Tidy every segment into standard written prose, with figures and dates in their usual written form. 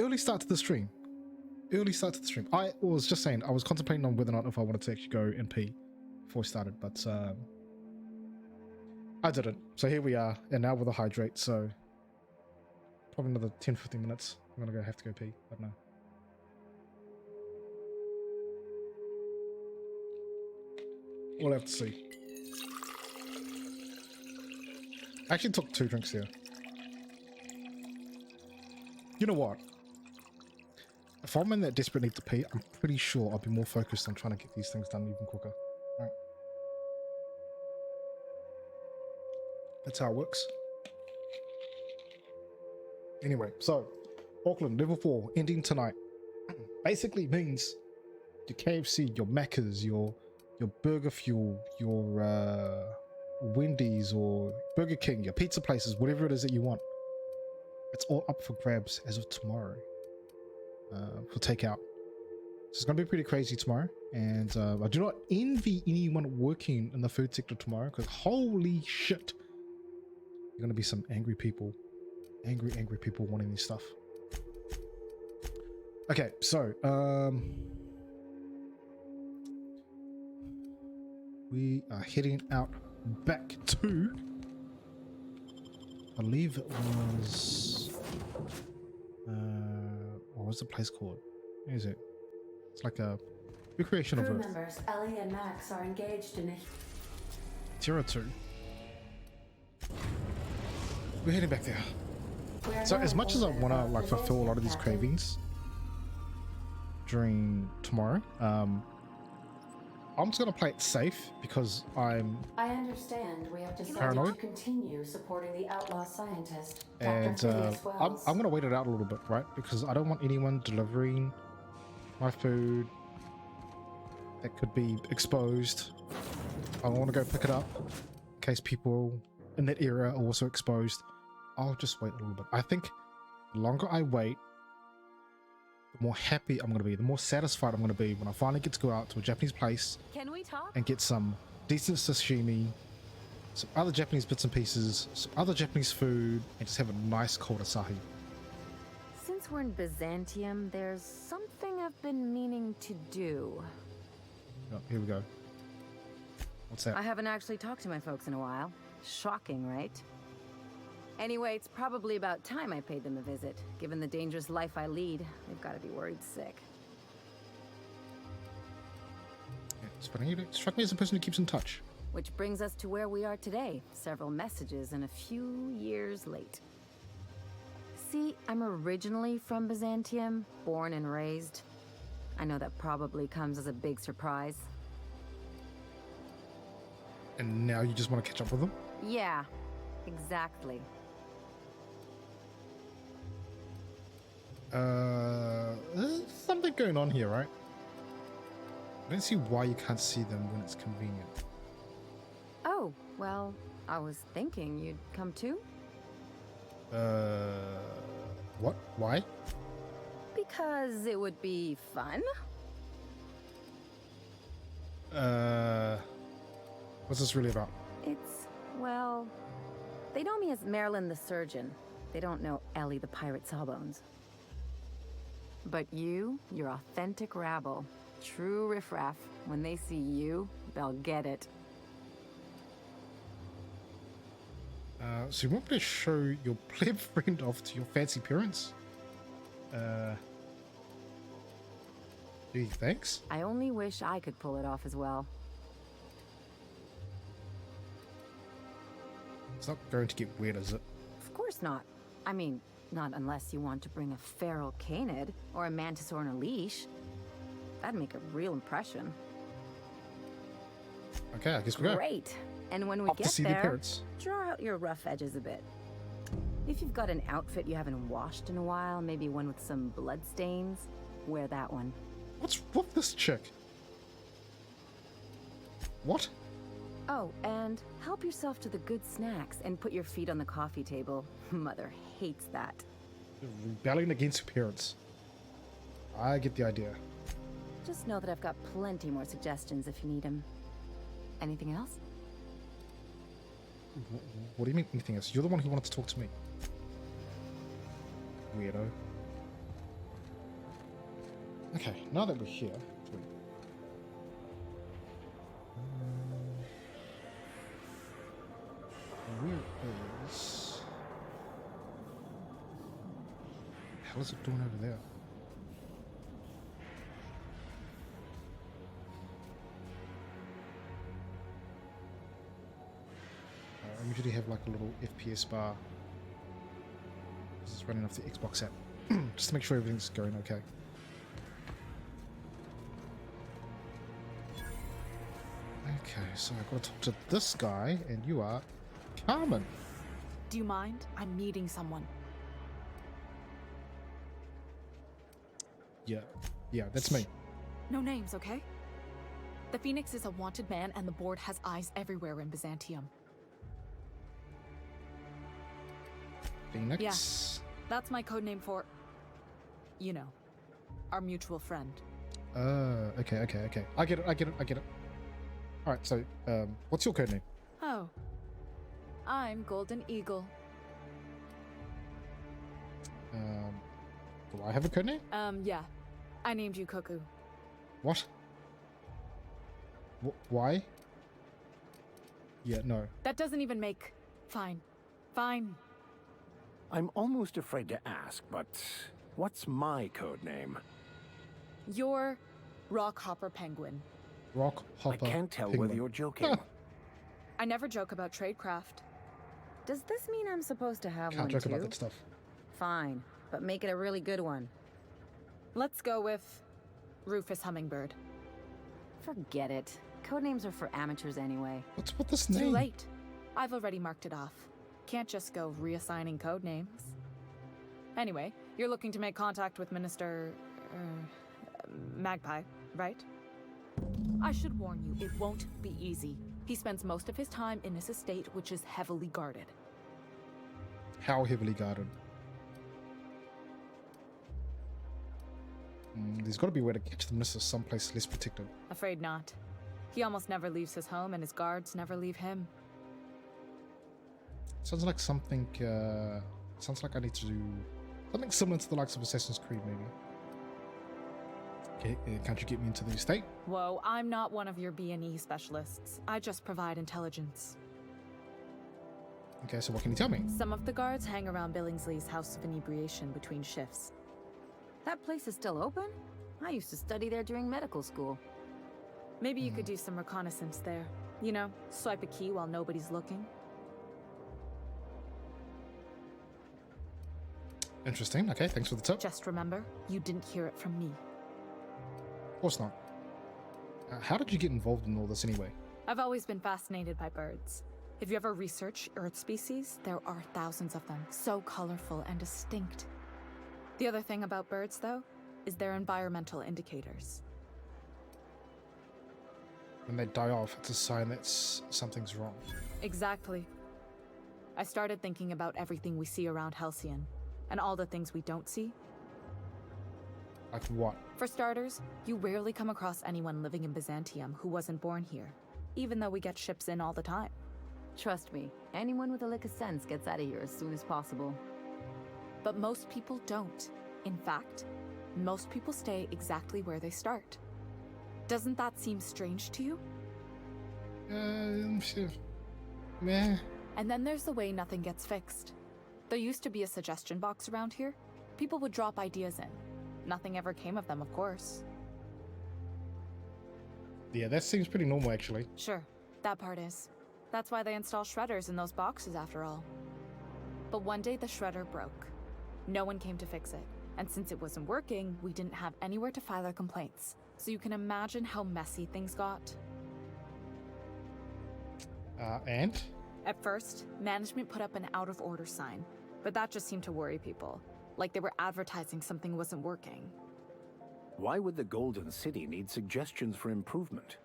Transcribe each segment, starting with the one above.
early start to the stream. Early start to the stream. I was just saying, I was contemplating on whether or not if I wanted to actually go and pee before we started, but I didn't. So here we are, and now with a hydrate, so probably another 10-15 minutes. I'm gonna have to go pee. I don't know. We'll have to see. I actually took 2 drinks here. You know what? If I'm in that desperate need to pee, I'm pretty sure I'll be more focused on trying to get these things done even quicker. Right. That's how it works. Anyway, so Auckland level 4 ending tonight. Basically means your KFC, your Macca's, your Burger Fuel, your Wendy's or Burger King, your pizza places, whatever it is that you want. It's all up for grabs as of tomorrow for takeout. So it's going to be pretty crazy tomorrow. And I do not envy anyone working in the food sector tomorrow because holy shit, there are going to be some angry people. Angry people wanting this stuff. Okay, so we are heading out back to, I believe it was what was the place called? Where is it? It's like a recreation of Crew Earth. members Ellie and Max are engaged in a Tier 2. We're heading back there. So as much as I want to like fulfill a lot of these cravings during tomorrow, I'm just gonna play it safe because I understand we have decided paranoid. to continue supporting the outlaw scientist, And Dr. Phineas Wells. I'm gonna wait it out a little bit, right? Because I don't want anyone delivering my food that could be exposed. I want to go pick it up in case people in that area are also exposed. I'll just wait a little bit. I think the longer I wait, the more happy I'm going to be, the more satisfied I'm going to be when I finally get to go out to a Japanese place. Can we talk? And get some decent sashimi, some other Japanese bits and pieces, some other Japanese food, and just have a nice cold Asahi. Since we're in Byzantium, there's something I've been meaning to do. Oh, here we go. What's that? I haven't actually talked to my folks in a while. Shocking, right? Anyway, it's probably about time I paid them a visit. Given the dangerous life I lead, they've got to be worried sick. Yeah, it's funny. It struck me as a person who keeps in touch. Which brings us to where we are today. Several messages and a few years late. See, I'm originally from Byzantium, born and raised. I know that probably comes as a big surprise. And now you just want to catch up with them? Yeah, exactly. There's something going on here, right? I don't see why you can't see them when it's convenient. Oh, well, I was thinking you'd come too? What? Why? Because it would be fun? What's this really about? It's, well, they know me as Marilyn the Surgeon. They don't know Ellie the Pirate Sawbones. But you're authentic rabble. True riffraff. When they see you, they'll get it. So you want me to show your pleb friend off to your fancy parents? Gee, thanks. I only wish I could pull it off as well. It's not going to get weird, is it? Of course not. I mean, not unless you want to bring a feral canid or a mantis on a leash. That'd make a real impression. Okay, I guess we go. Great. And when we Off get to see the there, parents. draw out your rough edges a bit. If you've got an outfit you haven't washed in a while, maybe one with some blood stains, wear that one. What's with this chick? What? Oh, and help yourself to the good snacks and put your feet on the coffee table. Mother hates that. Rebelling against her parents. I get the idea. Just know that I've got plenty more suggestions if you need them. Anything else? What do you mean anything else? You're the one who wanted to talk to me. Weirdo. Okay, now that we're here, wait. Where is? What the hell is it doing over there? I usually have like a little FPS bar. This is running off the Xbox app, just to make sure everything's going okay. Okay, so I've got to talk to this guy, and you are Carmen. Do you mind? I'm meeting someone. Yeah, that's me. No names, okay? The Phoenix is a wanted man, and the board has eyes everywhere in Byzantium. Phoenix. That's my codename for... you know, our mutual friend. Okay. I get it. Alright, so, what's your code name? Oh. I'm Golden Eagle. Do I have a code name? Yeah. I named you Koku. What? Why? Yeah, no. That doesn't even make... Fine. Fine. I'm almost afraid to ask, but what's my code name? You're Rockhopper Penguin. Rock Hopper. I can't tell Penguin. whether you're joking. I never joke about tradecraft. Does this mean I'm supposed to have Can't one joke too? about that stuff. Fine, but make it a really good one. Let's go with Rufus Hummingbird. Forget it. Codenames are for amateurs anyway. What's with this Too name? late. I've already marked it off. Can't just go reassigning code names. Anyway, you're looking to make contact with Minister... Magpie, right? I should warn you, it won't be easy. He spends most of his time in his estate, which is heavily guarded. How heavily guarded? There's got to be a way to catch the minister someplace less protected. Afraid not. He almost never leaves his home, and his guards never leave him. Sounds like something, sounds like I need to do something similar to the likes of Assassin's Creed, maybe. Okay, can't you get me into the estate? Whoa, I'm not one of your B&E specialists. I just provide intelligence. Okay, so what can you tell me? Some of the guards hang around Billingsley's House of Inebriation between shifts. That place is still open? I used to study there during medical school. Maybe you could do some reconnaissance there. You know, swipe a key while nobody's looking. Interesting. Okay, thanks for the tip. Just remember, you didn't hear it from me. Of course not. How did you get involved in all this anyway? I've always been fascinated by birds. If you ever research Earth species, there are thousands of them, so colorful and distinct. The other thing about birds, though, is their environmental indicators. When they die off, it's a sign that something's wrong. Exactly. I started thinking about everything we see around Halcyon, and all the things we don't see. Like what? For starters, you rarely come across anyone living in Byzantium who wasn't born here, even though we get ships in all the time. Trust me, anyone with a lick of sense gets out of here as soon as possible. But most people don't. In fact, most people stay exactly where they start. Doesn't that seem strange to you? Sure. Meh. And then there's the way nothing gets fixed. There used to be a suggestion box around here. People would drop ideas in. Nothing ever came of them, of course. Yeah, that seems pretty normal, actually. Sure, that part is. That's why they install shredders in those boxes, after all. But one day the shredder broke. No one came to fix it. And since it wasn't working, we didn't have anywhere to file our complaints. So you can imagine how messy things got. And? At first, management put up an out-of-order sign. But that just seemed to worry people. Like they were advertising something wasn't working. Why would the Golden City need suggestions for improvement?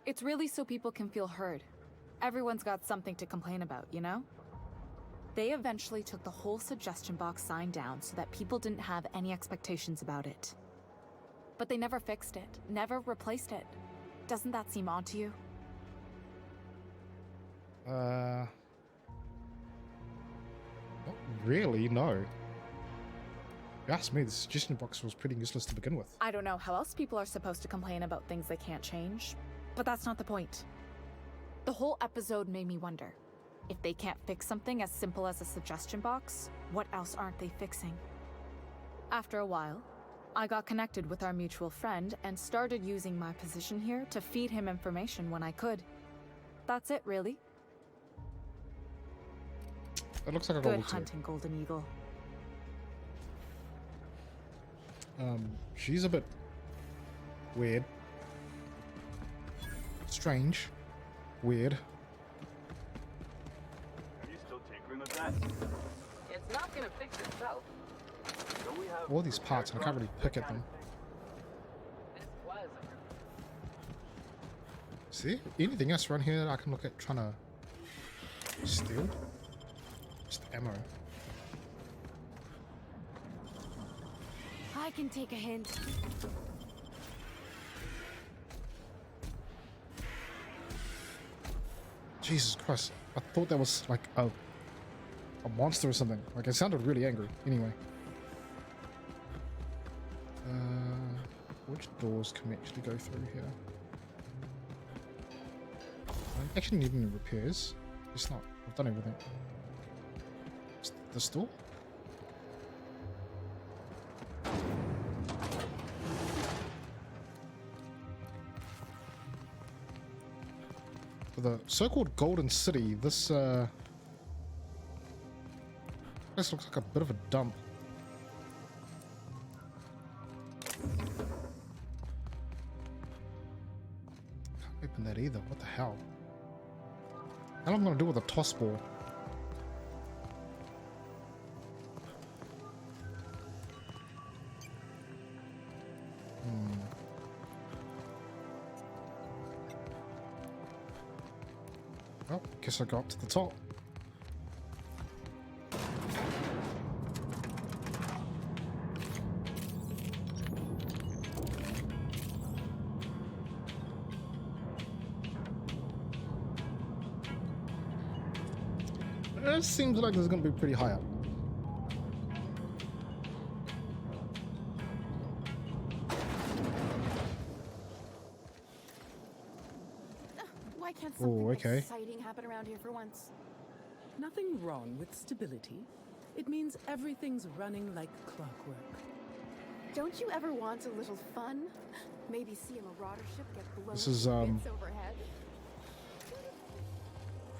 It's really so people can feel heard. Everyone's got something to complain about, you know? They eventually took the whole suggestion box sign down so that people didn't have any expectations about it. But they never fixed it, never replaced it. Doesn't that seem odd to you? Not really, no. you ask me, the suggestion box was pretty useless to begin with. I don't know how else people are supposed to complain about things they can't change, but that's not the point. The whole episode made me wonder, if they can't fix something as simple as a suggestion box, what else aren't they fixing? After a while, I got connected with our mutual friend and started using my position here to feed him information when I could. That's it, really. It looks like a Good gold hunting, Golden Eagle. She's a bit weird. Strange. Weird. Are you still tinkering with that? It's not gonna fix itself. Don't we have All these parts, and I can't really pick at them. This was See? Anything else around here that I can look at trying to steal? Just ammo. I can take a hint. Jesus Christ. I thought that was like a monster or something. Like it sounded really angry. Anyway. Which doors can we actually go through here? I don't actually need any repairs. It's not. I've done everything. This door? For the so-called Golden City, this looks like a bit of a dump. Can't open that either. What the hell? How am I gonna do with a toss ball? Well, guess I got up to the top. It seems like this is going to be pretty high up. Why can't Oh, something okay. exciting happen around here for once? Nothing wrong with stability. It means everything's running like clockwork. Don't you ever want a little fun? Maybe see a marauder ship get blown This is, to bits overhead?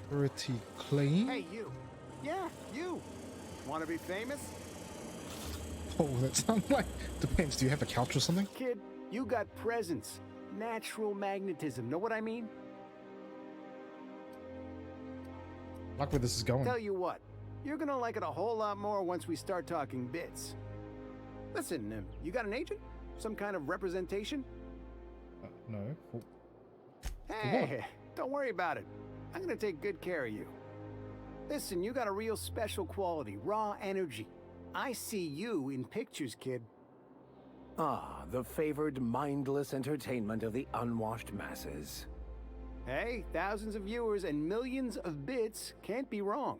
Pretty clean. Hey, you. Yeah, you. Want to be famous? Oh, that sounds like... Depends. Do you have a couch or something? Kid, you got presence. Natural magnetism. Know what I mean? Like where this is going. Tell you what, you're gonna like it a whole lot more once we start talking bits. Listen, you got an agent? Some kind of representation? No. Oh, Hey, don't worry about it. I'm gonna take good care of you. Listen, you got a real special quality, raw energy. I see you in pictures, kid. Ah, the favored mindless entertainment of the unwashed masses. Hey, thousands of viewers and millions of bits can't be wrong.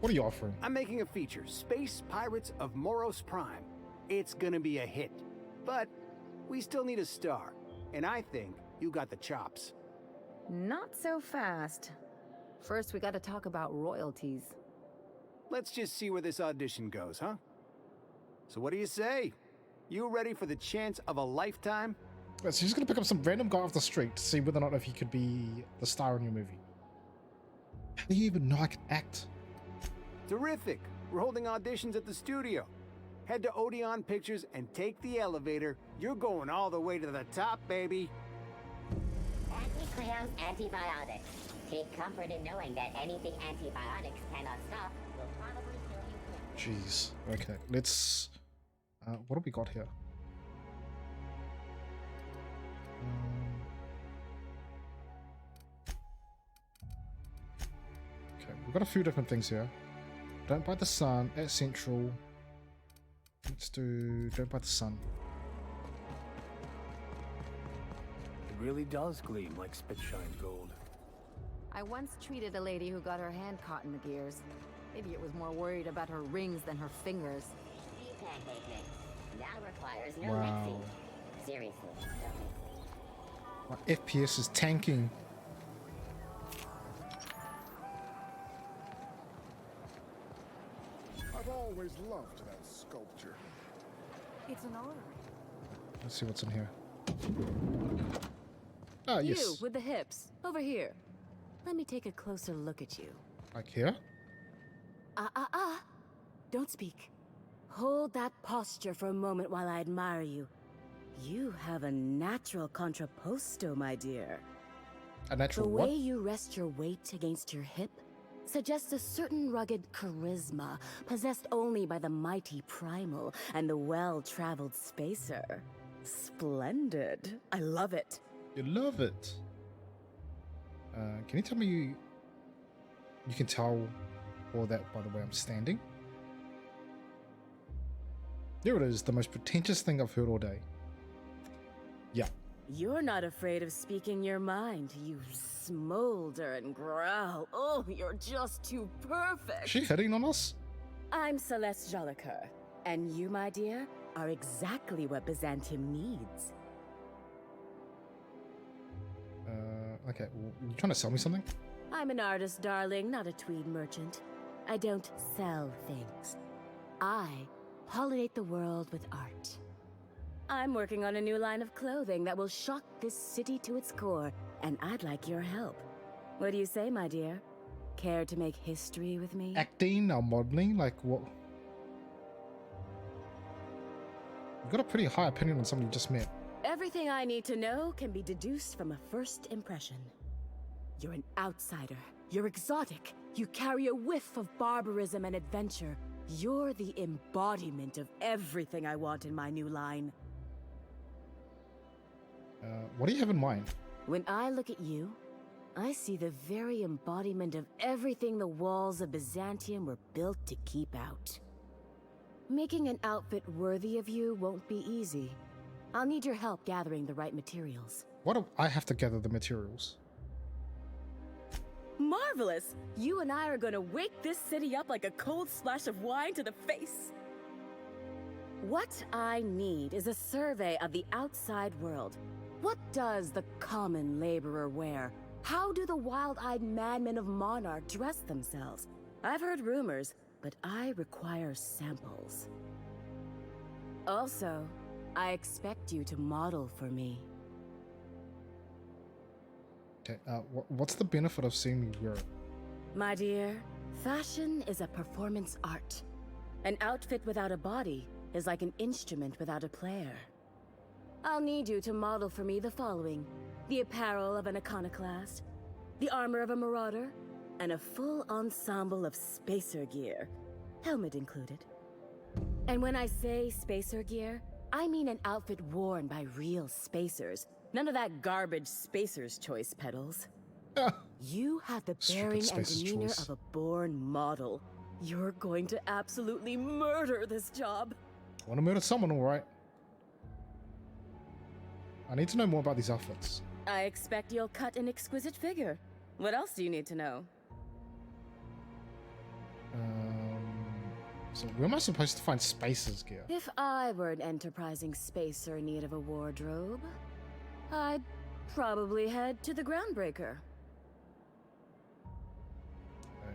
what are you offering? I'm making a feature, Space Pirates of Moros Prime. It's gonna be a hit. But we still need a star. And I think you got the chops. Not so fast. First, we gotta talk about royalties. Let's just see where this audition goes, huh? So what do you say? You ready for the chance of a lifetime? So you're just gonna pick up some random guy off the street to see whether or not if he could be the star in your movie. How do you even know I can act? Terrific. We're holding auditions at the studio. Head to Odeon Pictures and take the elevator. You're going all the way to the top, baby. Anti-clowns, antibiotics. Take comfort in knowing that anything antibiotics cannot stop will probably kill you quick. Jeez. Okay, let's... what do we got here? Okay, we've got a few different things here. Don't bite the sun at Central. Let's do Don't Bite the Sun. It really does gleam like spit-shine gold. I once treated a lady who got her hand caught in the gears. Idiot was more worried about her rings than her fingers. You pancake mix. That requires no Wow. mixing. Seriously, don't mix it. My FPS is tanking. I've always loved that sculpture. It's an honor. Let's see what's in here. Ah, You, yes. with the hips. Over here. Let me take a closer look at you. Like here? Don't speak. Hold that posture for a moment while I admire you. You have a natural contrapposto, my dear. A natural The what? way you rest your weight against your hip suggests a certain rugged charisma possessed only by the mighty primal and the well-traveled spacer. Splendid. I love it. You love it. Can you tell me you can tell all that by the way I'm standing? There it is, the most pretentious thing I've heard all day. Yeah. You're not afraid of speaking your mind. You smolder and growl. Oh, you're just too perfect. Is she hitting on us? I'm Celeste Jolicoeur, and you, my dear, are exactly what Byzantium needs. Okay, well, you trying to sell me something? I'm an artist, darling, not a tweed merchant. I don't sell things. I pollinate the world with art. I'm working on a new line of clothing that will shock this city to its core, and I'd like your help. What do you say, my dear? Care to make history with me? Acting or modeling? Like what? You got a pretty high opinion on someone you just met. Everything I need to know can be deduced from a first impression. You're an outsider. You're exotic. You carry a whiff of barbarism and adventure. You're the embodiment of everything I want in my new line. What do you have in mind? When I look at you, I see the very embodiment of everything the walls of Byzantium were built to keep out. Making an outfit worthy of you won't be easy. I'll need your help gathering the right materials. Why do I have to gather the materials? Marvelous! You and I are gonna wake this city up like a cold splash of wine to the face. What I need is a survey of the outside world. What does the common laborer wear? How do the wild-eyed madmen of Monarch dress themselves? I've heard rumors, but I require samples. Also, I expect you to model for me. Okay, what's the benefit of seeing me wear it? My dear, fashion is a performance art. An outfit without a body is like an instrument without a player. I'll need you to model for me the following: the apparel of an iconoclast, the armor of a marauder, and a full ensemble of spacer gear, helmet included. And when I say spacer gear, I mean an outfit worn by real spacers. None of that garbage spacer's choice pedals. You have the Stupid bearing and spacer's demeanor choice. of a born model. You're going to absolutely murder this job. Want to murder someone, alright. I need to know more about these outfits. I expect you'll cut an exquisite figure. What else do you need to know? So where am I supposed to find Spacer's gear? If I were an enterprising spacer in need of a wardrobe, I'd probably head to the Groundbreaker.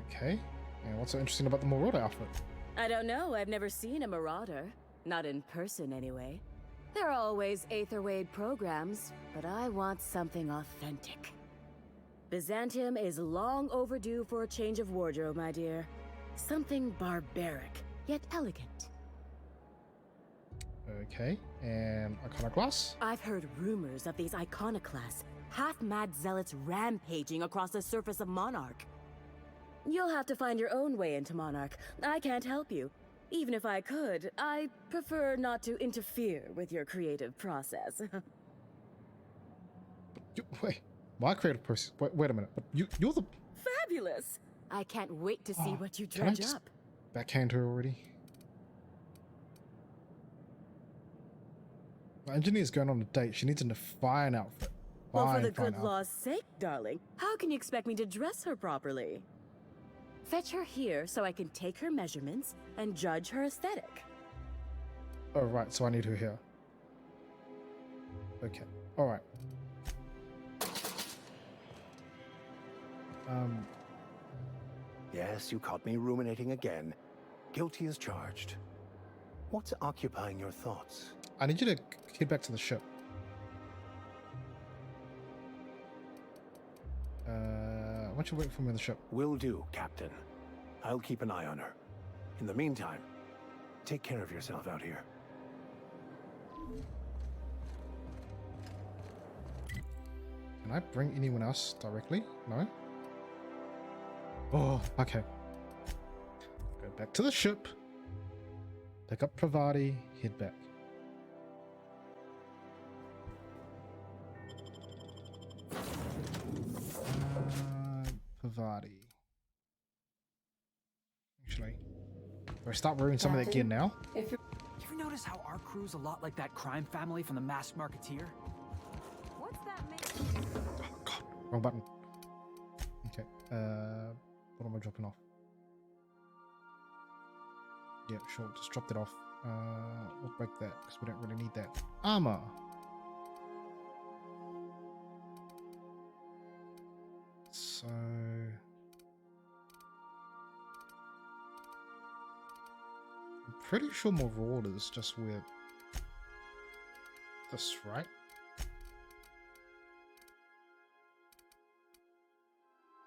Okay. And what's so interesting about the Marauder outfit? I don't know, I've never seen a marauder. Not in person, anyway. There are always Aetherwade programs, but I want something authentic. Byzantium is long overdue for a change of wardrobe, my dear. Something barbaric, yet elegant. Okay. And Iconoclast? I've heard rumors of these iconoclasts, half-mad zealots rampaging across the surface of Monarch. You'll have to find your own way into Monarch. I can't help you. Even if I could, I prefer not to interfere with your creative process. Wait. My creative process. Wait a minute. But you're the... Fabulous! I can't wait to see what you Can I dredge just up. backhand her already? My engineer's going on a date. She needs a fine outfit. Well, for Fine, the fine good outfit. law's sake, darling, how can you expect me to dress her properly? Fetch her here so I can take her measurements and judge her aesthetic. Oh, right, so I need her here. Okay, alright. Yes, you caught me ruminating again. Guilty as charged. What's occupying your thoughts? I need you to head back to the ship. Why don't you wait for me on the ship? Will do, Captain. I'll keep an eye on her. In the meantime, take care of yourself out here. Can I bring anyone else directly? No? Oh, okay. Go back to the ship. Pick up Pravati, head back. Pravati. Actually, do I start wearing some of that gear now? If you're You ever notice how our crew's a lot like that crime family from The Masked Marketeer? What's that make? Oh god, wrong button. Okay, what am I dropping off? Yeah, sure, just dropped it off. We'll break that because we don't really need that. Armor. So I'm pretty sure Marauders just wear this, right?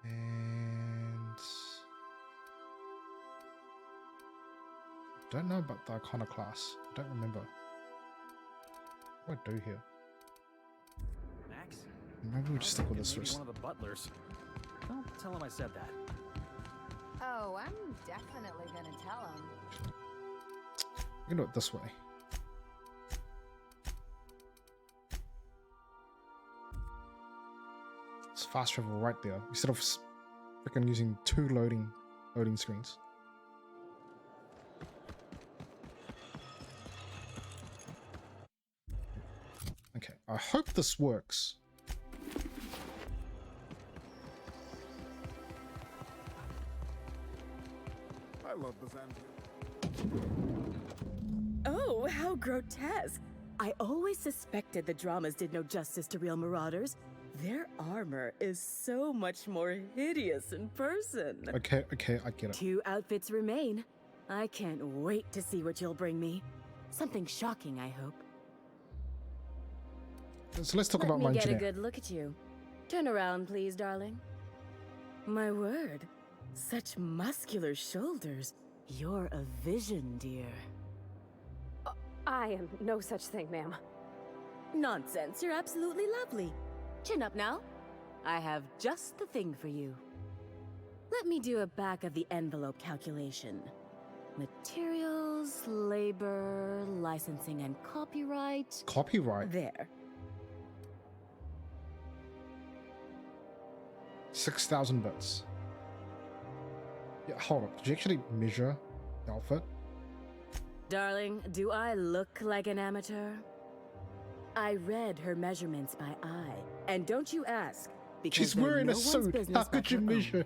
And don't know about the Iconoclast. I don't remember. What do I do here? Max? Maybe we just stick with this Maybe first. one of the butlers. Don't tell him I said that. Oh, I'm definitely gonna tell him. We can do it this way. It's fast travel right there instead of freaking using two loading screens. Okay, I hope this works. I love Byzantium. Oh, how grotesque! I always suspected the dramas did no justice to real marauders. Their armor is so much more hideous in person. Okay, I get it. 2 outfits remain. I can't wait to see what you'll bring me. Something shocking, I hope. So let's talk about my Let me get engineer. a good look at you. Turn around, please, darling. My word, such muscular shoulders. You're a vision, dear. I am no such thing, ma'am. Nonsense, you're absolutely lovely. Chin up now. I have just the thing for you. Let me do a back of the envelope calculation. Materials, labor, licensing and copyright. Copyright? There. 6,000 bits. Yeah, hold up. Did you actually measure the outfit? Darling, do I look like an amateur? I read her measurements by eye. And don't you ask, because She's they're wearing no a one's suit. business How but could you her own. measure?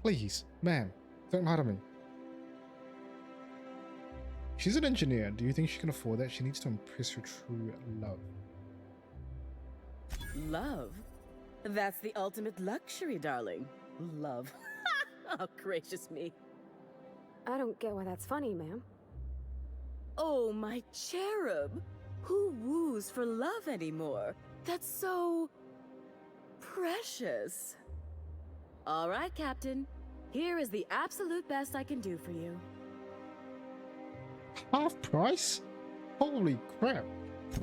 Please, ma'am, don't lie to me. She's an engineer. Do you think she can afford that? She needs to impress her true love. Love? That's the ultimate luxury, darling. Love. Oh, gracious me. I don't get why that's funny, ma'am. Oh, my cherub. Who woos for love anymore? That's so... precious. All right, Captain. Here is the absolute best I can do for you. Half price? Holy crap.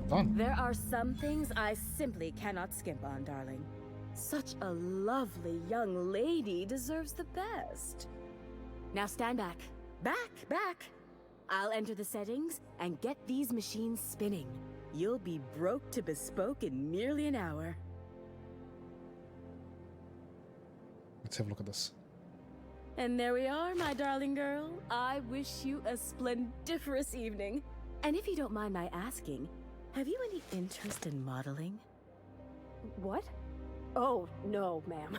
Done. There are some things I simply cannot skimp on, darling. Such a lovely young lady deserves the best. Now stand back. Back! I'll enter the settings and get these machines spinning. You'll be broke to bespoke in merely an hour. Let's have a look at this. And there we are, my darling girl. I wish you a splendiferous evening. And if you don't mind my asking, have you any interest in modeling? What? Oh, no, ma'am.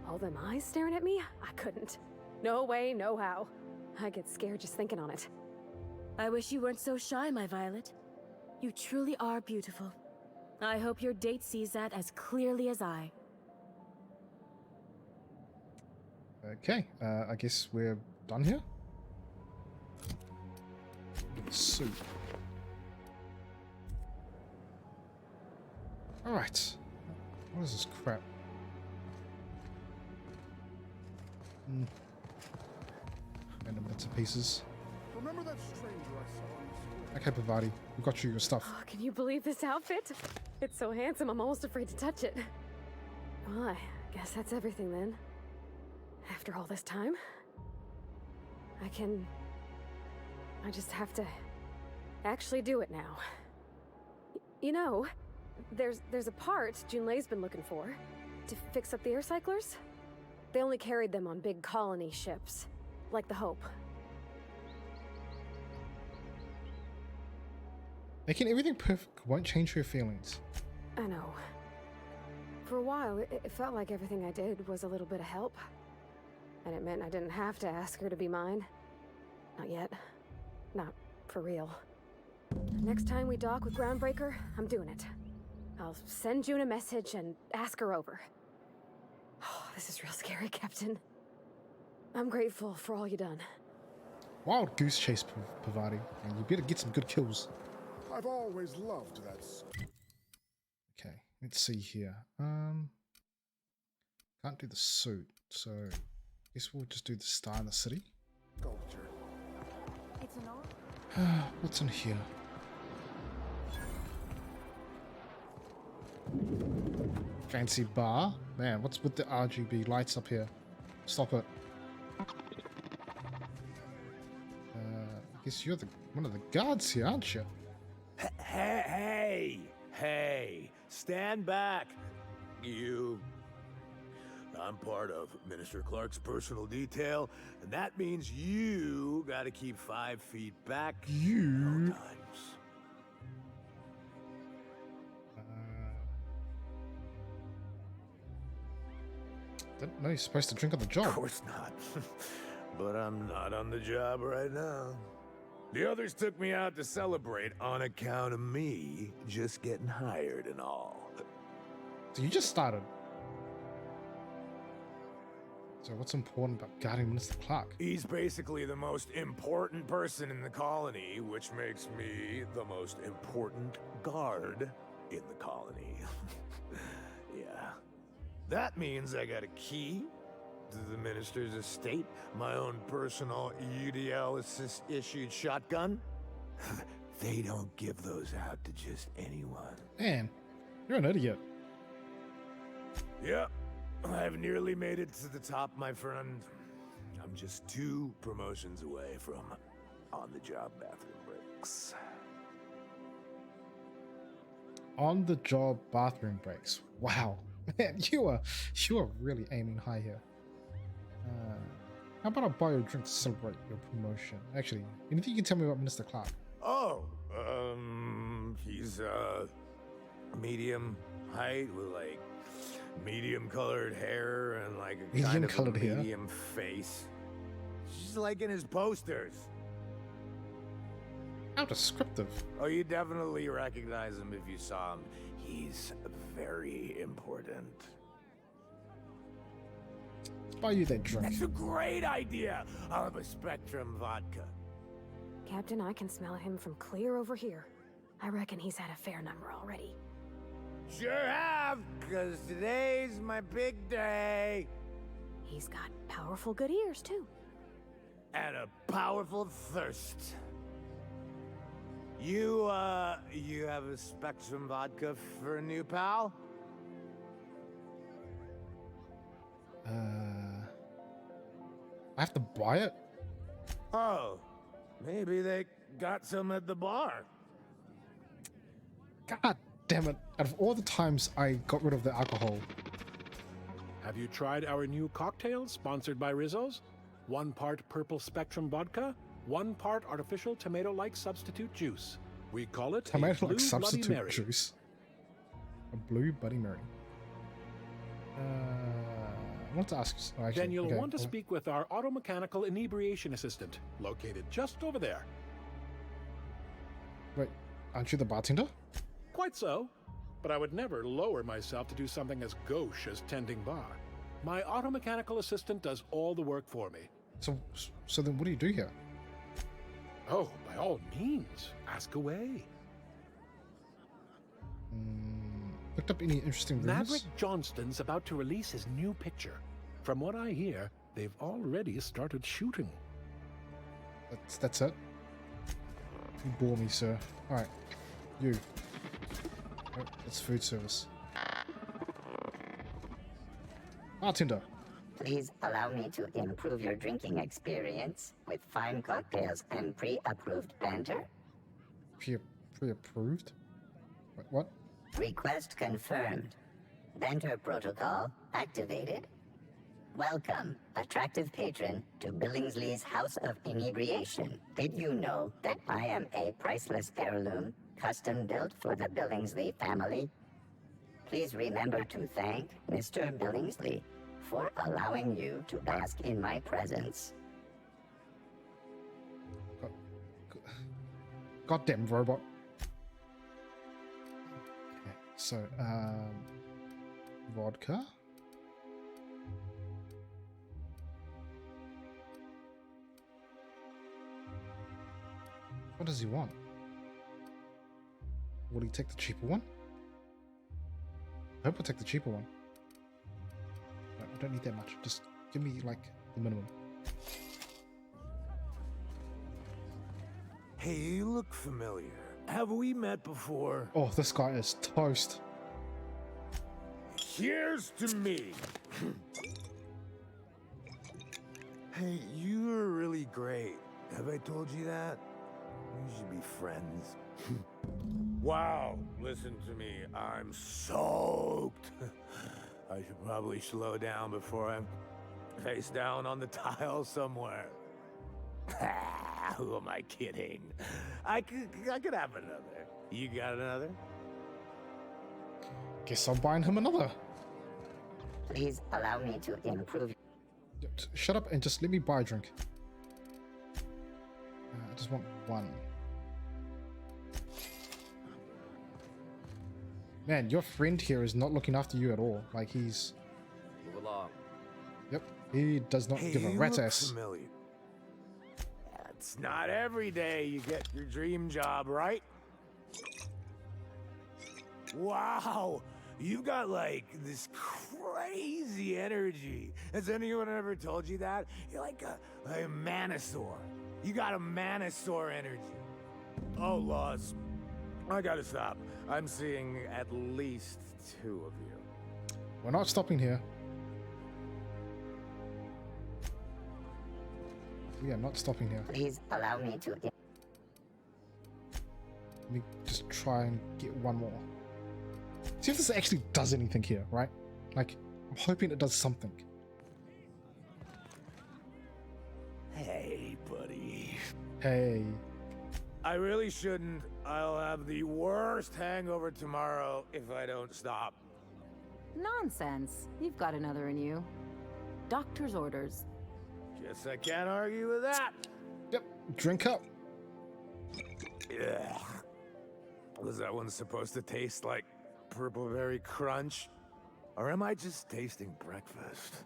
All them eyes staring at me? I couldn't. No way, no how. I get scared just thinking on it. I wish you weren't so shy, my Violet. You truly are beautiful. I hope your date sees that as clearly as I. Okay, I guess we're done here. Soup. Alright. What is this crap? Random bits and pieces. Remember that stranger I saw on the street? Okay, Parvati, we got you your stuff. Oh, can you believe this outfit? It's so handsome, I'm almost afraid to touch it. Well, I guess that's everything then. After all this time, I just have to actually do it now. You know, there's a part Junlei's been looking for to fix up the air cyclers. They only carried them on big colony ships, like the Hope. Making everything perfect won't change her feelings. I know. For a while, it felt like everything I did was a little bit of help. And it meant I didn't have to ask her to be mine. Not yet. Not for real. Next time we dock with Groundbreaker, I'm doing it. I'll send June a message and ask her over. Oh, this is real scary, Captain. I'm grateful for all you done. Wild goose chase, Parvati, and you better get some good kills. I've always loved that. Okay, let's see here. Can't do the suit, so I guess we'll just do the star in the city. Culture. It's an art. What's in here? Fancy bar? Man, what's with the RGB lights up here? Stop it. I guess you're one of the guards here, aren't you? Hey, stand back. I'm part of Minister Clark's personal detail, and that means you gotta keep 5 feet back. You. Didn't know you're supposed to drink on the job. Of course not. But I'm not on the job right now. The others took me out to celebrate on account of me just getting hired and all. So you just started. So what's important about guarding Minister Clark? He's basically the most important person in the colony, which makes me the most important guard in the colony. Yeah. That means I got a key to the minister's estate, my own personal UDL-issued shotgun. They don't give those out to just anyone. Man, you're an idiot. Yep, I've nearly made it to the top, my friend. I'm just 2 promotions away from on-the-job bathroom breaks. On-the-job bathroom breaks. Wow. Man, you are really aiming high here. How about I buy you a drink to celebrate your promotion? Actually, anything you can tell me about Minister Clark? Oh, he's medium height with like medium colored hair and like a kind of a medium face. Just like in his posters. How descriptive. Oh, you definitely recognize him if you saw him. He's very important. Let's buy you that drink. That's a great idea. I'll have a Spectrum vodka. Captain, I can smell him from clear over here. I reckon he's had a fair number already. Sure have, because today's my big day. He's got powerful good ears, too. And a powerful thirst. You have a Spectrum vodka for a new pal? I have to buy it? Oh, maybe they got some at the bar. God damn it. Out of all the times I got rid of the alcohol. Have you tried our new cocktail sponsored by Rizzo's? 1 part purple Spectrum vodka, 1 part artificial tomato-like substitute juice. We call it Tomato-like Blue substitute Bloody Mary. juice. A blue Bloody Mary. want to ask. Oh, actually, Then you'll okay, want to well, speak with our automechanical inebriation assistant, located just over there. Wait, aren't you the bartender? Quite so, but I would never lower myself to do something as gauche as tending bar. My automechanical assistant does all the work for me. So then what do you do here? Oh, by all means, ask away. Picked up any interesting rumors? Maverick Johnston's about to release his new picture. From what I hear, they've already started shooting. That's it? You bore me, sir. Alright. You. Oh, it's food service. Bartender. Please allow me to improve your drinking experience with fine cocktails and pre-approved banter. Pre-approved? Wait, what? Request confirmed. Banter protocol activated. Welcome, attractive patron, to Billingsley's House of Inebriation. Did you know that I am a priceless heirloom, custom built for the Billingsley family? Please remember to thank Mr. Billingsley for allowing you to bask in my presence. Goddamn robot. Okay, so, vodka. What does he want? Will he take the cheaper one? I hope I'll take the cheaper one. No, I don't need that much. Just give me, like, the minimum. Hey, you look familiar. Have we met before? Oh, this guy is toast. Here's to me. Hey, you're really great. Have I told you that? We should be friends. Wow, listen to me. I'm soaked. I should probably slow down before I'm face down on the tile somewhere. Who am I kidding? I could have another. You got another? Guess I'm buying him another. Please allow me to improve. Shut up and just let me buy a drink. I just want one. Man, your friend here is not looking after you at all. Like he's... Move along. Yep, he does not give a rat's ass. Familiar. It's not every day you get your dream job, right? Wow, you've got like this crazy energy. Has anyone ever told you that? You're like a manosaur. You got a manosaur energy. Oh, Laws, I gotta stop. I'm seeing at least 2 of you. We're not stopping here. We are not stopping here. Please allow me to... Let me just try and get one more. See if this actually does anything here, right? Like, I'm hoping it does something. Hey, buddy. Hey. I really shouldn't. I'll have the worst hangover tomorrow if I don't stop. Nonsense. You've got another in you. Doctor's orders. Guess I can't argue with that. Yep, drink up. Yeah. Was that one supposed to taste like Purple Berry Crunch? Or am I just tasting breakfast?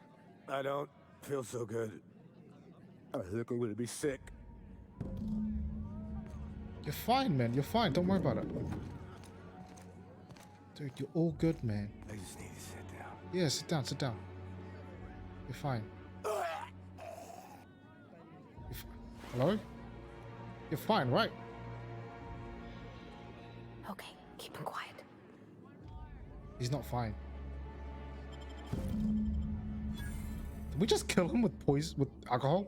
I don't feel so good. I think I'm gonna be sick. You're fine, man. You're fine. Don't worry about it. Dude, you're all good, man. I just need to sit down. Yeah, sit down, sit down. You're fine. Hello? You're fine, right? Okay, keep him quiet. He's not fine. Did we just kill him with poison, with alcohol?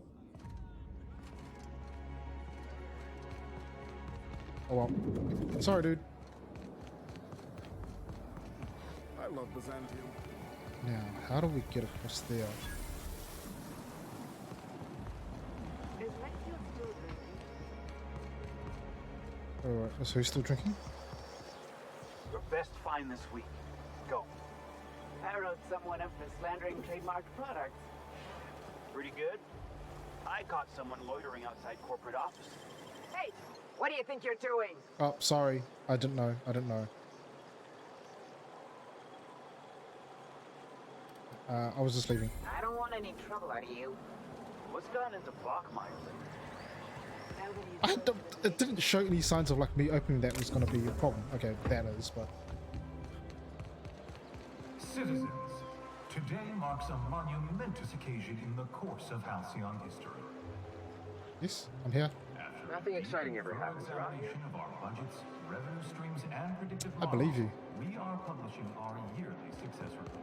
Oh well. Sorry, dude. I love Byzantium. Now, how do we get across there? Alright, so who's still drinking? Your best find this week. Go. imperiled someone up for slandering trademarked products. Pretty good. I caught someone loitering outside corporate office. Hey, what do you think you're doing? Oh, sorry. I didn't know. I didn't know. I was just leaving. I don't want any trouble, are you? What's gotten into Bachmeyer lately? It didn't show any signs of like me opening that was going to be a problem. Okay, that is, but... Citizens, today marks a monumentous occasion in the course of Halcyon history. Yes, I'm here. Nothing exciting ever happens around here. Of our budgets, revenue streams, and predictive I believe you. We are publishing our yearly success report.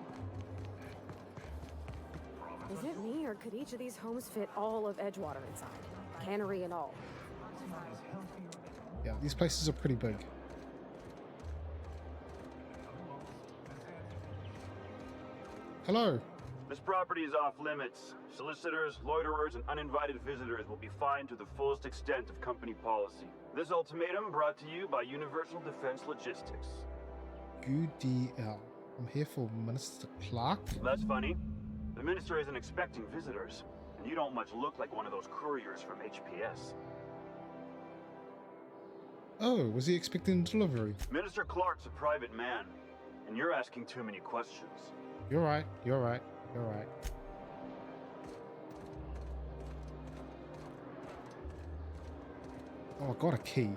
Is it me, or could each of these homes fit all of Edgewater inside? Cannery and all. Yeah, these places are pretty big. Hello. This property is off limits. Solicitors, loiterers, and uninvited visitors will be fined to the fullest extent of company policy. This ultimatum brought to you by Universal Defense Logistics. UDL. I'm here for Minister Clark. That's funny. The minister isn't expecting visitors, and you don't much look like one of those couriers from HPS. Oh, was he expecting delivery? Minister Clark's a private man, and you're asking too many questions. You're right. You're right. You're right. Oh, I got a key.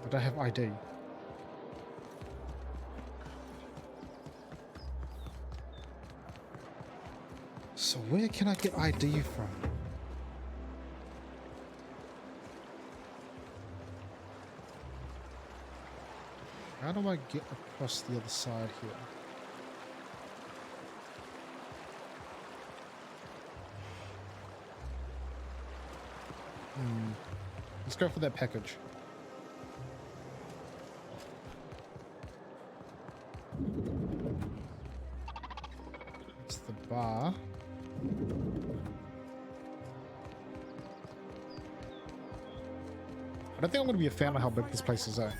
I don't have ID. So where can I get ID from? How do I get across the other side here? Let's go for that package. It's the bar. I don't think I'm going to be a fan of how big this place is, though.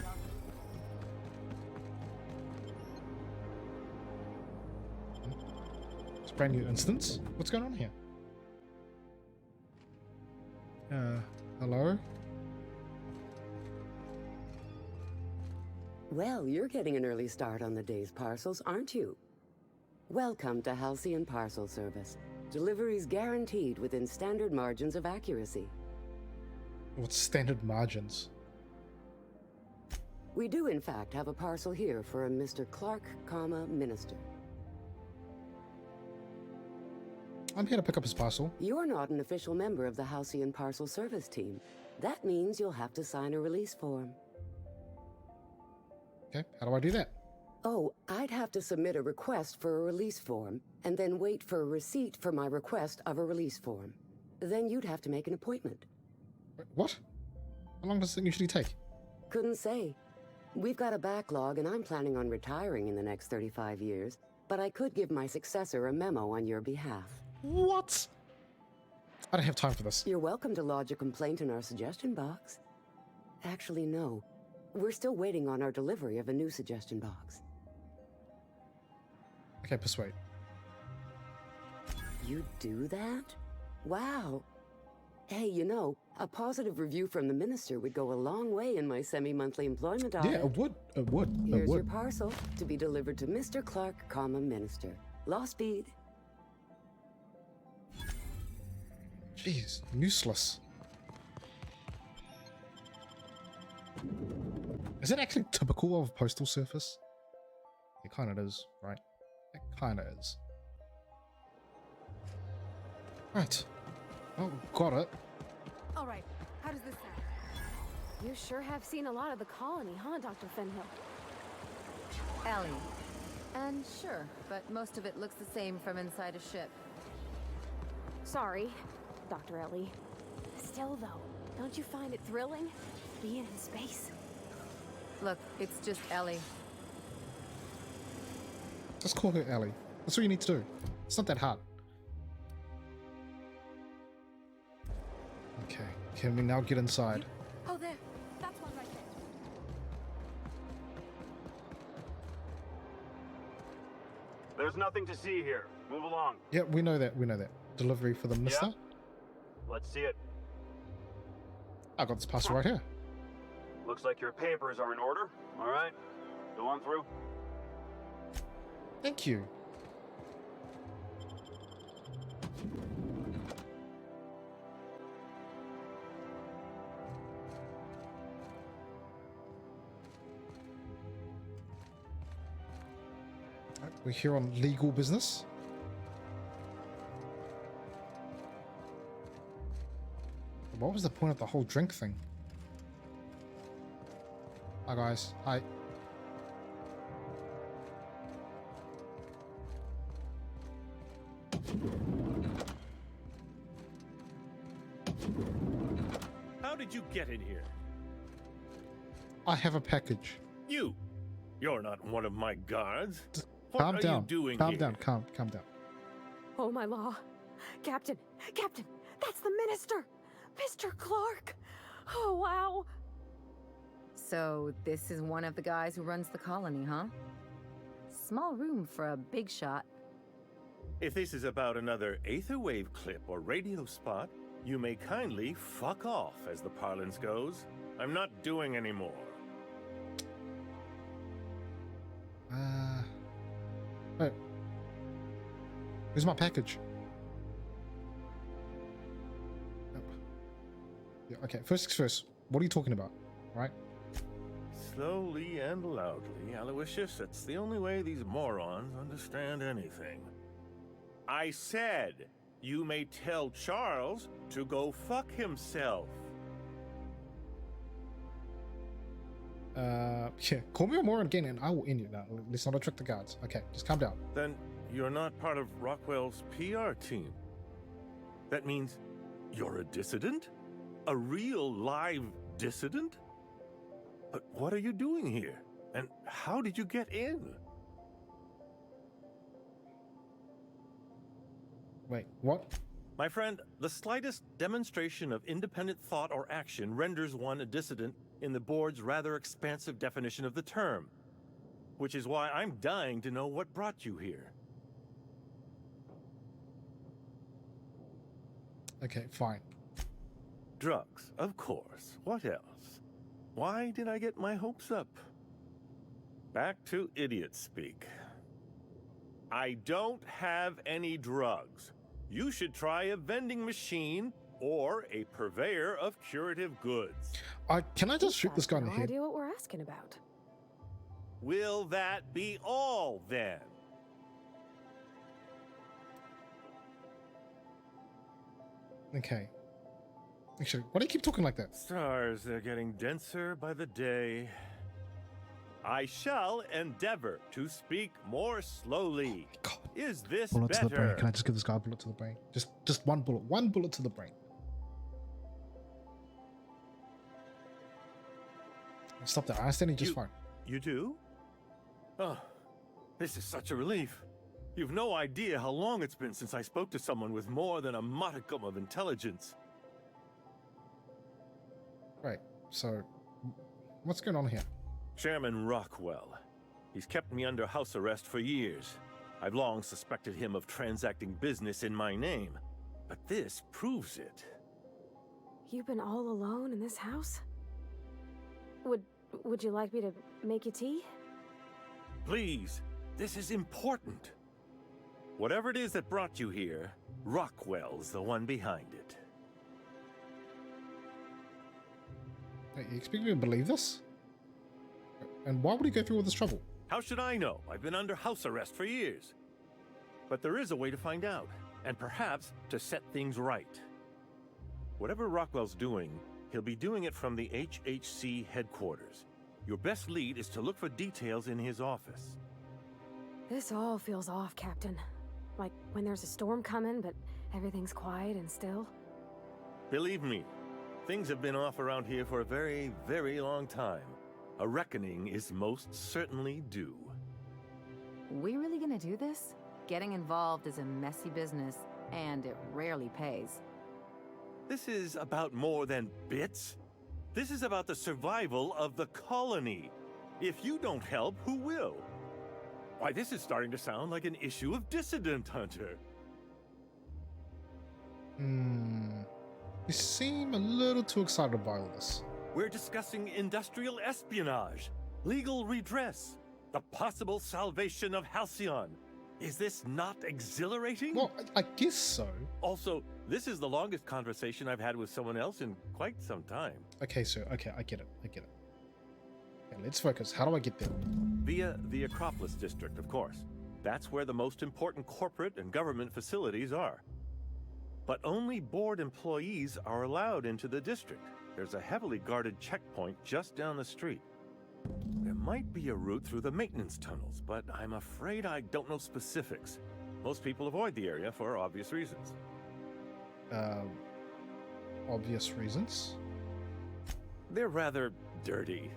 It's a brand new instance. What's going on here? Hello? Well, you're getting an early start on the day's parcels, aren't you? Welcome to Halcyon Parcel Service. Deliveries guaranteed within standard margins of accuracy. What's standard margins? We do, in fact, have a parcel here for a Mr. Clark, Minister. I'm here to pick up his parcel. You're not an official member of the Halcyon Parcel Service team. That means you'll have to sign a release form. Okay, how do I do that? Oh, I'd have to submit a request for a release form, and then wait for a receipt for my request of a release form. Then you'd have to make an appointment. What? How long does it usually take? Couldn't say. We've got a backlog, and I'm planning on retiring in the next 35 years, but I could give my successor a memo on your behalf. What? I don't have time for this. You're welcome to lodge a complaint in our suggestion box. Actually, no. We're still waiting on our delivery of a new suggestion box. Okay, persuade. You do that? Wow. Hey, you know, a positive review from the minister would go a long way in my semi-monthly employment audit. Yeah, it would. It would. Here's your parcel to be delivered to Mr. Clark, Minister. Law speed. Jeez, useless. Is it actually typical of Postal Service? It kind of is, right? It kind of is. Right. Oh, got it. All right, how does this sound? You sure have seen a lot of the colony, huh, Dr. Fenhill? Ellie. And sure, but most of it looks the same from inside a ship. Sorry, Dr. Ellie. Still, though, don't you find it thrilling? Being in space? Look, it's just Ellie. Just call her Ellie. That's all you need to do. It's not that hard. Okay, can we now get inside? Oh, there. That's one right there. There's nothing to see here. Move along. Yeah, we know that. We know that. Delivery for the mister. Yep. Let's see it. I got this parcel right here. Looks like your papers are in order. All right. Go on through. Thank you. We're here on legal business. What was the point of the whole drink thing? Hi guys. Hi. How did you get in here? I have a package. You're not one of my guards. Calm What down. are you doing Calm here? down. Calm down. Oh, my law. Captain, that's the minister! Mr. Clark! Oh, wow. So, this is one of the guys who runs the colony, huh? Small room for a big shot. If this is about another Aetherwave clip or radio spot, you may kindly fuck off, as the parlance goes. I'm not doing any more. Wait. Where's my package? Nope. Yeah, okay, first things first. What are you talking about? Right? Slowly and loudly, Aloysius. It's the only way these morons understand anything. I said you may tell Charles to go fuck himself. Yeah, call me a moron again and I will end you now. Let's not attract the guards. Okay, just calm down. Then you're not part of Rockwell's PR team. That means you're a dissident? A real live dissident? But what are you doing here? And how did you get in? Wait, what? My friend, the slightest demonstration of independent thought or action renders one a dissident in the board's rather expansive definition of the term. Which is why I'm dying to know what brought you here. Okay, fine. Drugs, of course. What else? Why did I get my hopes up? Back to idiot speak. I don't have any drugs. You should try a vending machine or a purveyor of curative goods. Can I just shoot this guy in the No head? idea what we're asking about. Will that be all, then? Okay. Actually, why do you keep talking like that? Stars, they're getting denser by the day. I shall endeavor to speak more slowly. God. Is this Bullet to the brain. better? Can I just give this guy a bullet to the brain? Just one bullet. One bullet to the brain. Stop that. I understand it just fine. You do? Oh, this is such a relief. You've no idea how long it's been since I spoke to someone with more than a modicum of intelligence. Right. So, what's going on here? Chairman Rockwell. He's kept me under house arrest for years. I've long suspected him of transacting business in my name, but this proves it. You've been all alone in this house? Would you like me to make you tea? Please, this is important. Whatever it is that brought you here, Rockwell's the one behind it. Wait, you expect me to believe this? And why would he go through all this trouble? How should I know? I've been under house arrest for years. But there is a way to find out, and perhaps to set things right. Whatever Rockwell's doing, he'll be doing it from the HHC headquarters. Your best lead is to look for details in his office. This all feels off, Captain. Like when there's a storm coming, but everything's quiet and still. Believe me, things have been off around here for a very, very long time. A reckoning is most certainly due. We really gonna do this? Getting involved is a messy business, and it rarely pays. This is about more than bits. This is about the survival of the colony. If you don't help, who will? Why, this is starting to sound like an issue of Dissident Hunter. You seem a little too excited by all this. We're discussing industrial espionage, legal redress, the possible salvation of Halcyon. Is this not exhilarating? Well, I guess so. Also, this is the longest conversation I've had with someone else in quite some time. Okay, sir. Okay, I get it. Okay, let's focus. How do I get there? Via the Acropolis District, of course. That's where the most important corporate and government facilities are. But only board employees are allowed into the district. There's a heavily guarded checkpoint just down the street. There might be a route through the maintenance tunnels, but I'm afraid I don't know specifics. Most people avoid the area for obvious reasons. Obvious reasons? They're rather dirty.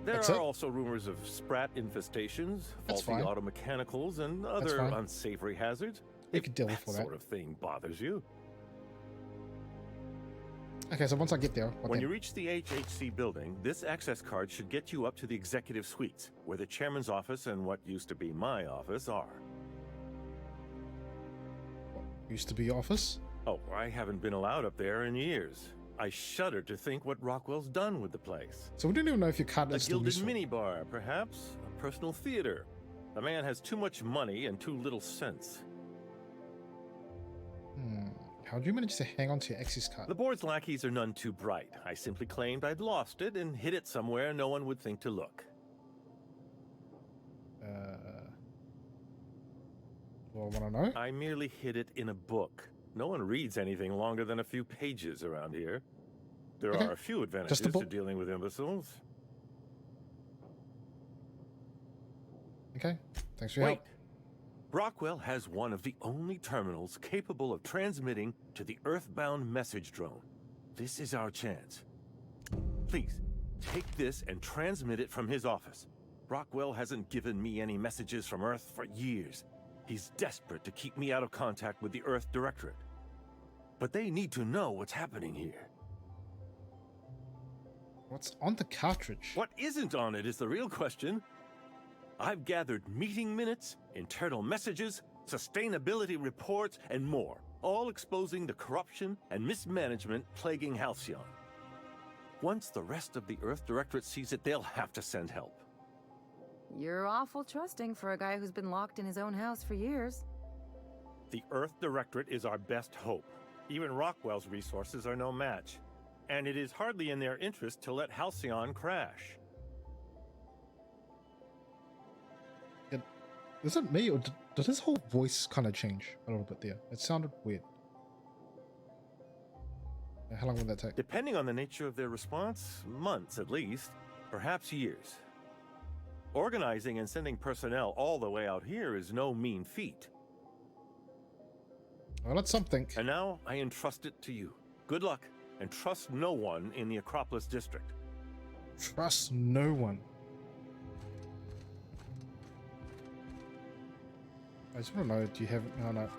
There are also rumors of sprat infestations, faulty auto mechanicals, and other unsavory hazards. You could deal with all that. Sort of thing bothers you. Okay, so once I get there, when you reach the HHC building, this access card should get you up to the executive suites, where the chairman's office and what used to be my office are. What used to be office? Oh, I haven't been allowed up there in years. I shudder to think what Rockwell's done with the place. So we don't even know if your card is a still gilded useful. minibar, perhaps? A personal theater? The man has too much money and too little sense. How do you manage to hang on to your access card? The board's lackeys are none too bright. I simply claimed I'd lost it and hid it somewhere no one would think to look. Do I want to know? I merely hid it in a book. No one reads anything longer than a few pages around here. There are a few advantages to dealing with imbeciles. Okay, thanks for your help. Rockwell has one of the only terminals capable of transmitting to the Earthbound message drone. This is our chance. Please, take this and transmit it from his office. Rockwell hasn't given me any messages from Earth for years. He's desperate to keep me out of contact with the Earth Directorate. But they need to know what's happening here. What's on the cartridge? What isn't on it is the real question. I've gathered meeting minutes, internal messages, sustainability reports, and more, all exposing the corruption and mismanagement plaguing Halcyon. Once the rest of the Earth Directorate sees it, they'll have to send help. You're awful trusting for a guy who's been locked in his own house for years. The Earth Directorate is our best hope. Even Rockwell's resources are no match. And it is hardly in their interest to let Halcyon crash. Is it me, or did his whole voice kind of change a little bit there? It sounded weird. How long would that take? Depending on the nature of their response, months at least, perhaps years. Organizing and sending personnel all the way out here is no mean feat. Well, that's something. And now I entrust it to you. Good luck, and trust no one in the Acropolis District. Trust no one. I just want to know, do you have... No.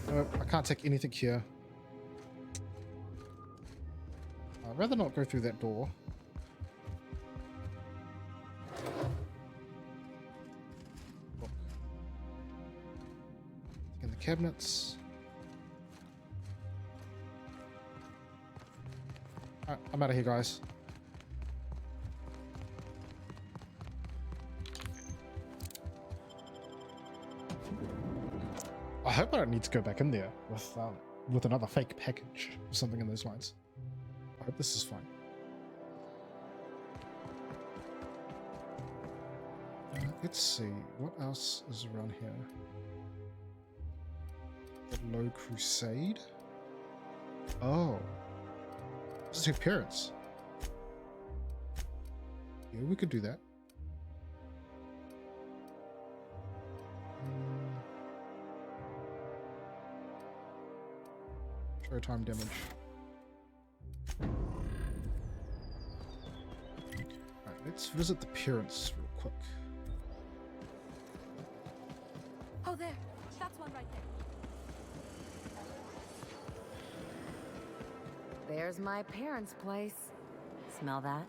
No, I can't take anything here. I'd rather not go through that door. Look. In the cabinets. Alright, I'm out of here, guys. I hope I don't need to go back in there with another fake package or something in those lines. I hope this is fine. Let's see, what else is around here? The Low Crusade? Oh. This is her parents. Yeah, we could do that. Showtime damage. Alright, let's visit the parents real quick. Oh, there. That's one right there. There's my parents' place. Smell that?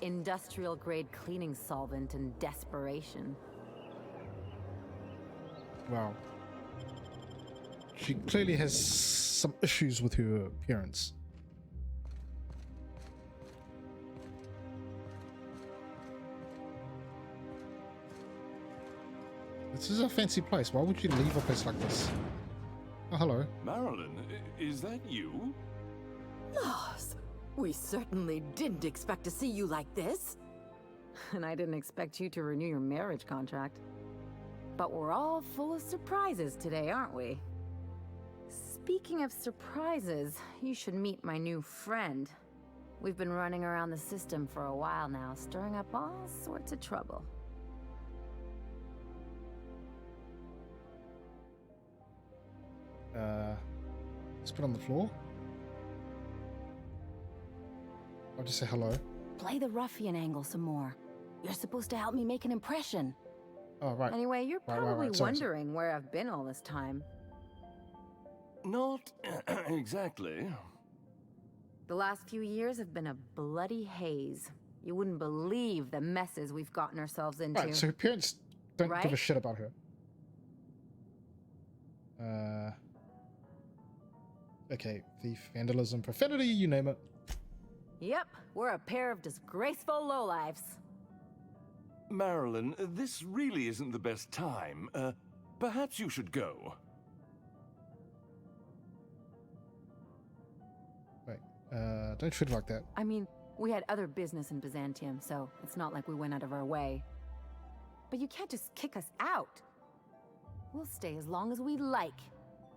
industrial-grade cleaning solvent in desperation. Wow. She clearly has some issues with her appearance. This is a fancy place. Why would you leave a place like this? Oh, hello. Marilyn, is that you? Lars, we certainly didn't expect to see you like this. And I didn't expect you to renew your marriage contract. But we're all full of surprises today, aren't we? Speaking of surprises, you should meet my new friend. We've been running around the system for a while now, stirring up all sorts of trouble. Spit on the floor. I'll just say hello. Play the ruffian angle some more. You're supposed to help me make an impression. Oh, right. Anyway, you're probably wondering where I've been all this time. Not exactly. The last few years have been a bloody haze. You wouldn't believe the messes we've gotten ourselves into. Right, so her parents don't give a shit about her. Okay, thief, vandalism, profanity, you name it. Yep, we're a pair of disgraceful lowlifes. Marilyn, this really isn't the best time. Perhaps you should go. Wait, don't treat it like that. I mean, we had other business in Byzantium, so it's not like we went out of our way. But you can't just kick us out. We'll stay as long as we like.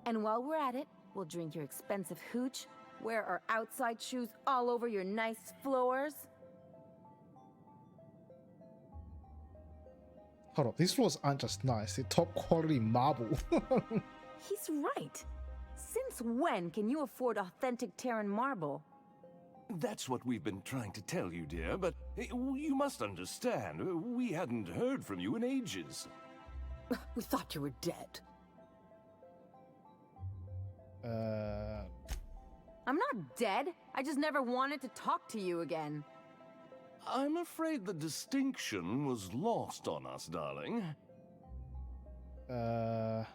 And while we're at it, we'll drink your expensive hooch, wear our outside shoes all over your nice floors. Hold up, these floors aren't just nice, they're top quality marble. He's right. Since when can you afford authentic Terran marble? That's what we've been trying to tell you, dear, but you must understand, we hadn't heard from you in ages. We thought you were dead. I'm not dead. I just never wanted to talk to you again. I'm afraid the distinction was lost on us, darling. I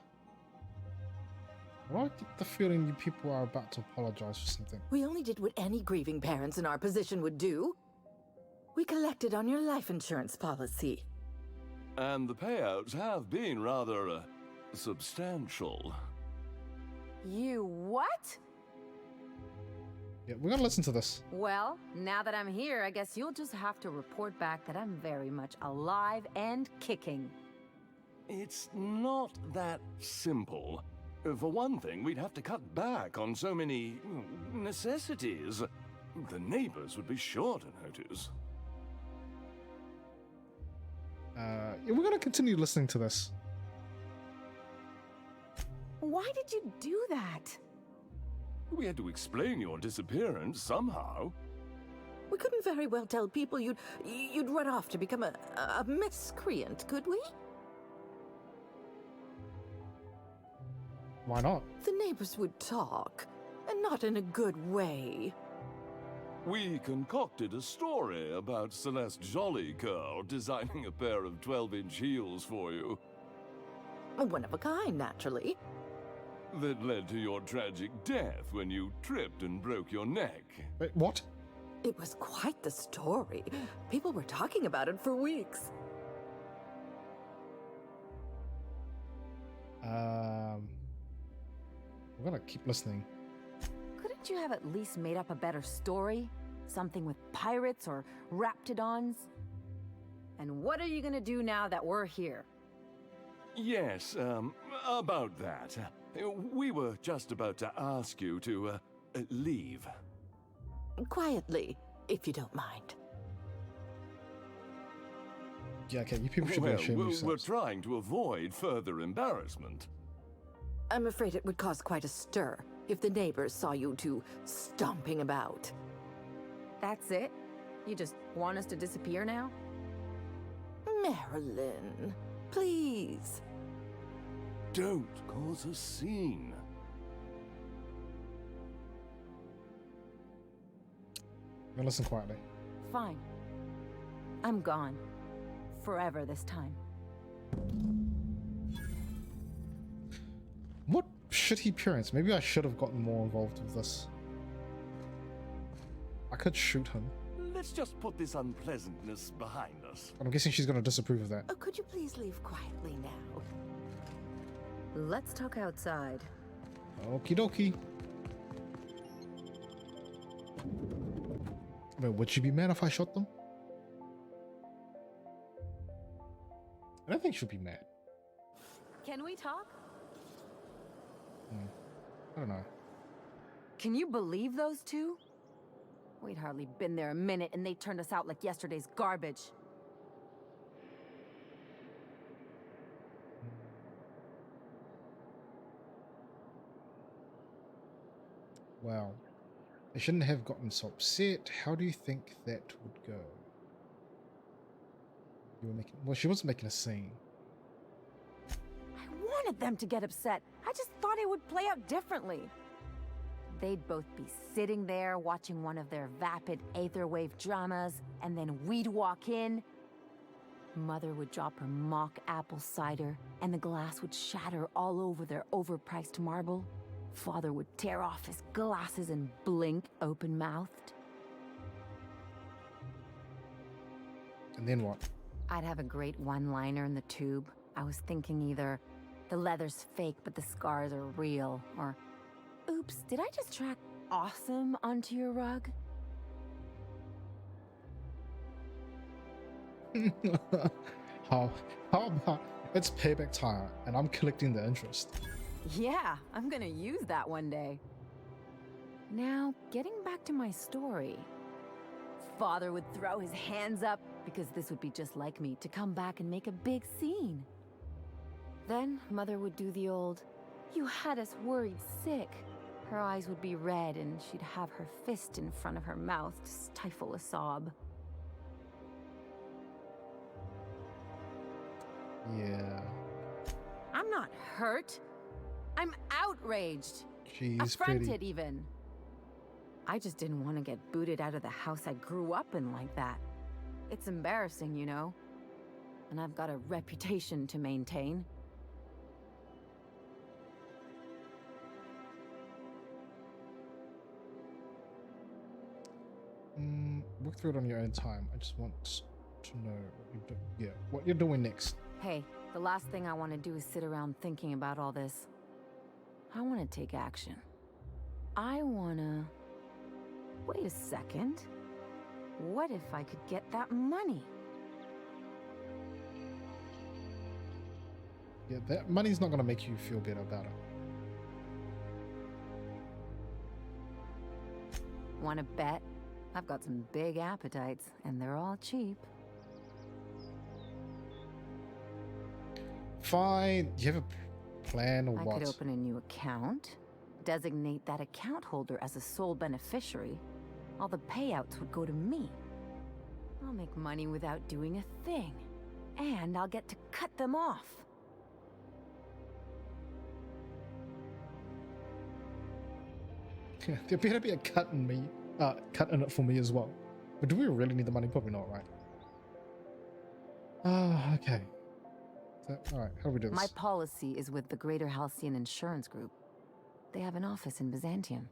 get the feeling you people are about to apologize for something. We only did what any grieving parents in our position would do. We collected on your life insurance policy. And the payouts have been rather, substantial. You what? Yeah, we're gonna listen to this. Well, now that I'm here, I guess you'll just have to report back that I'm very much alive and kicking. It's not that simple. For one thing, we'd have to cut back on so many necessities. The neighbors would be sure to notice. Yeah, we're gonna continue listening to this. Why did you do that? We had to explain your disappearance somehow. We couldn't very well tell people you'd run off to become a miscreant, could we? Why not? The neighbors would talk, and not in a good way. We concocted a story about Celeste Jollycurl designing a pair of 12-inch heels for you. One of a kind, naturally. That led to your tragic death when you tripped and broke your neck. Wait, what? It was quite the story. People were talking about it for weeks. We're gonna keep listening. Couldn't you have at least made up a better story? Something with pirates or raptidons? And what are you gonna do now that we're here? Yes, about that. We were just about to ask you to, leave. Quietly, if you don't mind. Yeah, okay, you people should be ashamed of yourselves. We're trying to avoid further embarrassment. I'm afraid it would cause quite a stir if the neighbors saw you two stomping about. That's it? You just want us to disappear now? Marilyn, please. Don't cause a scene. I'm gonna listen quietly. Fine. I'm gone. Forever this time. What shitty parents? Maybe I should have gotten more involved with this. I could shoot him. Let's just put this unpleasantness behind us. But I'm guessing she's gonna disapprove of that. Oh, could you please leave quietly now? Let's talk outside. Okie dokie. Wait, would she be mad if I shot them? I don't think she'll be mad. Can we talk? I don't know. Can you believe those two? We'd hardly been there a minute and they turned us out like yesterday's garbage. Wow. They shouldn't have gotten so upset. How do you think that would go? You were making... Well, she wasn't making a scene. I wanted them to get upset. I just thought it would play out differently. They'd both be sitting there watching one of their vapid aetherwave dramas, and then we'd walk in. Mother would drop her mock apple cider, and the glass would shatter all over their overpriced marble. Father would tear off his glasses and blink open-mouthed. And then what? I'd have a great one-liner in the tube. I was thinking either, the leather's fake but the scars are real, or, oops, did I just track awesome onto your rug? How about it's payback time and I'm collecting the interest. Yeah, I'm gonna use that one day. Now, getting back to my story. Father would throw his hands up, because this would be just like me, to come back and make a big scene. Then, Mother would do the old, "You had us worried sick." Her eyes would be red and she'd have her fist in front of her mouth to stifle a sob. Yeah. I'm not hurt. I'm outraged. She's affronted pretty. even. I just didn't want to get booted out of the house I grew up in like that. It's embarrassing, you know. And I've got a reputation to maintain. Work through it on your own time. I just want to know what you're doing next. Hey, the last thing I want to do is sit around thinking about all this. I want to take action. I want to... Wait a second. What if I could get that money? Yeah, that money's not going to make you feel better about it. Want to bet? I've got some big appetites, and they're all cheap. Fine. Do you have a plan or what? I could open a new account, designate that account holder as a sole beneficiary. All the payouts would go to me. I'll make money without doing a thing. And I'll get to cut them off. There better be a cut in it for me as well. But do we really need the money? Probably not, right? Okay. Alright, how do we do this? My policy is with the Greater Halcyon Insurance Group. They have an office in Byzantium.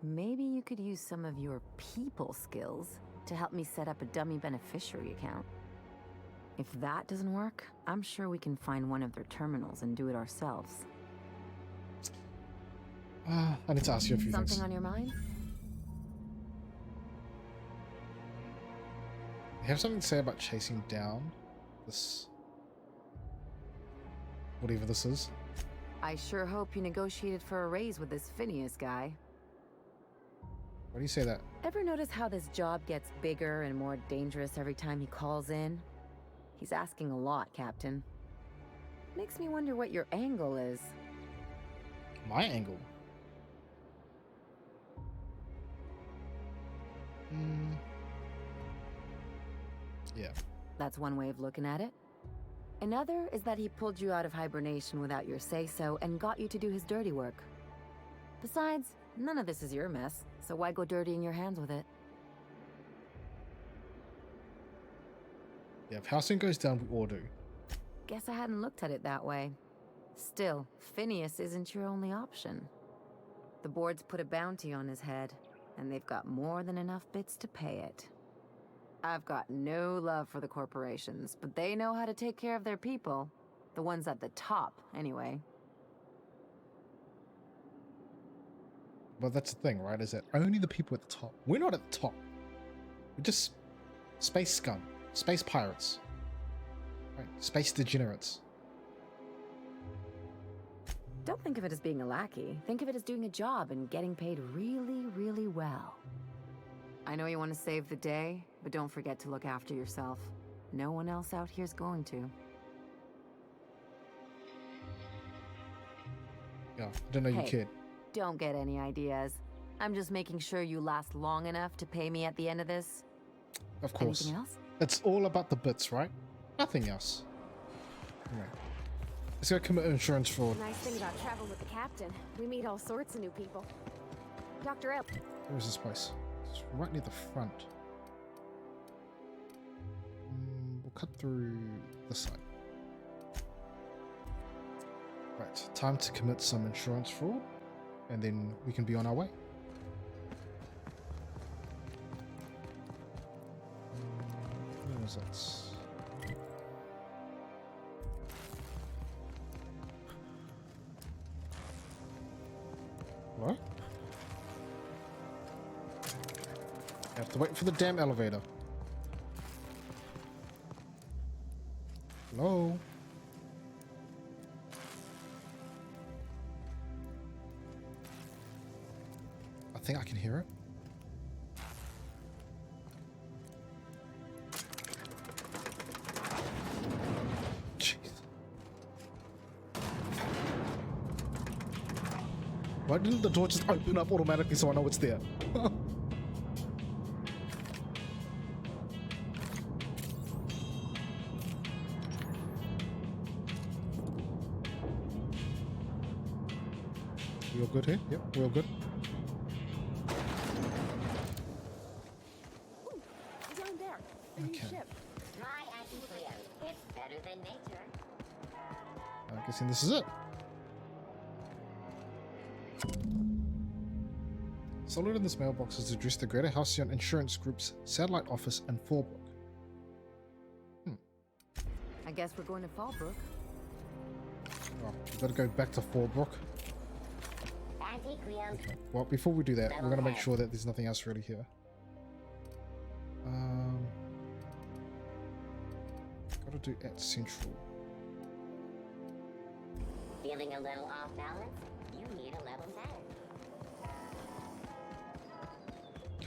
Maybe you could use some of your people skills to help me set up a dummy beneficiary account. If that doesn't work, I'm sure we can find one of their terminals and do it ourselves. I need to ask you a few things. Something on your mind? You have something to say about chasing down this... whatever this is? I sure hope you negotiated for a raise with this Phineas guy. Why do you say that? Ever notice how this job gets bigger and more dangerous every time he calls in? He's asking a lot, Captain. Makes me wonder what your angle is. My angle? Yeah. That's one way of looking at it. Another is that he pulled you out of hibernation without your say-so and got you to do his dirty work. Besides, none of this is your mess, so why go dirtying your hands with it? Yeah, if Halcyon goes down, we all do. Guess I hadn't looked at it that way. Still, Phineas isn't your only option. The board's put a bounty on his head, and they've got more than enough bits to pay it. I've got no love for the corporations, but they know how to take care of their people. The ones at the top, anyway. But that's the thing, right? Is that only the people at the top. We're not at the top. We're just space scum, space pirates, right? Space degenerates. Don't think of it as being a lackey. Think of it as doing a job and getting paid really, really well. I know you want to save the day, but don't forget to look after yourself. No one else out here's going to. Yeah, I don't know you kid. Don't get any ideas. I'm just making sure you last long enough to pay me at the end of this. Of course. Anything else? It's all about the bits, right? Nothing else. Anyway, let's go commit insurance fraud. Nice thing about travel with the captain. We meet all sorts of new people. Dr. L. Where is this place? It's right near the front. We'll cut through this side. Right, time to commit some insurance fraud, and then we can be on our way. Where was that? What? I have to wait for the damn elevator. Hello? I think I can hear it. Jeez. Why didn't the door just open up automatically so I know it's there? We all good here? Yep, we're all good. Down there. A new Okay. ship. Try anti-Cleo. It's better than nature. I'm guessing this is it. Solid in this mailbox is to address the Greater Halcyon Insurance Group's satellite office in Fallbrook. I guess we're going to Fallbrook. Oh, we better go back to Fallbrook. Anti-Cleo. Okay. Well, before we do that, we're gonna make sure that there's nothing else really here. Gotta do at Central. Feeling a little off balance? You need a level set.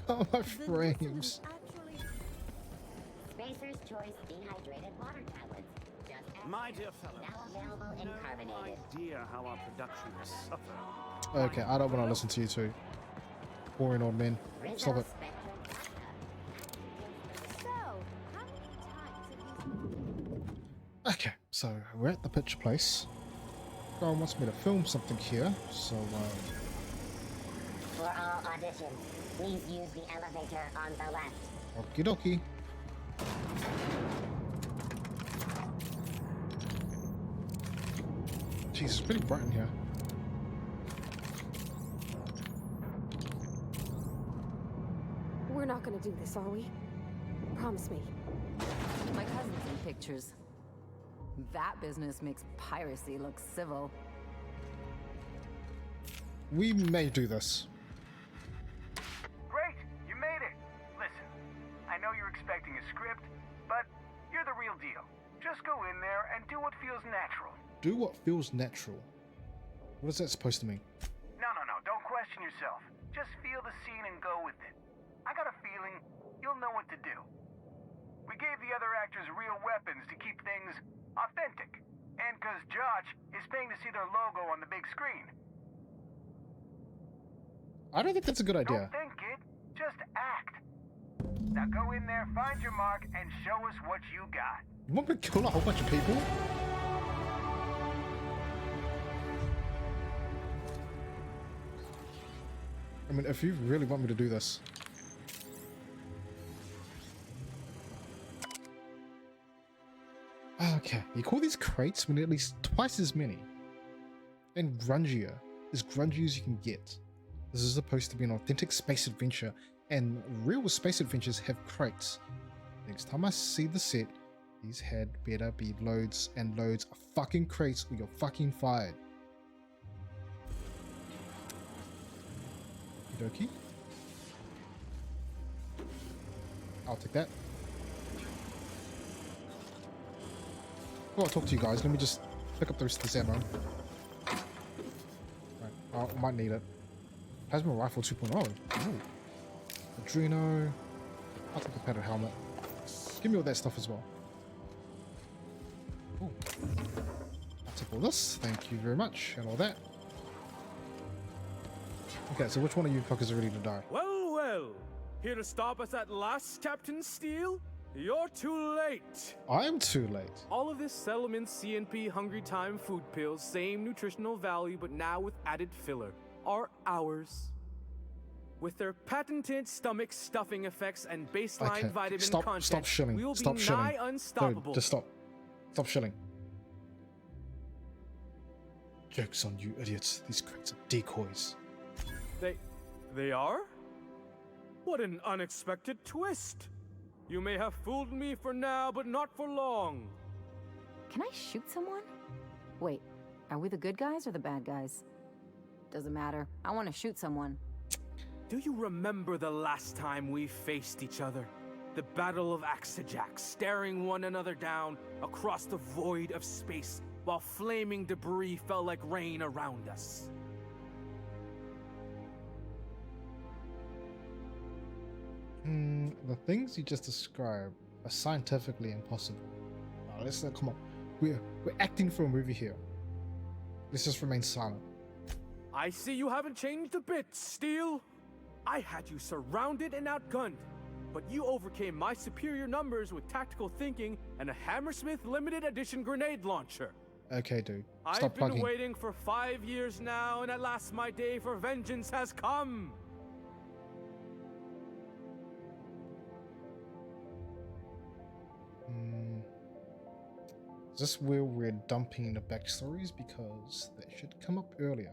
Oh, my frames. Spacer's Choice dehydrated water tablets. My dear fellow, Now available in carbonated. idea how our production has suffered. Okay, I don't want to listen to you two. Boring old men. Stop it. So, how many times have you... Okay, so we're at the picture place. Guy wants me to film something here, so For all auditions, please use the elevator on the left. okie dokie. Jeez, it's pretty bright in here. We're not gonna do this, are we? Promise me. My cousin's in pictures. That business makes piracy look civil. We may do this. Great, you made it. Listen, I know you're expecting a script, but you're the real deal. Just go in there and do what feels natural. Do what feels natural. What is that supposed to mean? No, don't question yourself. Just feel the scene and go with it. I got a feeling you'll know what to do. We gave the other actors real weapons to keep things authentic. And because Josh is paying to see their logo on the big screen. I don't think that's a good idea. Don't think it, just act. Now go in there, find your mark, and show us what you got. You want me to kill a whole bunch of people? I mean, if you really want me to do this. Okay, you call these crates when at least twice as many. And grungier. As grungy as you can get. This is supposed to be an authentic space adventure, and real space adventures have crates. Next time I see the set, these had better be loads and loads of fucking crates or you're fucking fired. Okie dokie. I'll take that. Oh, I'll talk to you guys. Let me just pick up the rest of this ammo. Right, I might need it. Plasma rifle 2.0. Ooh. Adreno. I'll take the padded helmet. Give me all that stuff as well. Ooh. I'll take all this. Thank you very much. And all that. Okay, so which one of you fuckers are ready to die? Well, well. Here to stop us at last, Captain Steele? You're too late. I'm too late. All of this settlement CNP Hungry Time food pills, same nutritional value, but now with added filler, are ours. With their patented stomach stuffing effects and baseline vitamin content, stop shilling. we'll Stop be shilling. nigh unstoppable. Dude, just stop. Stop shilling. Joke's on you, idiots. These crates are decoys. They are? What an unexpected twist. You may have fooled me for now, but not for long. Can I shoot someone? Wait, are we the good guys or the bad guys? Doesn't matter. I want to shoot someone. Do you remember the last time we faced each other? The Battle of Axajax, staring one another down across the void of space while flaming debris fell like rain around us. The things you just described are scientifically impossible. Now, let's come on. We're acting for a movie here. Let's just remain silent. I see you haven't changed a bit, Steele. I had you surrounded and outgunned, but you overcame my superior numbers with tactical thinking and a Hammersmith limited edition grenade launcher. Okay, dude. Stop I've been bugging. waiting for 5 years now, and at last my day for vengeance has come. Is this where we're dumping the backstories? Because they should come up earlier.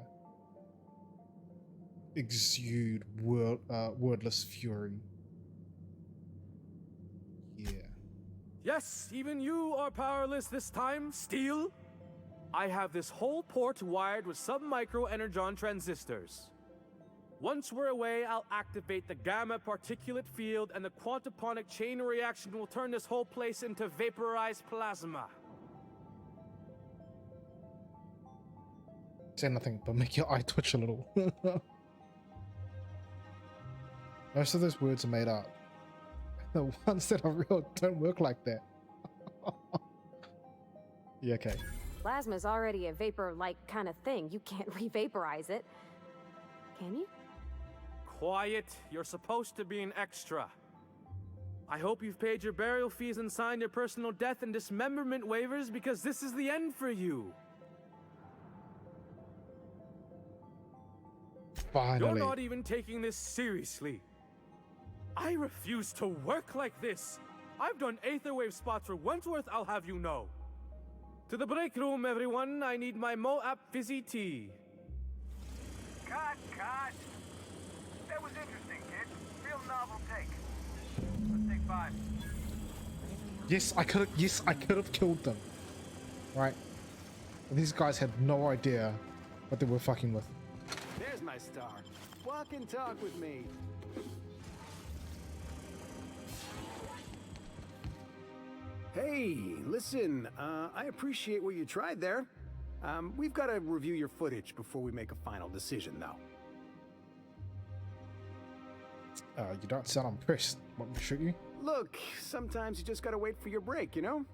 Exude wordless fury. Yeah. Yes, even you are powerless this time, Steele. I have this whole port wired with sub-micro energon transistors. Once we're away, I'll activate the gamma particulate field, and the quantaponic chain reaction will turn this whole place into vaporized plasma. Say nothing, but make your eye twitch a little. Most of those words are made up. The ones that are real don't work like that. Yeah, okay. Plasma's already a vapor-like kind of thing. You can't re-vaporize it. Can you? Quiet. You're supposed to be an extra. I hope you've paid your burial fees and signed your personal death and dismemberment waivers, because this is the end for you. Finally. You're not even taking this seriously. I refuse to work like this. I've done Aetherwave spots for Wentworth, I'll have you know. To the break room, everyone. I need my Moab fizzy tea. Cut. That was interesting, kid. Real novel take. Let's take 5. Yes, I could have killed them. Right? And these guys had no idea what they were fucking with. There's my star. Walk and talk with me. Hey, listen, I appreciate what you tried there. We've got to review your footage before we make a final decision, though. You don't sound impressed. Want me to shoot you? Look, sometimes you just gotta wait for your break, you know?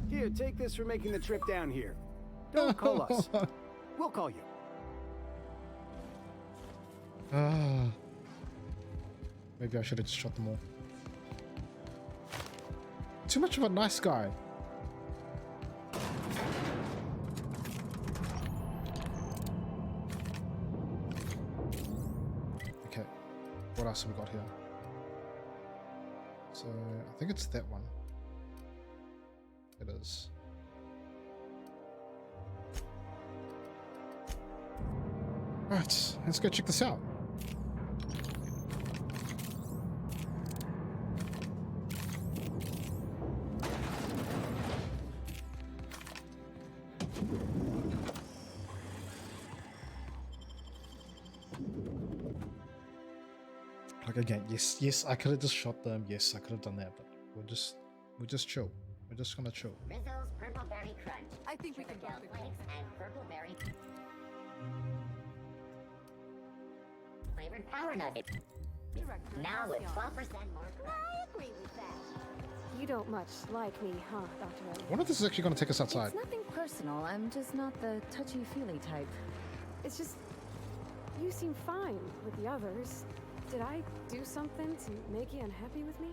Here, take this for making the trip down here. Don't call us. We'll call you. Maybe I should have just shot them all. Too much of a nice guy. Okay, what else have we got here? So, I think it's that one. It is. Right, let's go check this out. Like again, yes, I could have just shot them. Yes, I could have done that, but we'll just chill. We're just gonna chill. Rizzo's Purple Berry Crunch. I think we can Sugar both flakes and Purple Berry flavored power nugget. Now with 12% more. I agree with that. You don't much like me, huh, Dr. Ellie? I wonder if this is actually gonna take us outside. It's nothing personal. I'm just not the touchy-feely type. It's just, you seem fine with the others. Did I do something to make you unhappy with me?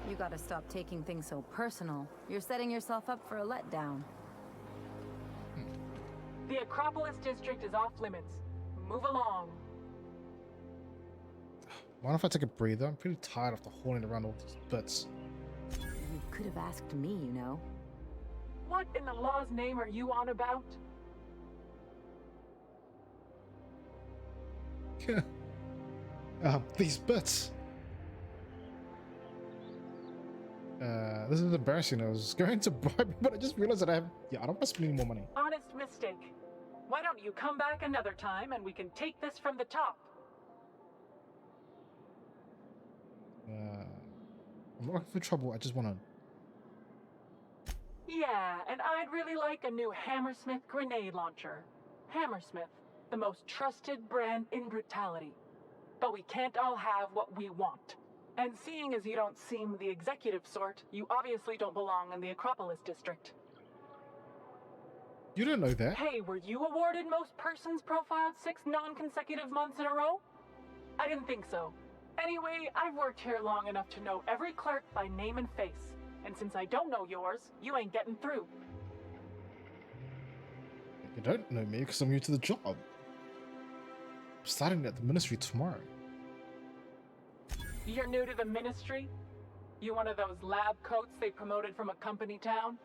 You gotta stop taking things so personal. You're setting yourself up for a letdown. The Acropolis district is off limits. Move along. Why don't I take a breather? I'm pretty tired after hauling around all these bits. You could have asked me, you know. What in the law's name are you on about? These bits. This is embarrassing. I was going to bribe, but I just realized that I don't want to spend any more money. Honest mistake. Why don't you come back another time and we can take this from the top? I'm not looking for trouble. I just want to. Yeah, and I'd really like a new Hammersmith grenade launcher. Hammersmith, the most trusted brand in brutality. But we can't all have what we want. And seeing as you don't seem the executive sort, you obviously don't belong in the Acropolis district. You don't know that. Hey, were you awarded most persons profiled 6 non-consecutive months in a row? I didn't think so. Anyway, I've worked here long enough to know every clerk by name and face. And since I don't know yours, you ain't getting through. You don't know me because I'm new to the job. I'm starting at the ministry tomorrow. You're new to the ministry? You one of those lab coats they promoted from a company town?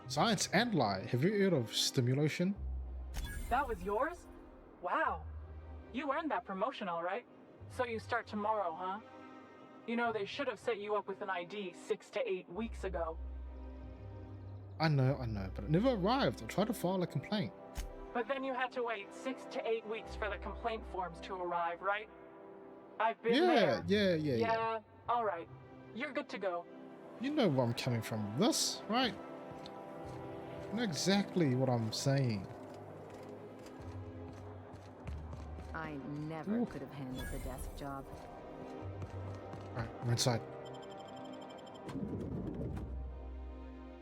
Science and lie. Have you heard of stimulation? That was yours? Wow. You earned that promotion, all right. So you start tomorrow, huh? You know, they should have set you up with an ID 6 to 8 weeks ago. I know, but it never arrived. I tried to file a complaint. But then you had to wait 6 to 8 weeks for the complaint forms to arrive, right? I've been there. Yeah. All right. You're good to go. You know where I'm coming from with this, right? You know exactly what I'm saying. I never could have handled the desk job. Alright, we're inside.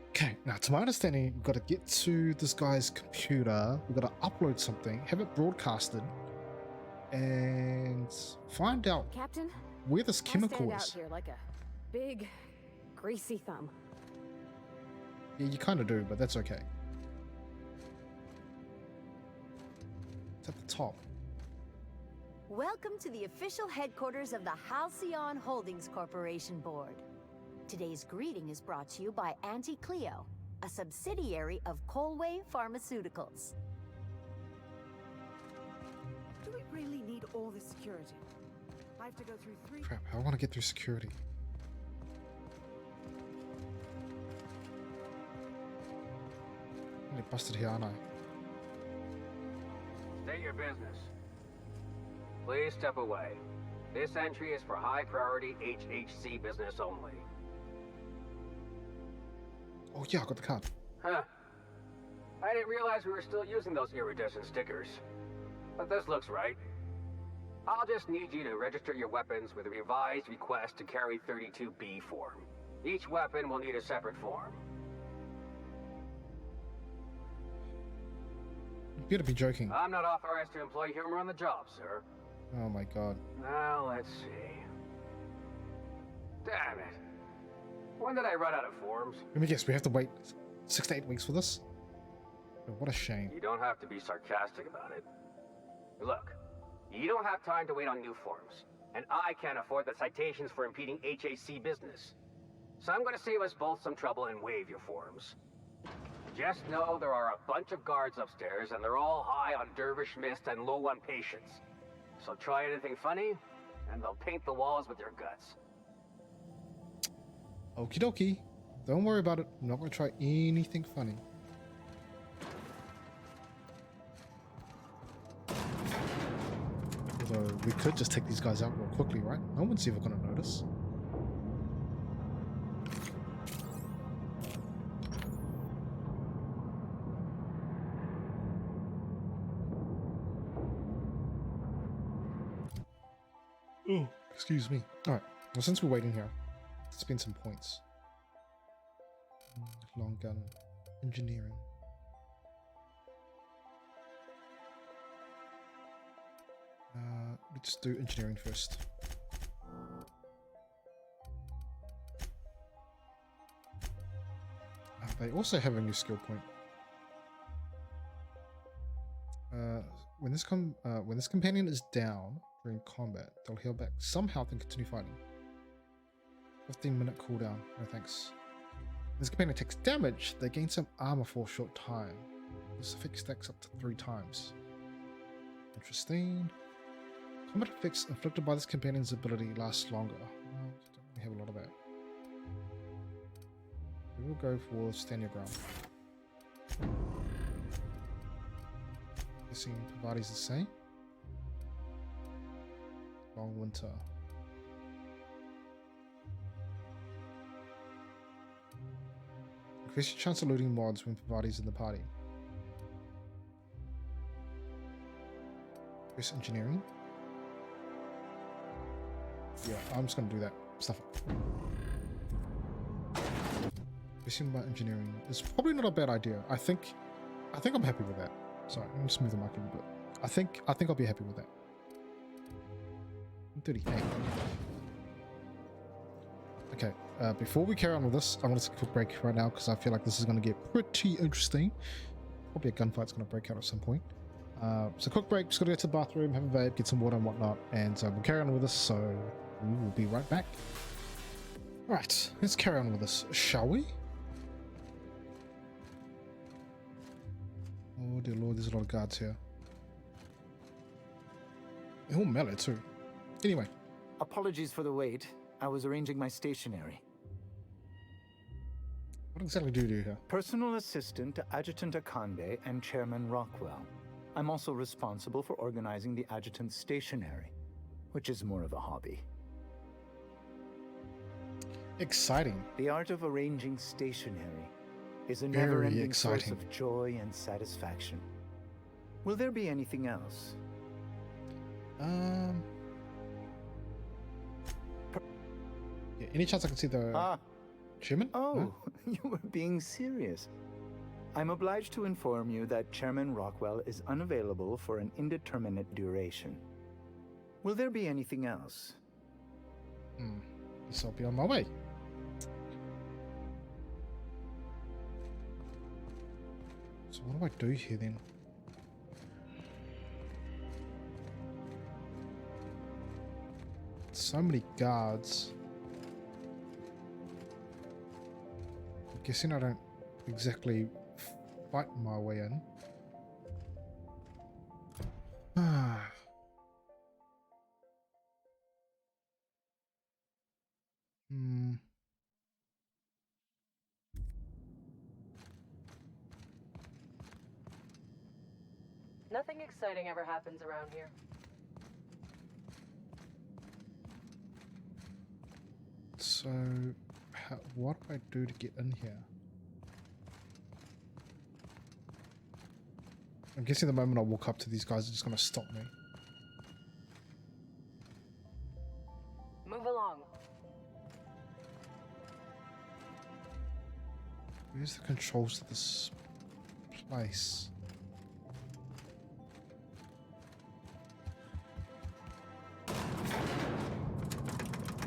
Okay, now to my understanding, we've got to get to this guy's computer, we've got to upload something, have it broadcasted, and find out Captain, where this chemical I stand is. out here like a big, greasy thumb. Yeah, you kind of do, but that's okay. It's at the top. Welcome to the official headquarters of the Halcyon Holdings Corporation Board. Today's greeting is brought to you by Auntie Cleo, a subsidiary of Colway Pharmaceuticals. Do we really need all this security? I have to go through 3... Crap, I want to get through security. I'm really busted here, aren't I? State your business. Please step away. This entry is for high-priority HHC business only. Oh yeah, I got the card. Huh. I didn't realize we were still using those iridescent stickers. But this looks right. I'll just need you to register your weapons with a revised request to carry 32B form. Each weapon will need a separate form. You better be joking. I'm not authorized to employ humor on the job, sir. Oh my god. Now, let's see. Damn it. When did I run out of forms? Let me guess, we have to wait 6 to 8 weeks for this? Oh, what a shame. You don't have to be sarcastic about it. Look, you don't have time to wait on new forms. And I can't afford the citations for impeding HAC business. So I'm going to save us both some trouble and waive your forms. Just know there are a bunch of guards upstairs, and they're all high on dervish mist and low on patience. So try anything funny, and they'll paint the walls with your guts. Okie dokie. Don't worry about it. I'm not going to try anything funny. Although, we could just take these guys out real quickly, right? No one's ever going to notice. Oh, excuse me. Alright, well, since we're waiting here, let's spend some points. Long gun. Engineering. Let's do engineering first. They also have a new skill point. When this companion is down during combat, they'll heal back some health and continue fighting. 15-minute cooldown. No thanks. When this companion takes damage, they gain some armor for a short time. This effect stacks up to 3 times. Interesting. Combat effects inflicted by this companion's ability last longer. Well, don't really have a lot of that. We will go for stand your ground. Guessing Pavati's the same. Long winter. Increase your chance of looting mods when Pavati's in the party. Increase engineering. Yeah, I'm just gonna do that. Stuff it. Increasing my engineering is probably not a bad idea. I think I'm happy with that. Sorry, let me just move the mic a little bit. I think I'll be happy with that. 38. Okay, before we carry on with this, I'm going to take a quick break right now because I feel like this is going to get pretty interesting. Probably a gunfight's going to break out at some point. So quick break, just got to go to the bathroom, have a vape, get some water and whatnot, and we'll carry on with this, so we will be right back. Right, let's carry on with this, shall we? Oh dear lord, there's a lot of guards here. They're all melee too. Anyway. Apologies for the wait. I was arranging my stationery. What exactly do you do here? Personal assistant to Adjutant Akande and Chairman Rockwell. I'm also responsible for organizing the adjutant's stationery, which is more of a hobby. Exciting. The art of arranging stationery is a never-ending source of joy and satisfaction. Will there be anything else? Yeah, any chance I can see the chairman? Oh, you were being serious. I'm obliged to inform you that Chairman Rockwell is unavailable for an indeterminate duration. Will there be anything else? Guess I'll be on my way. So what do I do here then? So many guards. I'm guessing I don't exactly fight my way in. Nothing exciting ever happens around here. So, what do I do to get in here? I'm guessing the moment I walk up to these guys, they're just going to stop me. Move along. Where's the controls to this place?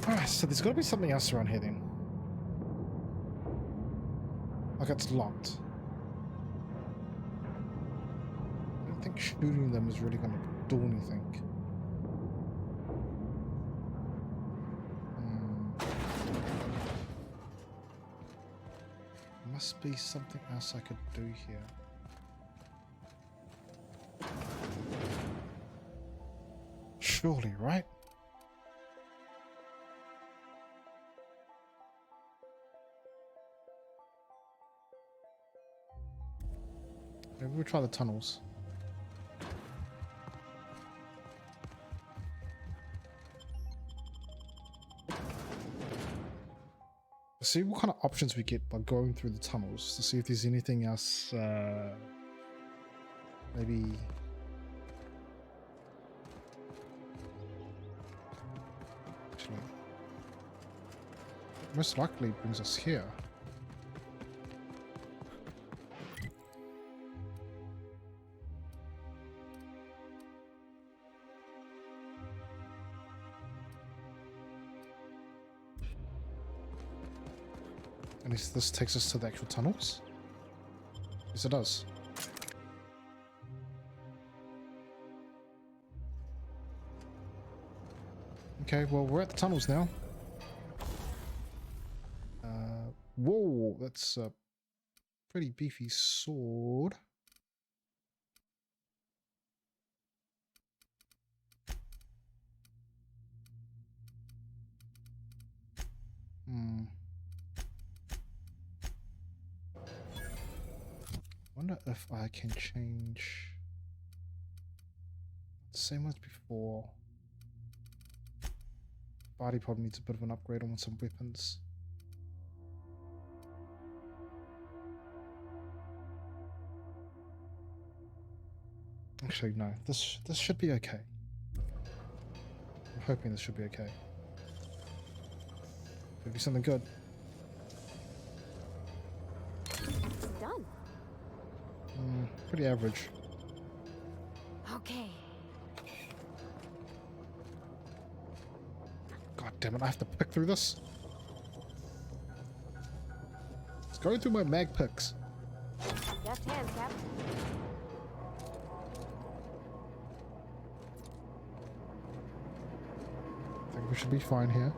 Alright, so there's got to be something else around here then. Like it's locked. I don't think shooting them is really going to do anything. must be something else I could do here. Surely, right? Maybe we'll try the tunnels. See what kind of options we get by going through the tunnels to see if there's anything else, maybe. Actually, most likely brings us here. And this takes us to the actual tunnels? Yes, it does. Okay, well, we're at the tunnels now. Whoa, that's a pretty beefy sword. Wonder if I can change the same as before. Body probably needs a bit of an upgrade on some weapons. Actually, no. This should be okay. I'm hoping this should be okay. Could be something good. It's done. Pretty average. Okay. God damn it, I have to pick through this. It's going through my mag picks. Deft hands, Cap. I think we should be fine here.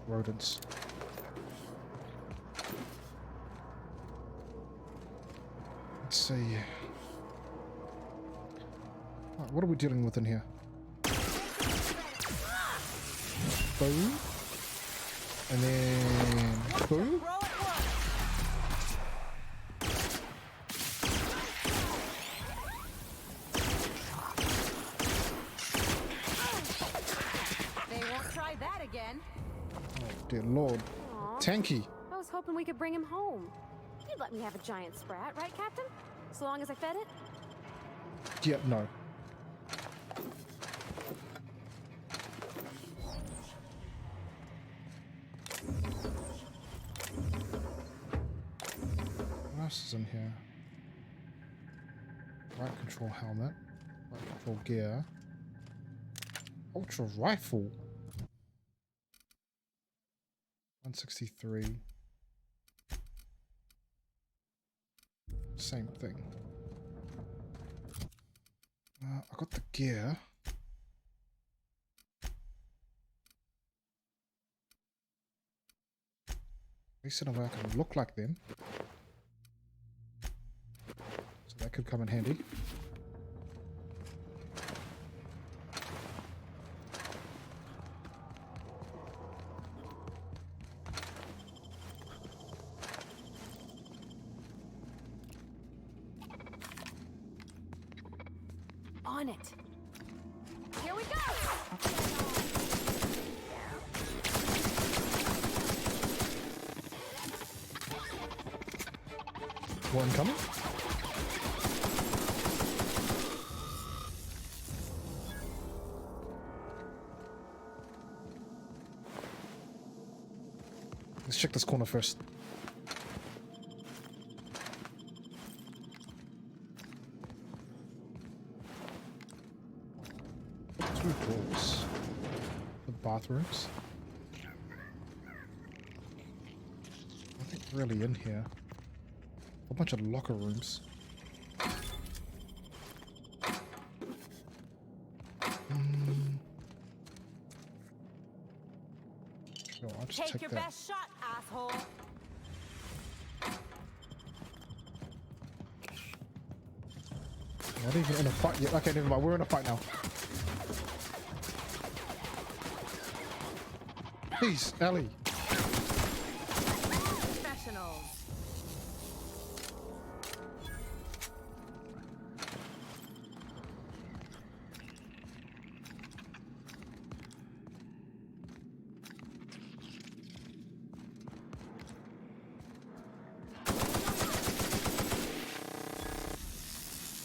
Rodents. Let's see. Right, what are we dealing with in here? Boom. And then boom. They won't try that again. Dear Lord. Aw. Tanky. I was hoping we could bring him home. You'd let me have a giant sprat, right, Captain? So long as I fed it? Yep, no. What else is in here? Right control helmet. Right control gear. Ultra rifle. 163. Same thing. I got the gear. At least in a way I can look like them. So that could come in handy. On it. Here we go! One coming. Let's check this corner first. Two doors. The bathrooms. Nothing really in here. A bunch of locker rooms. Yo, I'll just take your that. best shot, asshole. Not even in a fight yet. Okay, never mind. We're in a fight now. Please, Ellie. Professionals.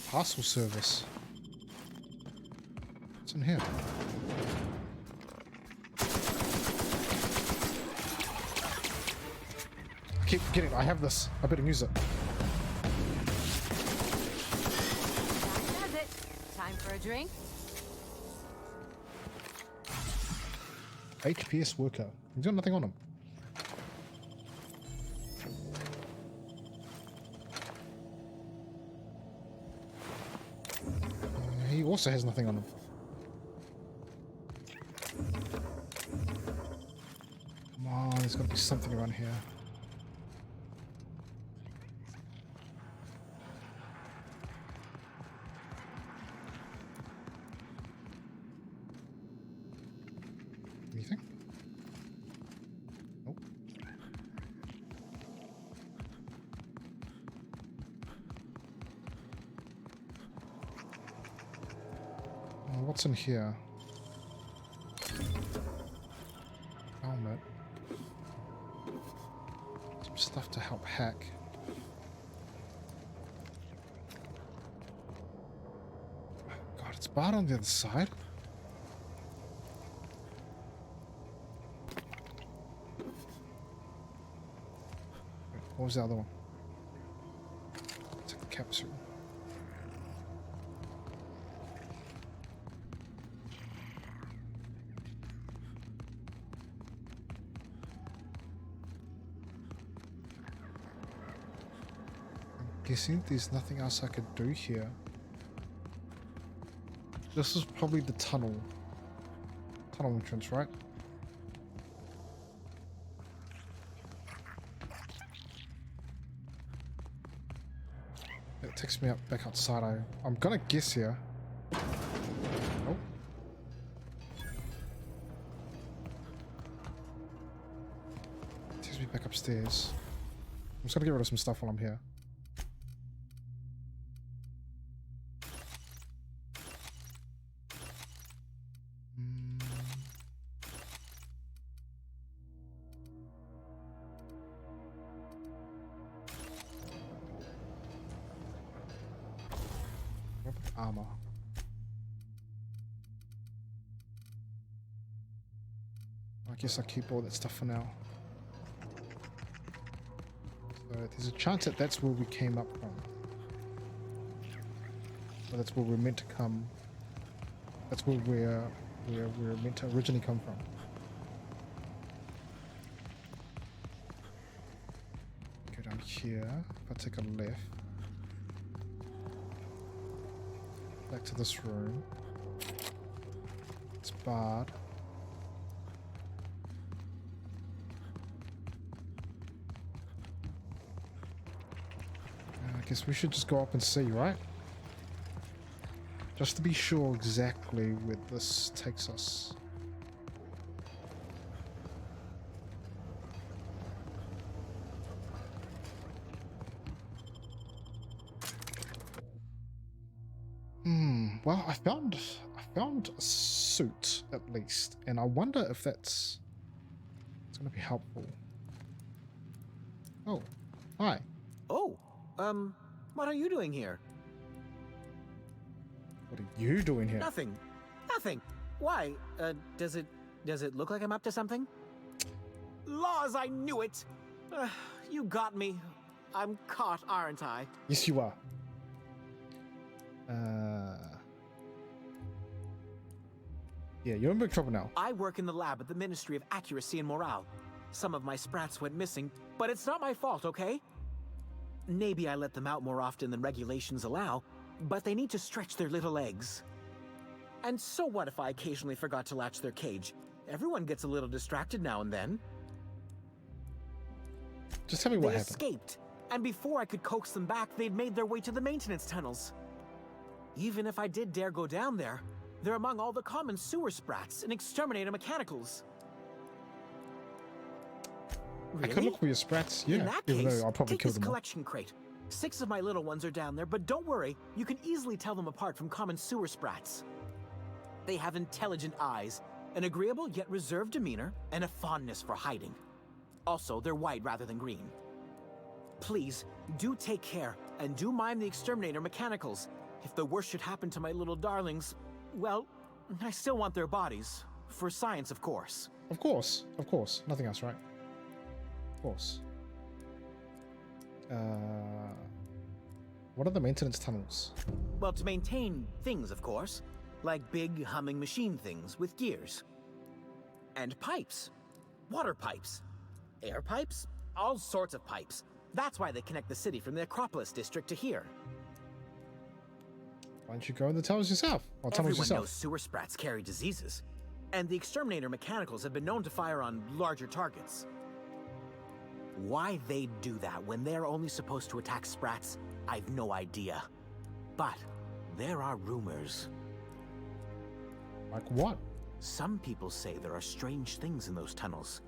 Parcel service. What's in here? I keep forgetting I have this. I better use it. That does it. Time for a drink. HPS worker. He's got nothing on him. He also has nothing on him. Come on, there's got to be something around here. Anything? Nope. What's in here? Helmet. Some stuff to help hack. God, it's barred on the other side. Wait, what was the other one? It's a capsule. Guessing there's nothing else I could do here. This is probably the tunnel entrance, right? It takes me up back outside. I'm gonna guess here. Oh. It takes me back upstairs. I'm just gonna get rid of some stuff while I'm here. Armor. I guess I'll keep all that stuff for now. So there's a chance that that's where we came up from. Or that's where we're meant to come. That's where we're meant to originally come from. Go down here. If I take a left. Back to this room. It's barred. I guess we should just go up and see, right? Just to be sure exactly where this takes us. Well, I found a suit at least, and I wonder if it's going to be helpful. Oh, hi. Oh, what are you doing here? What are you doing here? Nothing. Why? Does it look like I'm up to something? Laws, I knew it. You got me. I'm caught, aren't I? Yes, you are. Yeah, you're in big trouble now. I work in the lab at the Ministry of Accuracy and Morale. Some of my sprats went missing, but it's not my fault, okay? Maybe I let them out more often than regulations allow, but they need to stretch their little legs. And so what if I occasionally forgot to latch their cage? Everyone gets a little distracted now and then. Just tell me what They happened. escaped, and before I could coax them back, they'd made their way to the maintenance tunnels. Even if I did dare go down there, they're among all the common sewer sprats and exterminator mechanicals. I could look for your sprats, yeah. In that Even case, though I'll probably take kill this them all. collection crate. 6 of my little ones are down there, but don't worry, you can easily tell them apart from common sewer sprats. They have intelligent eyes, an agreeable yet reserved demeanor, and a fondness for hiding. Also, they're white rather than green. Please, do take care, and do mind the exterminator mechanicals. If the worst should happen to my little darlings, well, I still want their bodies. For science, of course. Of course, of course. Nothing else, right? Of course. What are the maintenance tunnels? Well, to maintain things, of course. Like big, humming machine things with gears. And pipes. Water pipes. Air pipes. All sorts of pipes. That's why they connect the city from the Acropolis district to here. Why don't you go in the tunnels yourself? Or tunnels Everyone yourself? knows sewer sprats carry diseases. And the exterminator mechanicals have been known to fire on larger targets. Why they'd do that when they're only supposed to attack sprats, I've no idea. But there are rumors. Like what? Some people say there are strange things in those tunnels.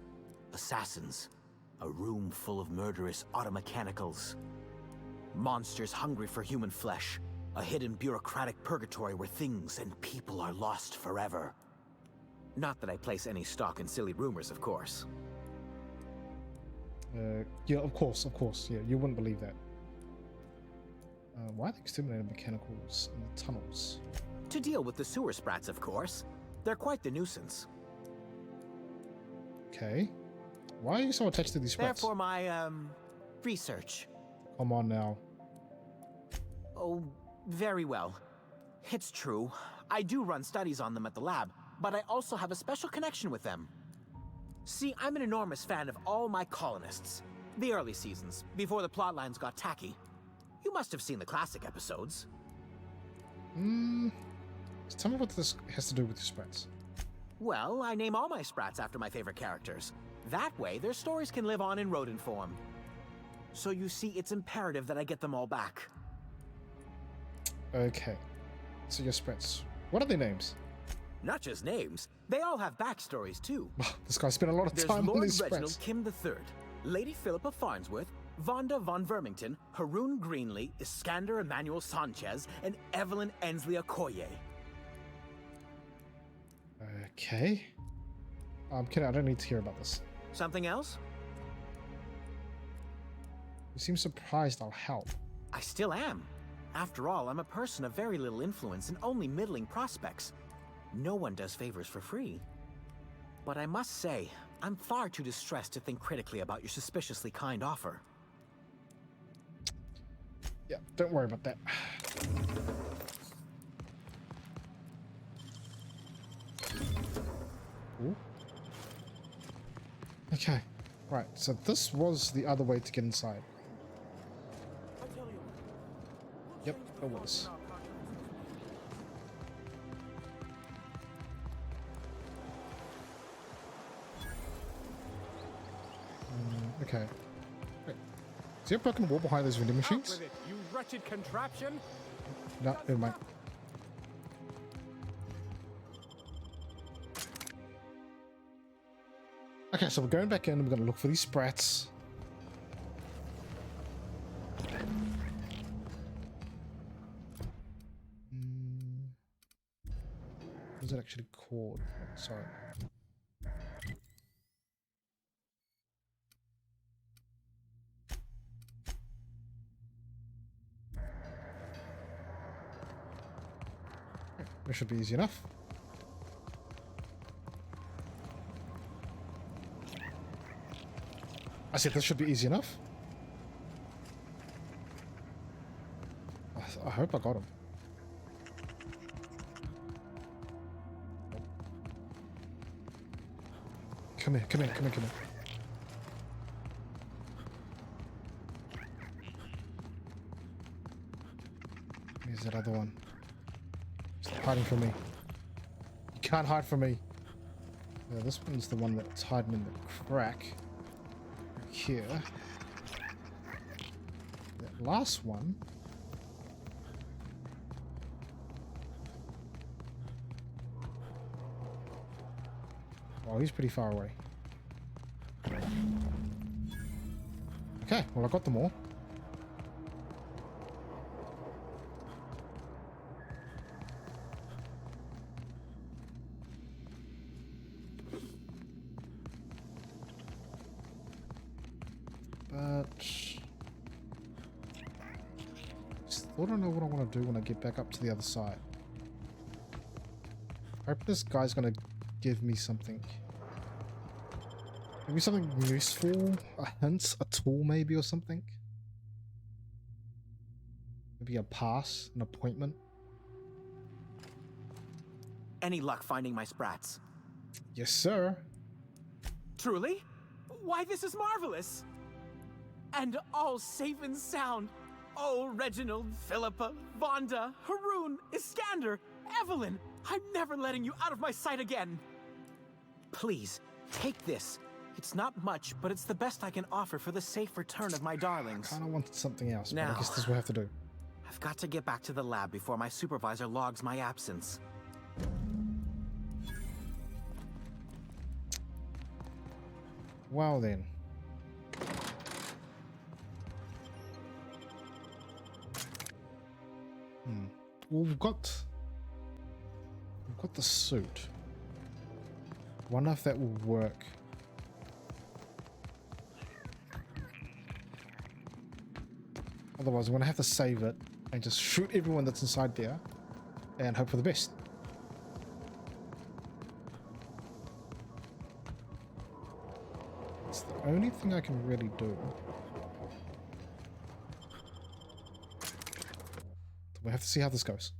Assassins. A room full of murderous automechanicals. Monsters hungry for human flesh. A hidden bureaucratic purgatory where things and people are lost forever. Not that I place any stock in silly rumors, of course. Yeah, of course. Yeah, you wouldn't believe that. Why are the exterminator mechanicals in the tunnels? To deal with the sewer sprats, of course. They're quite the nuisance. Okay. Why are you so attached to these sprats? Therefore, my, research. Come on now. Oh, very well. It's true. I do run studies on them at the lab, but I also have a special connection with them. See, I'm an enormous fan of all my colonists. The early seasons, before the plotlines got tacky. You must have seen the classic episodes. So tell me what this has to do with the sprats. Well, I name all my sprats after my favorite characters. That way, their stories can live on in rodent form. So you see, it's imperative that I get them all back. Okay. So your sprats. What are their names? Not just names, they all have backstories too. This guy spent a lot of There's time Lord on these Reginald sprats. Kim III, Lady Philippa Farnsworth, Vonda von Vermington, Haroon Greenlee, Iskander Emmanuel Sanchez, and Evelyn Ensley Okoye. Okay. I'm kidding, I don't need to hear about this. Something else? You seem surprised I'll help. I still am. After all, I'm a person of very little influence and only middling prospects. No one does favors for free. But I must say, I'm far too distressed to think critically about your suspiciously kind offer. Yeah, don't worry about that. Ooh. Okay, right, so this was the other way to get inside. Yep, it was. Okay. Wait. Is there a broken wall behind those vending machines? Out with it, you wretched contraption! No, never mind. Okay, so we're going back in and we're going to look for these sprats. What is it actually called? Oh, sorry. This should be easy enough. I said this should be easy enough. I hope I got him. Come here, come here, come here, come here. Here's that other one. Stop hiding from me. You can't hide from me. Yeah, this one's the one that's hiding in the crack. Here. That last one. Oh, he's pretty far away. Okay, well I got them all. But still don't know what I want to do when I get back up to the other side. I hope this guy's gonna give me something. Maybe something useful, a hint, a tool maybe, or something. Maybe a pass, an appointment. Any luck finding my sprats? Yes, sir. Truly? Why, this is marvelous! And all safe and sound. Oh, Reginald, Philippa, Vonda, Haroon, Iskander, Evelyn, I'm never letting you out of my sight again. Please, take this. It's not much, but it's the best I can offer for the safe return of my darlings. I kind of wanted something else, but Now, I guess this is what I have to do. I've got to get back to the lab before my supervisor logs my absence. Wow then. Well, we've got the suit. Wonder if that will work. Otherwise, I'm gonna have to save it and just shoot everyone that's inside there and hope for the best. It's the only thing I can really do. We'll have to see how this goes.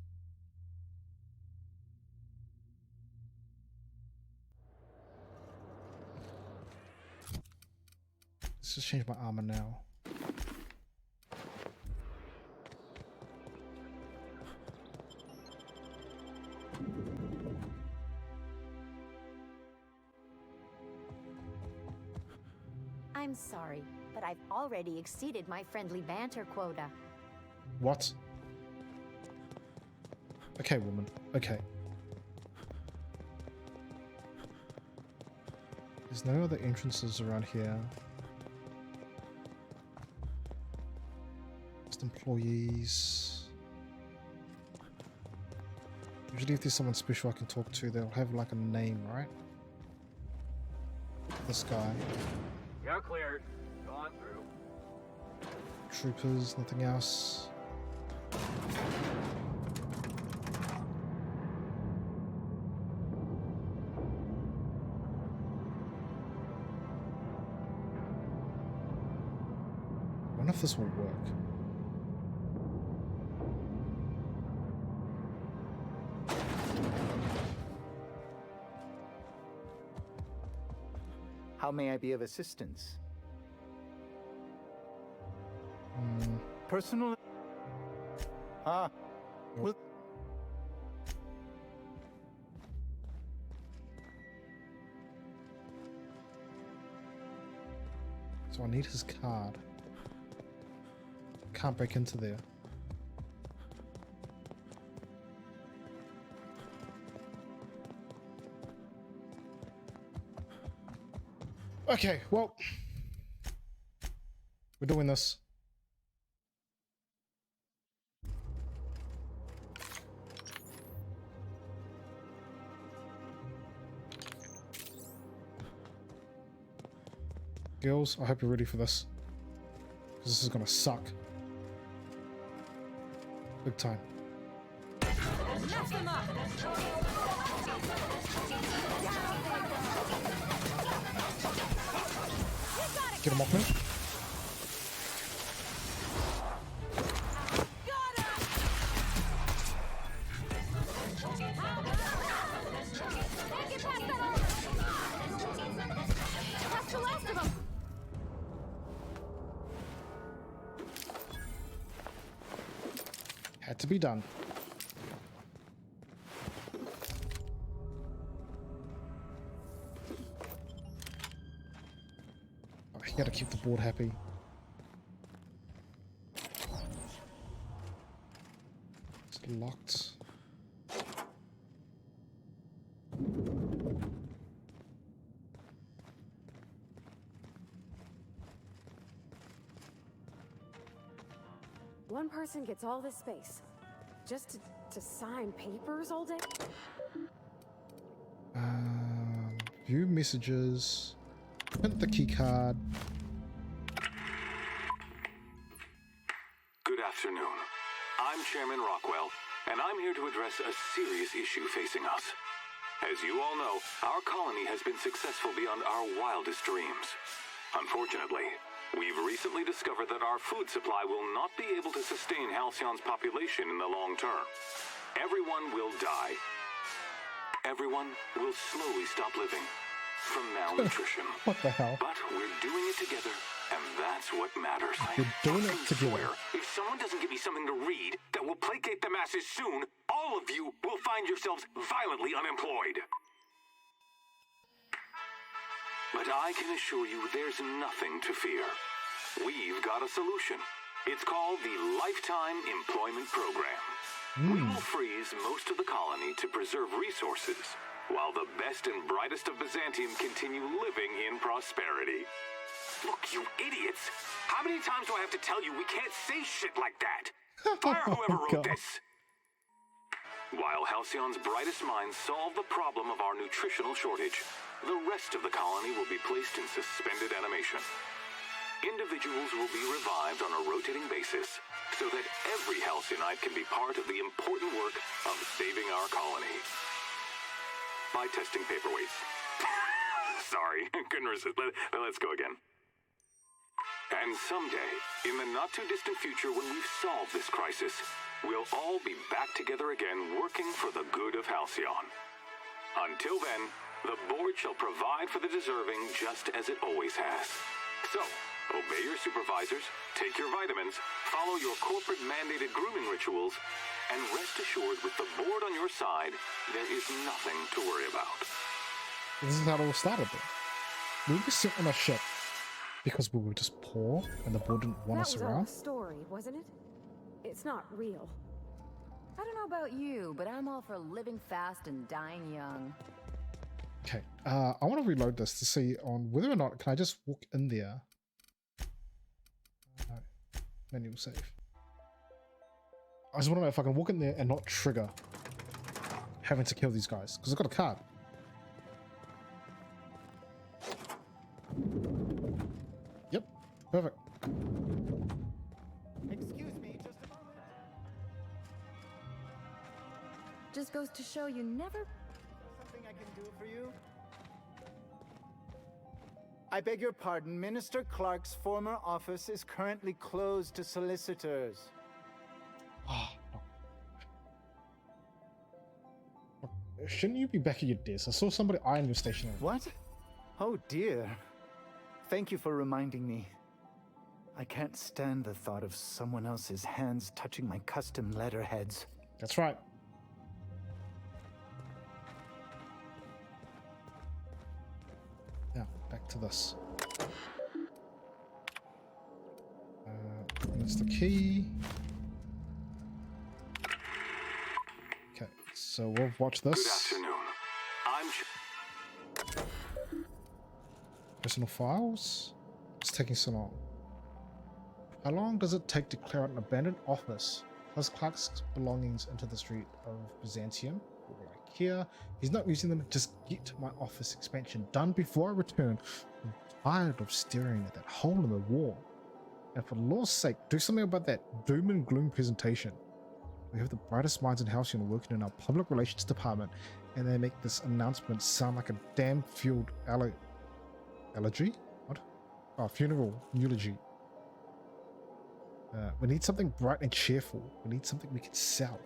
Let's just change my armor now. I'm sorry, but I've already exceeded my friendly banter quota. What? Okay, woman. Okay. There's no other entrances around here. Just employees. Usually if there's someone special I can talk to, they'll have like a name, right? This guy. You're cleared. Go on through. Troopers, nothing else. I wonder if this will work. How may I be of assistance? Personal... Ah. Well... So I need his card. Can't break into there. Okay, well, we're doing this. Girls, I hope you're ready for this. Because this is gonna suck. Big time. Get him off me. Had to be done. You gotta keep the board happy. It's locked. One person gets all this space. Just to sign papers all day? View messages. Print the key card. Good afternoon. I'm Chairman Rockwell, and I'm here to address a serious issue facing us. As you all know, our colony has been successful beyond our wildest dreams. Unfortunately, we've recently discovered that our food supply will not be able to sustain Halcyon's population in the long term. Everyone will die. Everyone will slowly stop living from malnutrition. What the hell? But we're doing it together, and that's what matters. We're doing it together. If someone doesn't give me something to read that will placate the masses soon, all of you will find yourselves violently unemployed. But I can assure you there's nothing to fear. We've got a solution. It's called the Lifetime Employment Program. We will freeze most of the colony to preserve resources, while the best and brightest of Byzantium continue living in prosperity. Look, you idiots! How many times do I have to tell you we can't say shit like that? Fire whoever wrote this! While Halcyon's brightest minds solve the problem of our nutritional shortage, the rest of the colony will be placed in suspended animation. Individuals will be revived on a rotating basis, so that every Halcyonite can be part of the important work of saving our colony. By testing paperweights. Sorry, couldn't resist. Let's go again. And someday, in the not-too-distant future when we've solved this crisis, we'll all be back together again working for the good of Halcyon. Until then, the board shall provide for the deserving just as it always has. So, obey your supervisors, take your vitamins, follow your corporate-mandated grooming rituals, and rest assured with the board on your side, there is nothing to worry about. This is how it all started though. We were sitting on a ship because we were just poor and the board didn't want us That around. was all a story, wasn't it? It's not real. I don't know about you, but I'm all for living fast and dying young. Okay, I want to reload this to see on whether or not can I just walk in there. No, manual save. I just want to know if I can walk in there and not trigger having to kill these guys because I've got a card. Yep, perfect. Excuse me, just a moment. Just goes to show you never... Something I can do for you? I beg your pardon, Minister Clark's former office is currently closed to solicitors. Shouldn't you be back at your desk? I saw somebody eyeing your stationery. What? Oh dear. Thank you for reminding me. I can't stand the thought of someone else's hands touching my custom letterheads. That's right. Now, back to this. That's the key. Okay, so we'll watch this. Good afternoon. I'm... Personal files? It's taking so long. How long does it take to clear out an abandoned office? Plus Clark's belongings into the street of Byzantium? Like here, he's not using them. Just get my office expansion done before I return. I'm tired of staring at that hole in the wall. And for the law's sake, do something about that doom and gloom presentation. We have the brightest minds in Halcyon working in our public relations department, and they make this announcement sound like a damn fueled elegy? What? Oh, funeral eulogy. We need something bright and cheerful. We need something we can sell.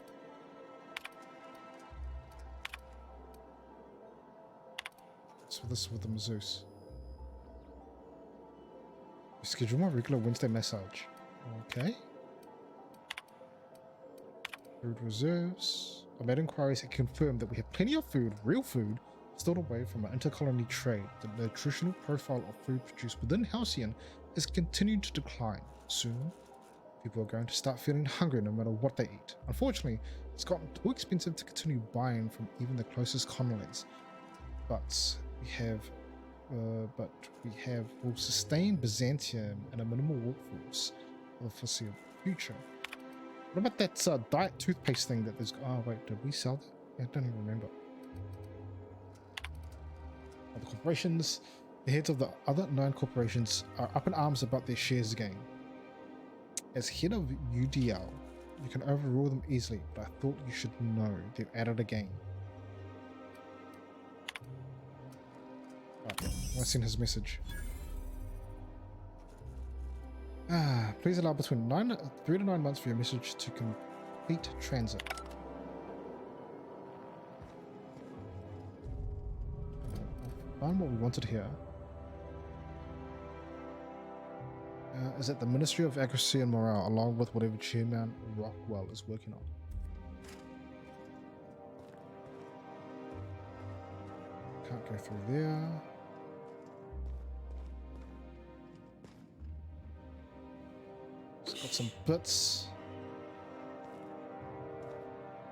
So this is with the Mazus. Schedule my regular Wednesday massage. Okay. Food reserves. I made inquiries and confirmed that we have plenty of food, real food, Still away from an intercolony trade, the nutritional profile of food produced within Halcyon is continuing to decline. Soon, people are going to start feeling hungry no matter what they eat. Unfortunately, it's gotten too expensive to continue buying from even the closest colonies. But will sustain Byzantium and a minimal workforce for the foreseeable future. What about that diet toothpaste thing that there's... Oh wait, did we sell that? I don't even remember. Other corporations, the heads of the other 9 corporations are up in arms about their shares gain. As head of UDL, you can overrule them easily, but I thought you should know they've added a gain. Right, I've seen his message. Please allow between 3 to 9 months for your message to complete transit. Found what we wanted here. Is that the Ministry of Accuracy and Morale, along with whatever Chairman Rockwell is working on. Can't go through there. It's got some bits.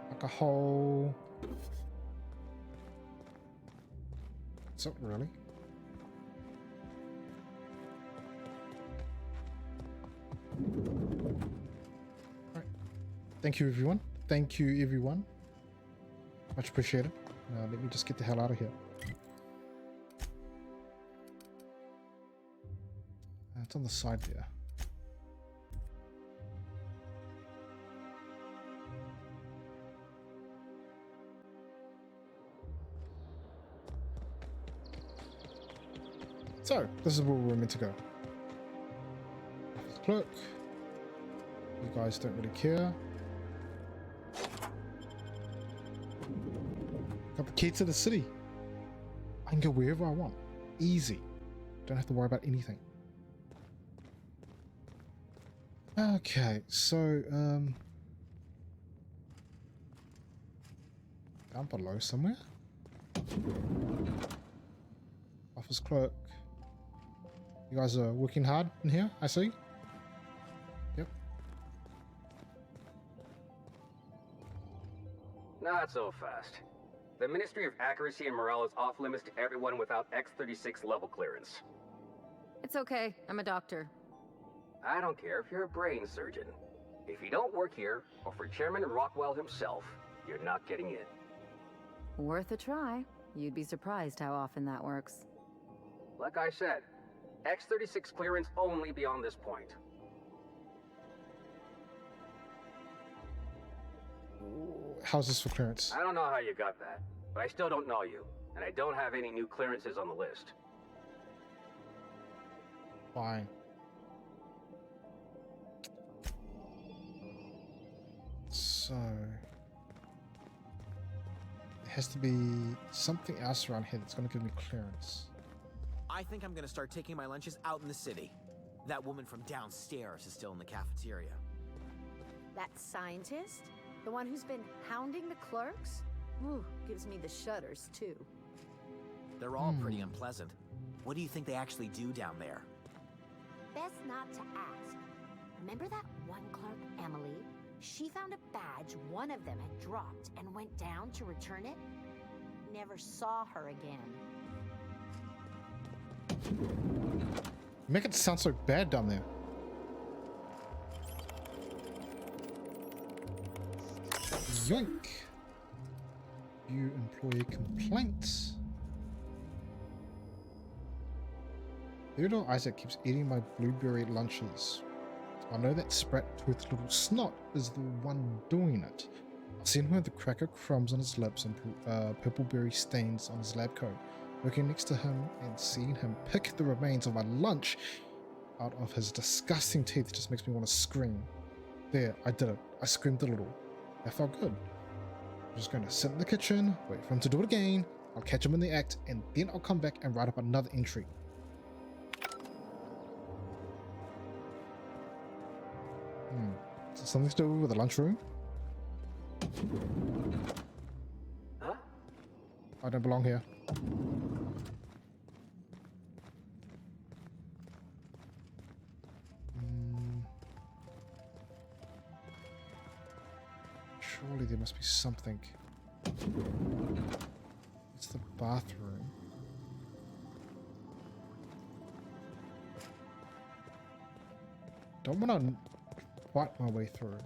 Like a hole. Is it really? Right. Thank you, everyone. Thank you, everyone. Much appreciated. Let me just get the hell out of here. It's on the side there. So, this is where we're meant to go. Clerk. You guys don't really care. Got the key to the city. I can go wherever I want. Easy. Don't have to worry about anything. Okay, so, down below somewhere? Office clerk. You guys are working hard in here, I see. Yep. Not so fast. The Ministry of Accuracy and Morale is off limits to everyone without X-36 level clearance. It's okay. I'm a doctor. I don't care if you're a brain surgeon. If you don't work here, or for Chairman Rockwell himself, you're not getting in. Worth a try. You'd be surprised how often that works. Like I said, X-36 clearance only beyond this point. How's this for clearance? I don't know how you got that, but I still don't know you, and I don't have any new clearances on the list. Fine. So... there has to be something else around here that's going to give me clearance. I think I'm gonna start taking my lunches out in the city. That woman from downstairs is still in the cafeteria. That scientist? The one who's been hounding the clerks? Ooh, gives me the shudders, too. They're all pretty unpleasant. What do you think they actually do down there? Best not to ask. Remember that one clerk, Emily? She found a badge one of them had dropped and went down to return it. Never saw her again. Make it sound so bad down there. Yoink. View employee complaints. Theodore Isaac keeps eating my blueberry lunches. I know that sprat-toothed little snot is the one doing it. I've seen him with the cracker crumbs on his lips and purpleberry stains on his lab coat. Working next to him and seeing him pick the remains of my lunch out of his disgusting teeth just makes me want to scream. There, I did it. I screamed a little. That felt good. I'm just going to sit in the kitchen, wait for him to do it again. I'll catch him in the act, and then I'll come back and write up another entry. Something to do with the lunchroom? Huh? I don't belong here. Surely there must be something. It's the bathroom. Don't want to fight my way through.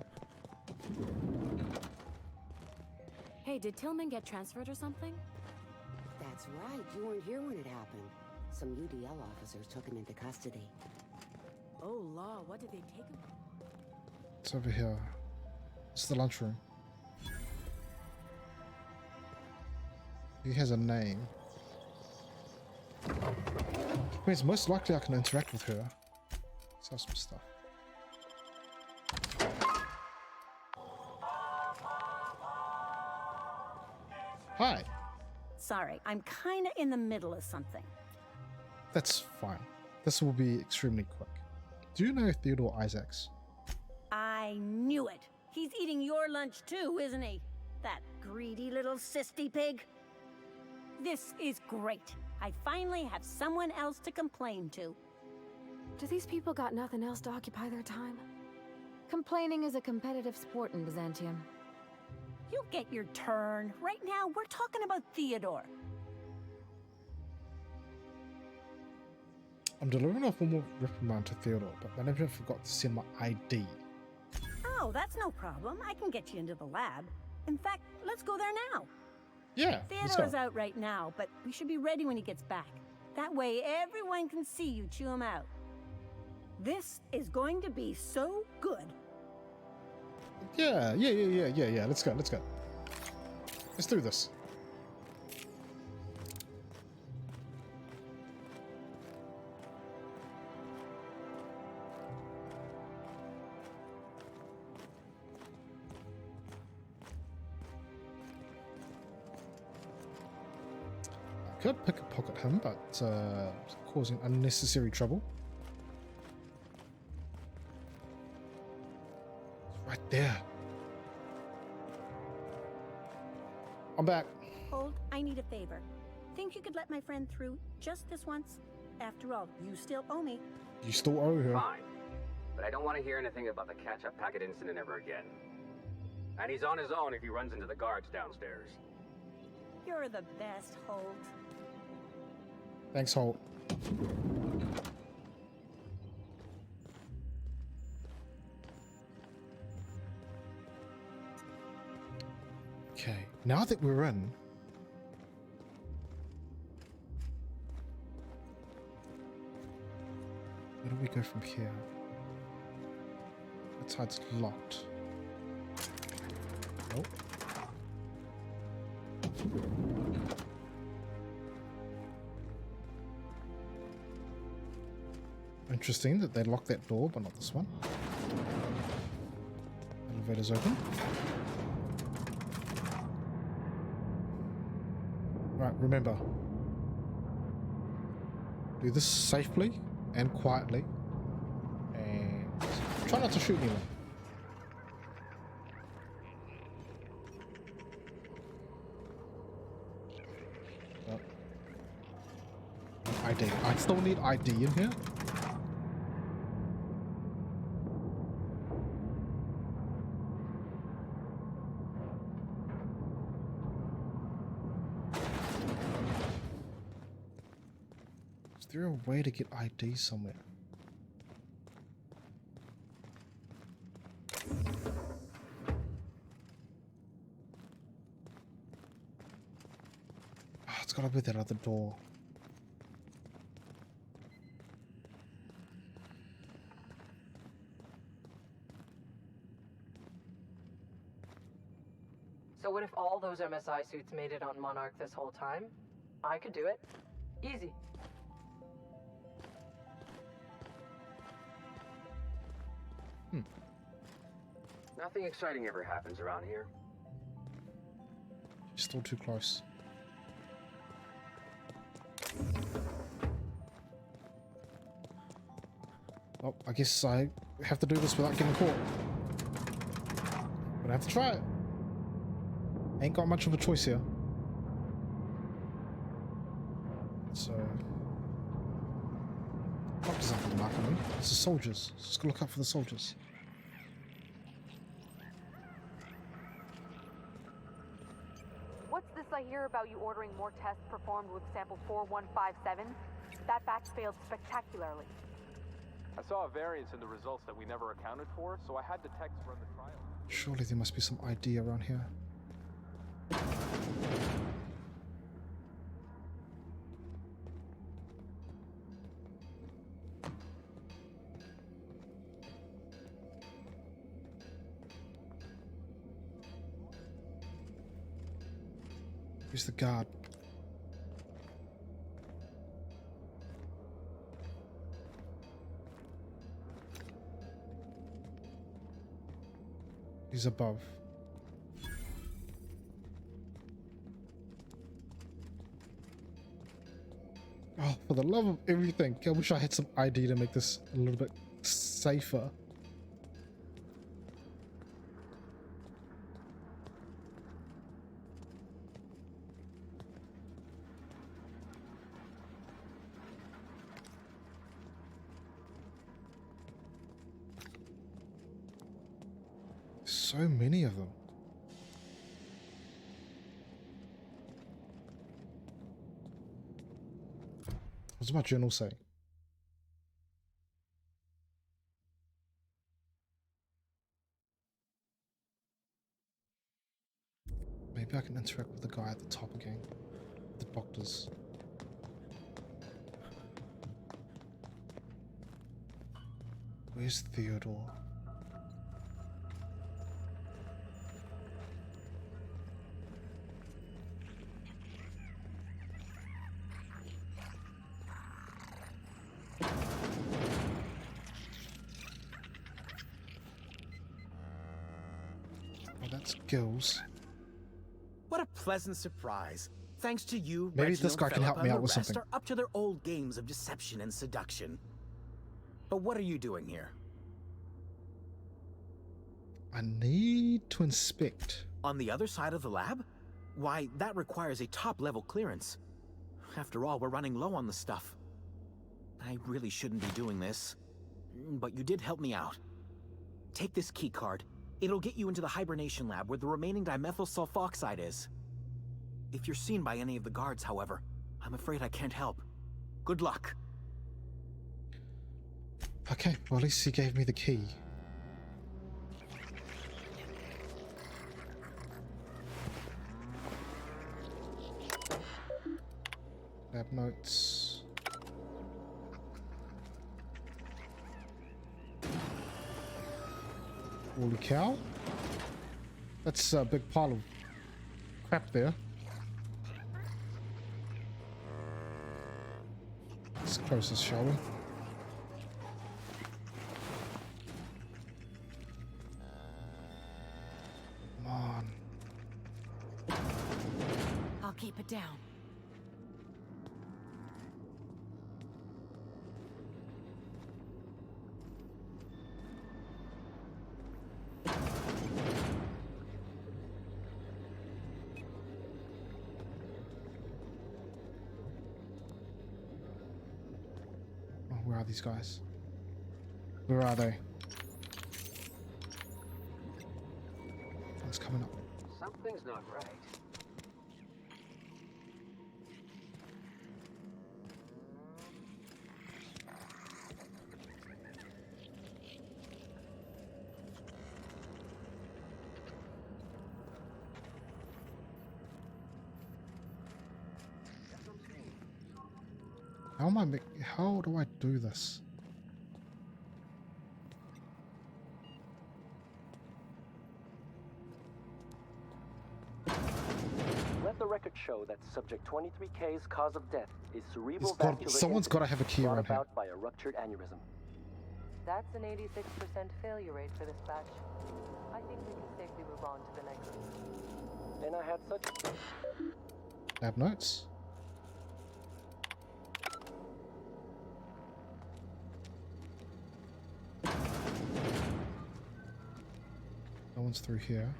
Hey, did Tillman get transferred or something? That's right. You weren't here when it happened. Some UDL officers took him into custody. Oh, law, what did they take him? It's over here. It's the lunchroom. He has a name. Which means most likely I can interact with her. Sell some stuff. Hi. Sorry, I'm kinda in the middle of something. That's fine. This will be extremely quick. Do you know Theodore Isaacs? I knew it. He's eating your lunch too, isn't he? That greedy little cysty pig. This is great. I finally have someone else to complain to. Do these people got nothing else to occupy their time? Complaining is a competitive sport in Byzantium. You'll get your turn. Right now, we're talking about Theodore. I'm delivering a formal reprimand to Theodore, but management forgot to send my ID. Oh, that's no problem. I can get you into the lab. In fact, let's go there now. Yeah, Theodore's out right now, but we should be ready when he gets back. That way, everyone can see you chew him out. This is going to be so good. Yeah. Let's go. Let's do this. I could pick a pocket him, but causing unnecessary trouble. It's right there. I'm back. Hold, I need a favor. Think you could let my friend through just this once? After all, you still owe me. You still owe her. Fine. But I don't want to hear anything about the catch-up packet incident ever again. And he's on his own if he runs into the guards downstairs. You're the best, Holt. Thanks, Holt. Okay, now that we're in, where do we go from here? That side's locked. Nope. Interesting that they locked that door, but not this one. Elevator's open. Right, remember. Do this safely and quietly. And try not to shoot anyone. ID. I still need ID in here. Is there a way to get ID somewhere? Oh, it's gotta be that other door. So what if all those MSI suits made it on Monarch this whole time? I could do it. Easy. Nothing exciting ever happens around here. Still too close. Well, I guess I have to do this without getting caught. But I have to try it. Ain't got much of a choice here. So, what does that look like? It's the soldiers. Just go look out for the soldiers. What's this I hear about you ordering more tests performed with sample 4157? That batch failed spectacularly. I saw a variance in the results that we never accounted for, so I had the techs run the trial. Surely there must be some ID around here. Where's the guard? He's above. Oh, for the love of everything. I wish I had some ID to make this a little bit safer. So many of them. What's my journal say? Maybe I can interact with the guy at the top again. The doctors. Where's Theodore? Skills. What a pleasant surprise. Thanks to you, maybe Reginald, this guy can Philip, help me and out the with rest something. Are up to their old games of deception and seduction. But what are you doing here? I need to inspect. On the other side of the lab? Why, that requires a top-level clearance. After all, we're running low on the stuff. I really shouldn't be doing this. But you did help me out. Take this key card. It'll get you into the hibernation lab where the remaining dimethyl sulfoxide is. If you're seen by any of the guards, however, I'm afraid I can't help. Good luck. Okay, well at least he gave me the key. Lab notes. Holy cow. That's a big pile of crap there. Let's close this, shall we? Come on. I'll keep it down. Where are these guys? Where are they? What's coming up? Something's not right. How do I do this? Let the record show that subject 23K's cause of death is cerebral vascular Someone's got to have a key brought around here. about by a ruptured aneurysm. That's an 86% failure rate for this batch. I think we can safely move on to the next. And I had such... Lab notes. No one's through here.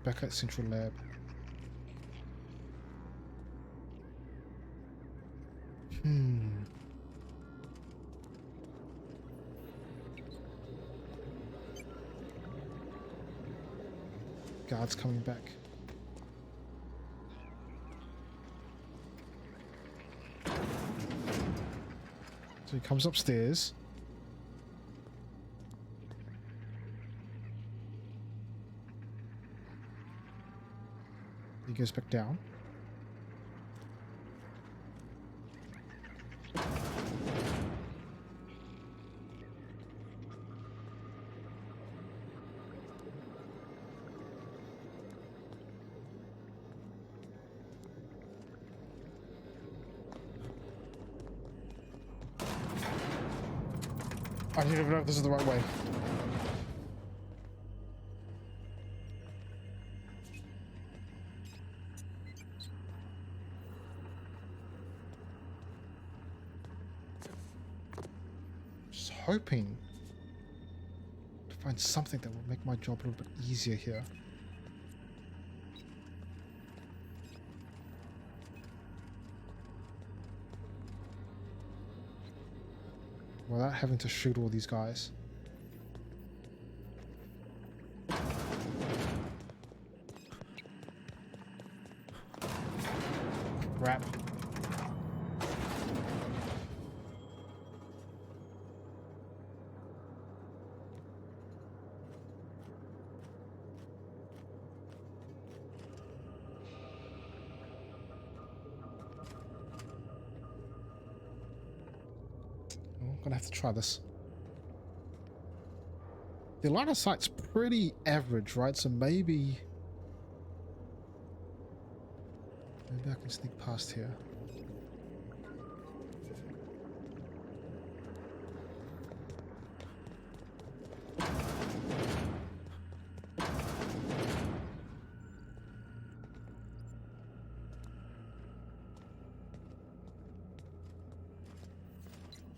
Back at Central Lab. Guards coming back. So he comes upstairs. He goes back down. I don't even know if this is the right way. Just hoping to find something that will make my job a little bit easier here. Without having to shoot all these guys. Crap. Gonna have to try this. The line of sight's pretty average, right? So maybe I can sneak past here.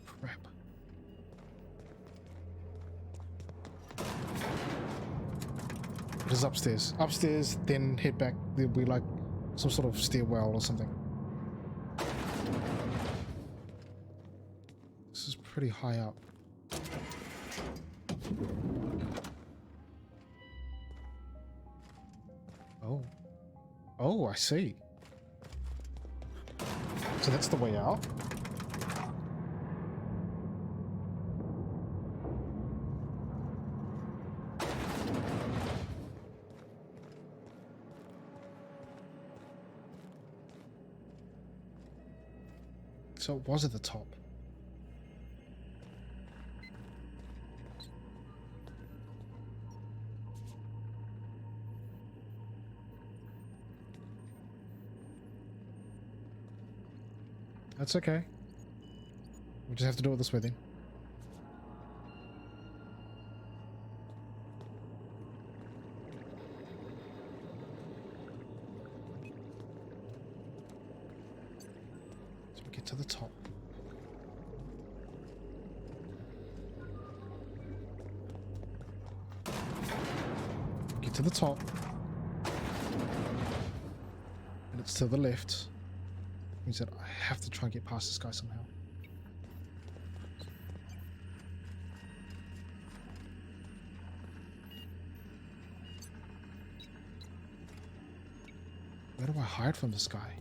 Crap. It is upstairs. Upstairs, then head back. There'll be like some sort of stairwell or something. This is pretty high up. Oh. Oh, I see. So that's the way out. So it was at the top. That's okay. We'll just have to do it this way then. So we get to the top. Get to the top. And it's to the left. Means that I have to try and get past this guy somehow. Where do I hide from this guy?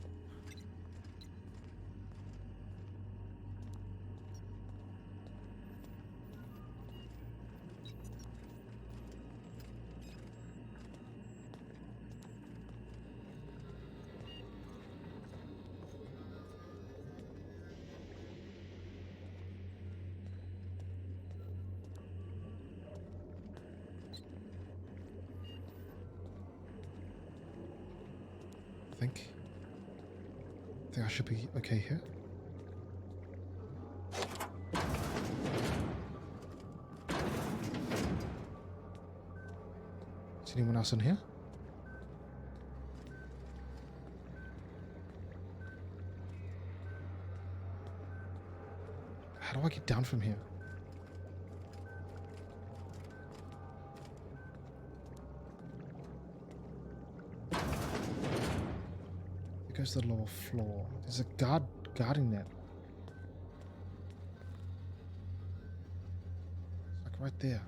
I think I should be okay here. Is anyone else in here? How do I get down from here? goes to the lower floor. There's a guard guarding that. It's like right there.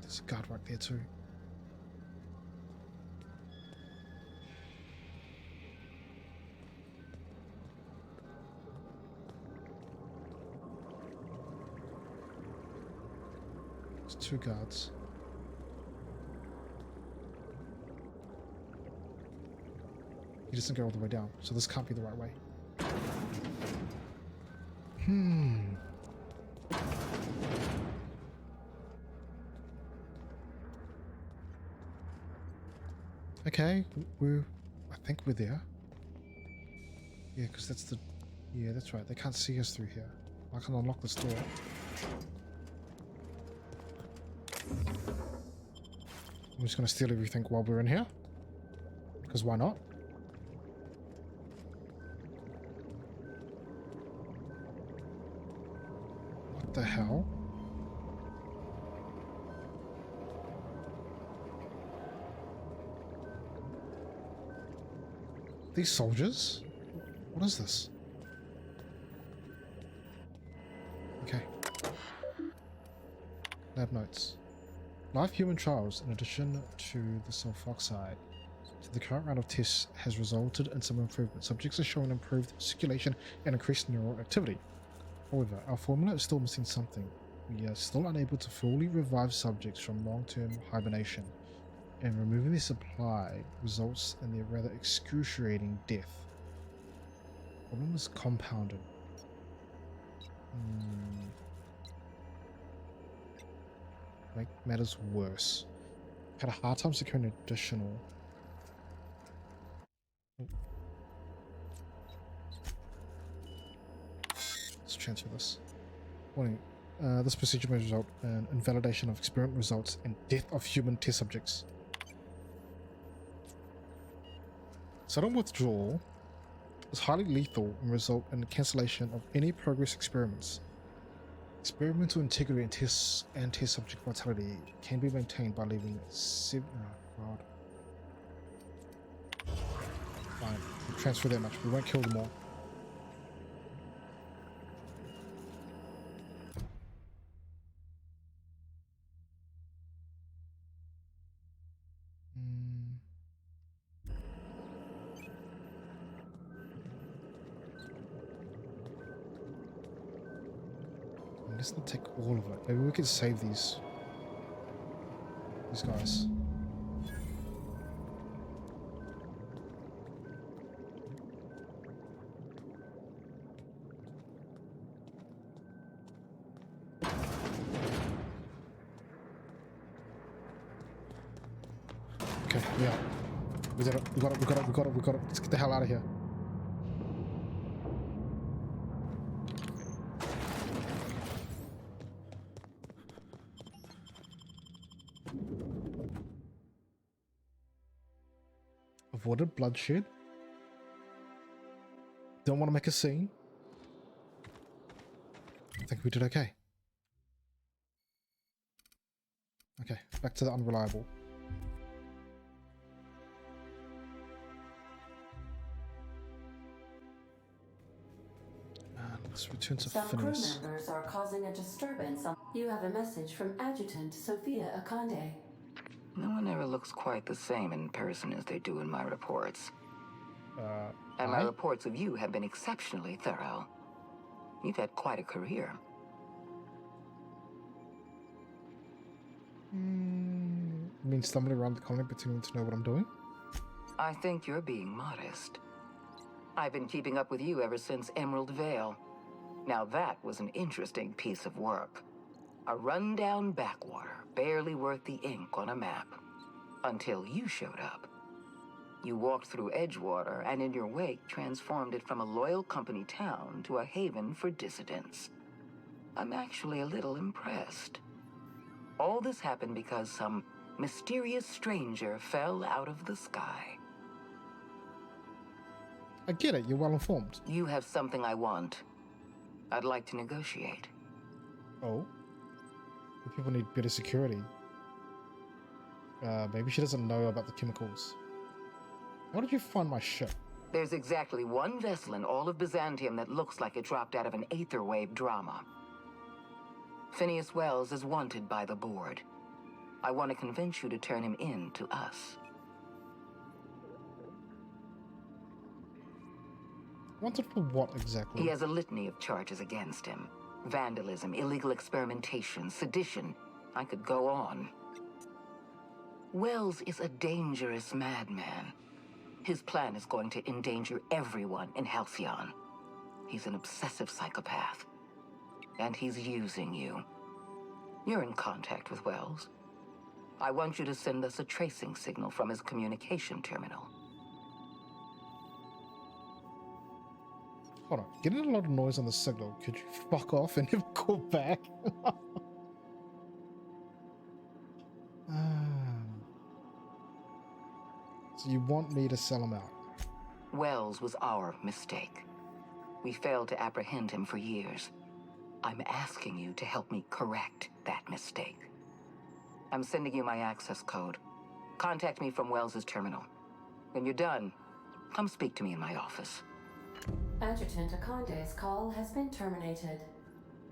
There's a guard right there too. There's 2 guards. He doesn't go all the way down, so this can't be the right way. Okay, I think we're there. Yeah, because that's the... Yeah, that's right. They can't see us through here. I can unlock this door. I'm just going to steal everything while we're in here. Because why not? What the hell? These soldiers? What is this? Okay. Lab notes. Live human trials, in addition to the sulfoxide. The current round of tests has resulted in some improvement. Subjects are showing improved circulation and increased neural activity. However, our formula is still missing something. We are still unable to fully revive subjects from long-term hibernation, and removing the supply results in their rather excruciating death. The problem is compounded. Make matters worse. Had a hard time securing additional. Let's transfer this. Warning. This procedure may result in invalidation of experiment results and death of human test subjects. Sudden withdrawal is highly lethal and result in the cancellation of any progress experiments. Experimental integrity and test subject vitality can be maintained by leaving 7. Oh god. Fine. We'll transfer that much. We won't kill them all. Let's not take all of it. Maybe we could save these guys. Okay, yeah. We did it. We got it. Let's get the hell out of here. Avoided bloodshed. Don't want to make a scene. I think we did okay. Okay, back to the unreliable. Let's return to Some crew Phineas. members are causing a disturbance. You have a message from Adjutant Sophia Akande. No one ever looks quite the same in person as they do in my reports. And my reports of you have been exceptionally thorough. You've had quite a career. You mean stumbling around the colony pretending to know what I'm doing? I think you're being modest. I've been keeping up with you ever since Emerald Vale. Now that was an interesting piece of work. A rundown backwater, barely worth the ink on a map. Until you showed up. You walked through Edgewater and in your wake transformed it from a loyal company town to a haven for dissidents. I'm actually a little impressed. All this happened because some mysterious stranger fell out of the sky. I get it. You're well informed. You have something I want. I'd like to negotiate. Oh? The people need better security. Maybe she doesn't know about the chemicals. How did you find my ship? There's exactly one vessel in all of Byzantium that looks like it dropped out of an Aetherwave drama. Phineas Wells is wanted by the board. I want to convince you to turn him in to us. Wanted for what exactly? He has a litany of charges against him. Vandalism, illegal experimentation, sedition. I could go on. Wells is a dangerous madman. His plan is going to endanger everyone in Halcyon. He's an obsessive psychopath. And he's using you. You're in contact with Wells. I want you to send us a tracing signal from his communication terminal. Hold on. Getting a lot of noise on the signal. Could you fuck off and never call back? So you want me to sell him out? Wells was our mistake. We failed to apprehend him for years. I'm asking you to help me correct that mistake. I'm sending you my access code. Contact me from Wells's terminal. When you're done, come speak to me in my office. Adjutant Akonde's call has been terminated.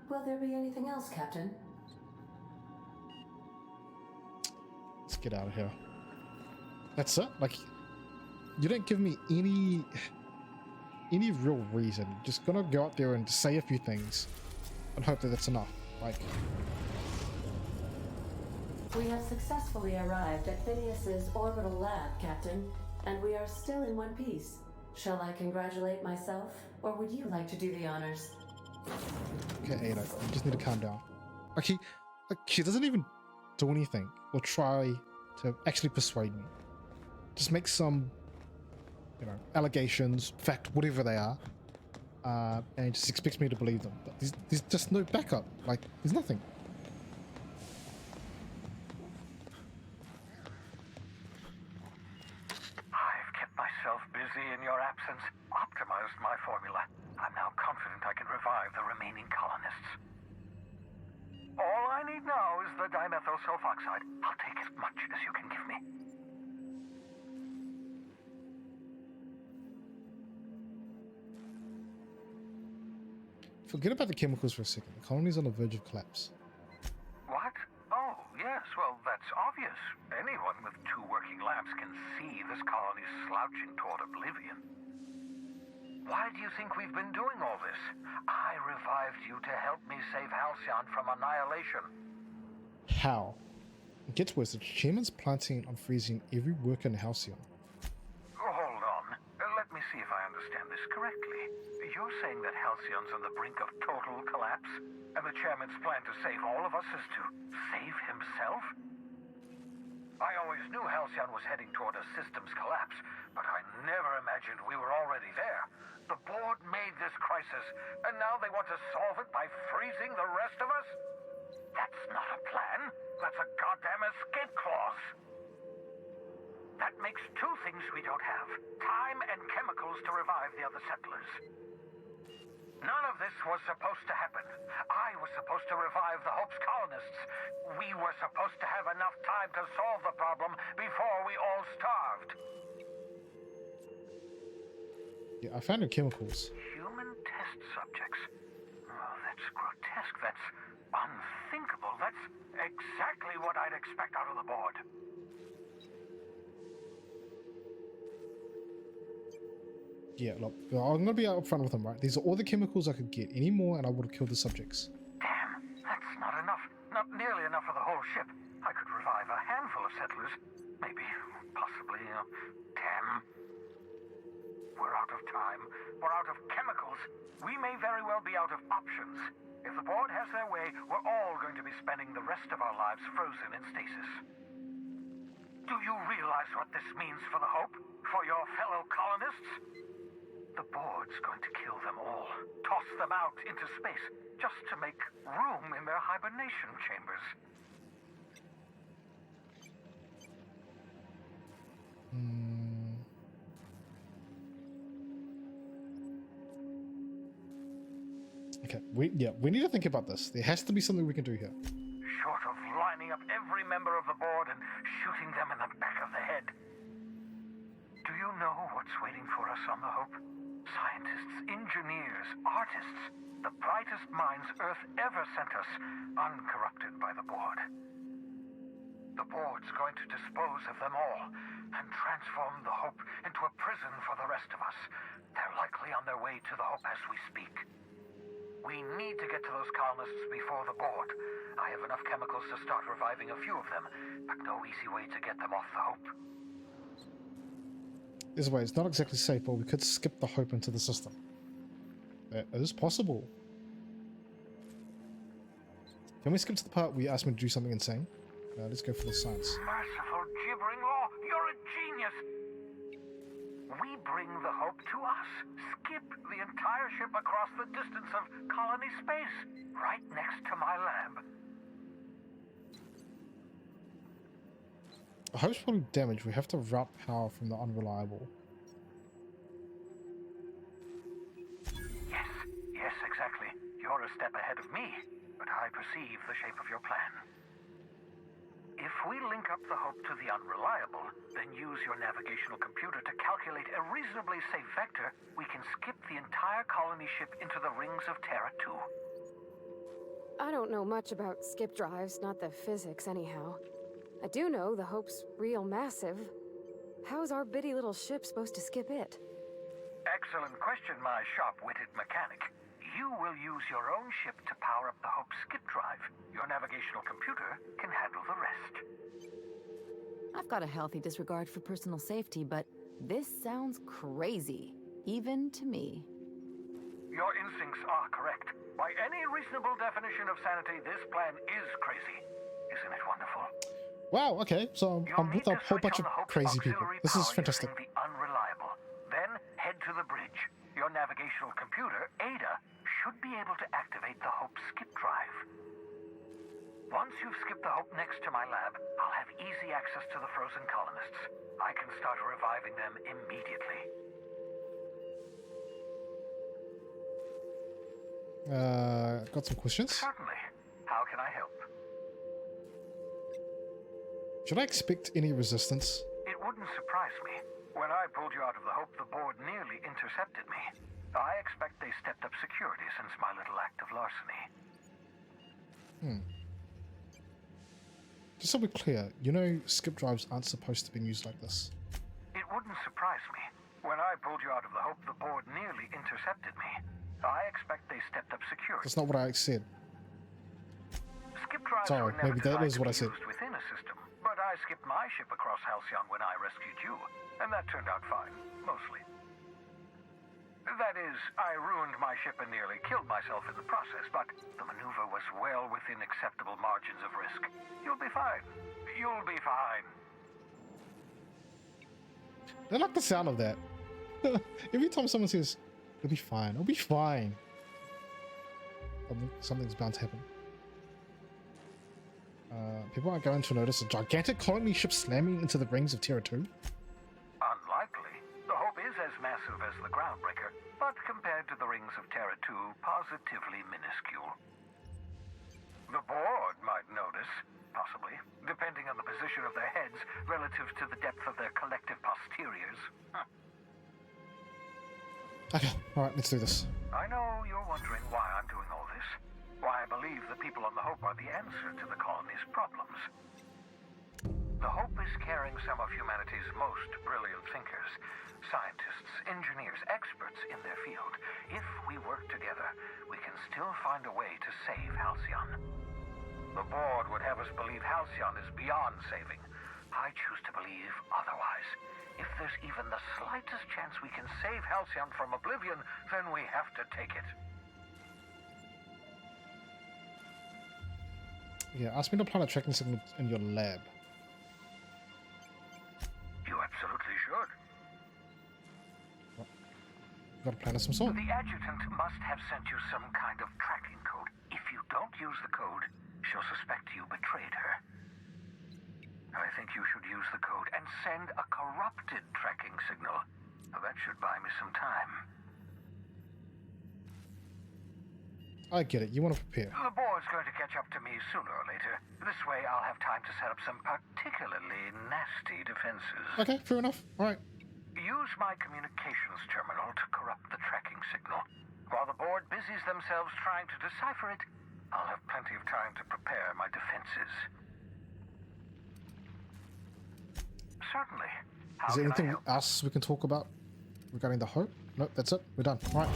Will there be anything else, Captain? Let's get out of here. That's it? Like, you don't give me any real reason. You're just gonna go out there and say a few things and hope that that's enough. Like, We have successfully arrived at Phineas's orbital lab, Captain, and we are still in one piece. Shall I congratulate myself, or would you like to do the honors? okay, Ada, you just need to calm down. Like, she doesn't even do anything or try to actually persuade me. Just make some, allegations, fact, whatever they are, and just expects me to believe them. But there's just no backup. Like, there's nothing. I've kept myself busy in your absence, optimized my formula. I'm now confident I can revive the remaining colonists. All I need now is the dimethyl sulfoxide. I'll take as much as you can give me. Forget about the chemicals for a second. The colony's on the verge of collapse. What? Oh, yes, well, that's obvious. Anyone with 2 working labs can see this colony's slouching toward oblivion. Why do you think we've been doing all this? I revived you to help me save Halcyon from annihilation. How? It gets worse. The chairman's planning on freezing every worker in Halcyon. Hold on. Let me see if I understand this correctly. You're saying that Halcyon's on the brink of total collapse, and the chairman's plan to save all of us is to save himself? I always knew Halcyon was heading toward a systems collapse, but I never imagined we were already there. The board made this crisis, and now they want to solve it by freezing the rest of us? That's not a plan. That's a goddamn escape clause. That makes 2 things we don't have: time and chemicals to revive the other settlers. None of this was supposed to happen. I was supposed to revive the Hope's colonists. We were supposed to have enough time to solve the problem before we all starved. Yeah, I found the chemicals. Human test subjects. Oh, that's grotesque. That's unthinkable. That's exactly what I'd expect out of the board. Yeah, look, I'm gonna be out front with them, right? These are all the chemicals I could get. Any more, and I would have killed the subjects. Damn, that's not enough. Not nearly enough for the whole ship. I could revive a handful of settlers. Maybe, possibly, 10. We're out of time. We're out of chemicals. We may very well be out of options. If the board has their way, we're all going to be spending the rest of our lives frozen in stasis. Do you realize what this means for the Hope? For your fellow colonists? The board's going to kill them all, toss them out into space, just to make room in their hibernation chambers. Okay, we need to think about this. There has to be something we can do here. Short of lining up every member of the board and shooting them in the back of the head. Do you know what's waiting for us on the Hope? Scientists, engineers, artists, the brightest minds Earth ever sent us, uncorrupted by the board. The board's going to dispose of them all and transform the Hope into a prison for the rest of us. They're likely on their way to the Hope as we speak. We need to get to those colonists before the board. I have enough chemicals to start reviving a few of them, but no easy way to get them off the Hope. This way, it's not exactly safe, but we could skip the Hope into the system. That is possible. Can we skip to the part where you asked me to do something insane? Let's go for the science. Merciful gibbering law, you're a genius! We bring the Hope to us. Skip the entire ship across the distance of colony space, right next to my lab. The Hope's probably damaged. We have to route power from the unreliable. Yes, exactly. You're a step ahead of me, but I perceive the shape of your plan. If we link up the Hope to the unreliable, then use your navigational computer to calculate a reasonably safe vector, we can skip the entire colony ship into the rings of Terra 2. I don't know much about skip drives, not the physics anyhow. I do know the Hope's real massive. How's our bitty little ship supposed to skip it? Excellent question, my sharp-witted mechanic. You will use your own ship to power up the Hope's skip drive. Your navigational computer can handle the rest. I've got a healthy disregard for personal safety, but this sounds crazy, even to me. Your instincts are correct. By any reasonable definition of sanity, this plan is crazy. Isn't it wonderful? Wow, okay, so I'm with a whole bunch of crazy people. This is fantastic. The unreliable. Then head to the bridge. Your navigational computer, Ada, should be able to activate the Hope skip drive. Once you've skipped the Hope next to my lab, I'll have easy access to the frozen colonists. I can start reviving them immediately. Got some questions? Certainly. How can I help? Should I expect any resistance? It wouldn't surprise me. When I pulled you out of the Hope, the board nearly intercepted me. I expect they stepped up security since my little act of larceny. Just so we're clear, you know skip drives aren't supposed to be used like this. It wouldn't surprise me. When I pulled you out of the Hope, the board nearly intercepted me. I expect they stepped up security. That's not what I said. Skip drives Sorry, were never maybe that designed is to what I be said. used within a system, but I skipped my ship across Halcyon when I rescued you, and that turned out fine, mostly. That is, I ruined my ship and nearly killed myself in the process, but the maneuver was well within acceptable margins of risk. You'll be fine. You'll be fine. I like the sound of that. Every time someone says, "It'll be fine," it'll be fine. Something's bound to happen. People aren't going to notice a gigantic colony ship slamming into the rings of Terra 2. Unlikely. The Hope is as massive as the Groundbreaker, but compared to the rings of Terra 2, positively minuscule. The board might notice, possibly, depending on the position of their heads relative to the depth of their collective posteriors. Okay, alright, let's do this. I know you're wondering why I'm doing all this. Why I believe the people on the Hope are the answer to the colony's problems. The Hope is carrying some of humanity's most brilliant thinkers, scientists, engineers, experts in their field. If we work together, we can still find a way to save Halcyon. The board would have us believe Halcyon is beyond saving. I choose to believe otherwise. If there's even the slightest chance we can save Halcyon from oblivion, then we have to take it. Yeah, ask me to plant a tracking signal in your lab. You absolutely should. You got a plan of some sort. The adjutant must have sent you some kind of tracking code. If you don't use the code, she'll suspect you betrayed her. I think you should use the code and send a corrupted tracking signal. Now, that should buy me some time. I get it. You want to prepare. The board's going to catch up to me sooner or later. This way I'll have time to set up some particularly nasty defenses. Okay, fair enough. Alright. Use my communications terminal to corrupt the tracking signal. While the board busies themselves trying to decipher it, I'll have plenty of time to prepare my defenses. Certainly. How Is there can I anything help? else we can talk about regarding the Hope? Nope, that's it. We're done. Alright.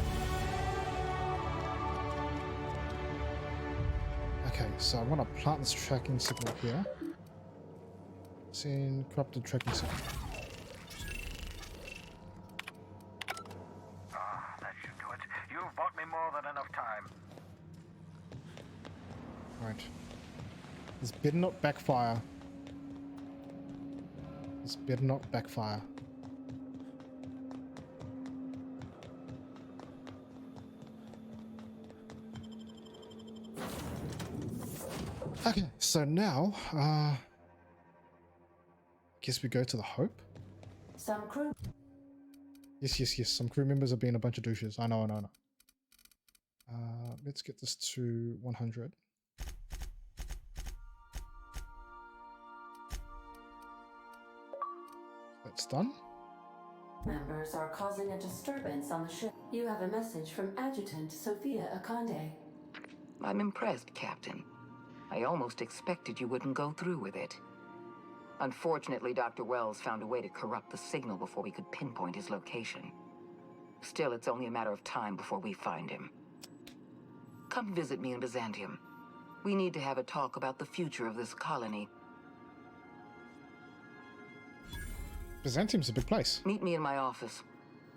Okay, so I want to plant this tracking signal here. Send corrupted tracking signal. That should do it. You've bought me more than enough time. Right. This better not backfire. This better not backfire. Okay, so now, guess we go to the Hope. Some crew. Yes. Some crew members are being a bunch of douches. I know. Let's get this to 100. That's done. Members are causing a disturbance on the ship. You have a message from Adjutant Sophia Akande. I'm impressed, Captain. I almost expected you wouldn't go through with it. Unfortunately, Dr. Wells found a way to corrupt the signal before we could pinpoint his location. Still, it's only a matter of time before we find him. Come visit me in Byzantium. We need to have a talk about the future of this colony. Byzantium's a big place. Meet me in my office.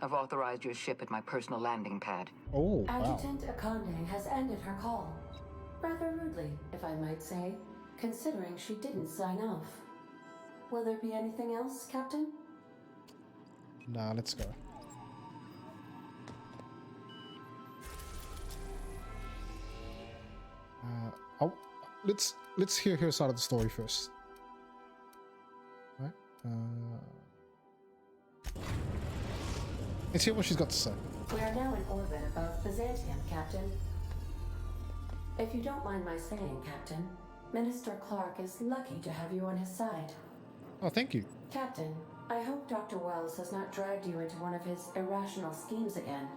I've authorized your ship at my personal landing pad. Oh, wow. Adjutant Akande has ended her call. Rather rudely, if I might say, considering she didn't sign off. Will there be anything else, Captain? Nah, let's go. Let's hear her side of the story first. Right? Let's hear what she's got to say. We are now in orbit above Byzantium, Captain. If you don't mind my saying, Captain, Minister Clark is lucky to have you on his side. Oh, thank you. Captain, I hope Dr. Wells has not dragged you into one of his irrational schemes again.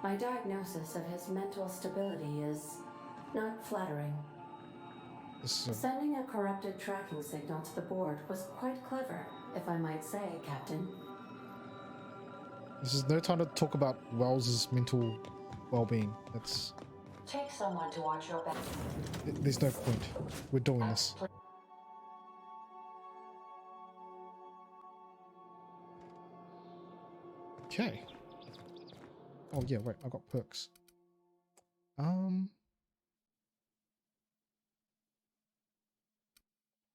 My diagnosis of his mental stability is not flattering. Sending a corrupted tracking signal to the board was quite clever, if I might say, Captain. This is no time to talk about Wells's mental well-being. That's... Take someone to watch your back. There's no point. We're doing this. Okay. Oh yeah, wait, I got perks.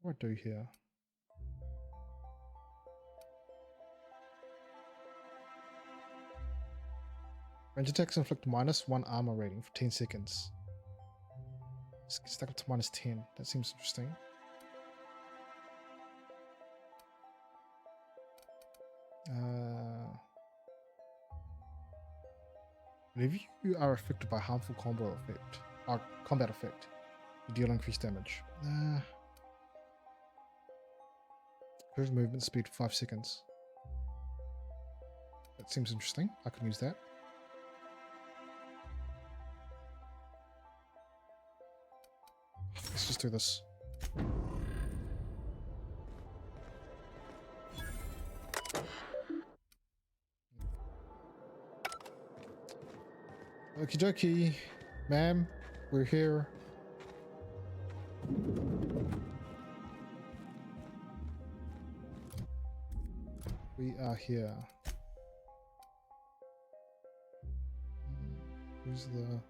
What do I do here? Range attacks inflict -1 armor rating for 10 seconds. Stack up to -10. That seems interesting. If you are affected by harmful combat effect, you deal increased damage. Improve movement speed for 5 seconds. That seems interesting. I can use that. Let's just do this. Okie dokie, ma'am, we're here. We are here. Who's the...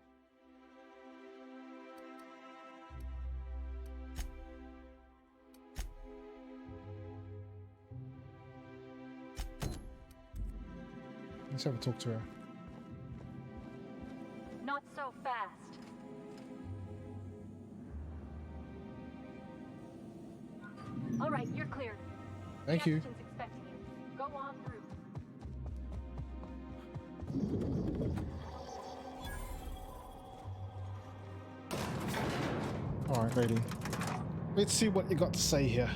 Let's have a talk to her. Not so fast. All right, you're cleared. Thank you. Adjutant's expecting you. Go on through. Alright, lady. Let's see what you got to say here.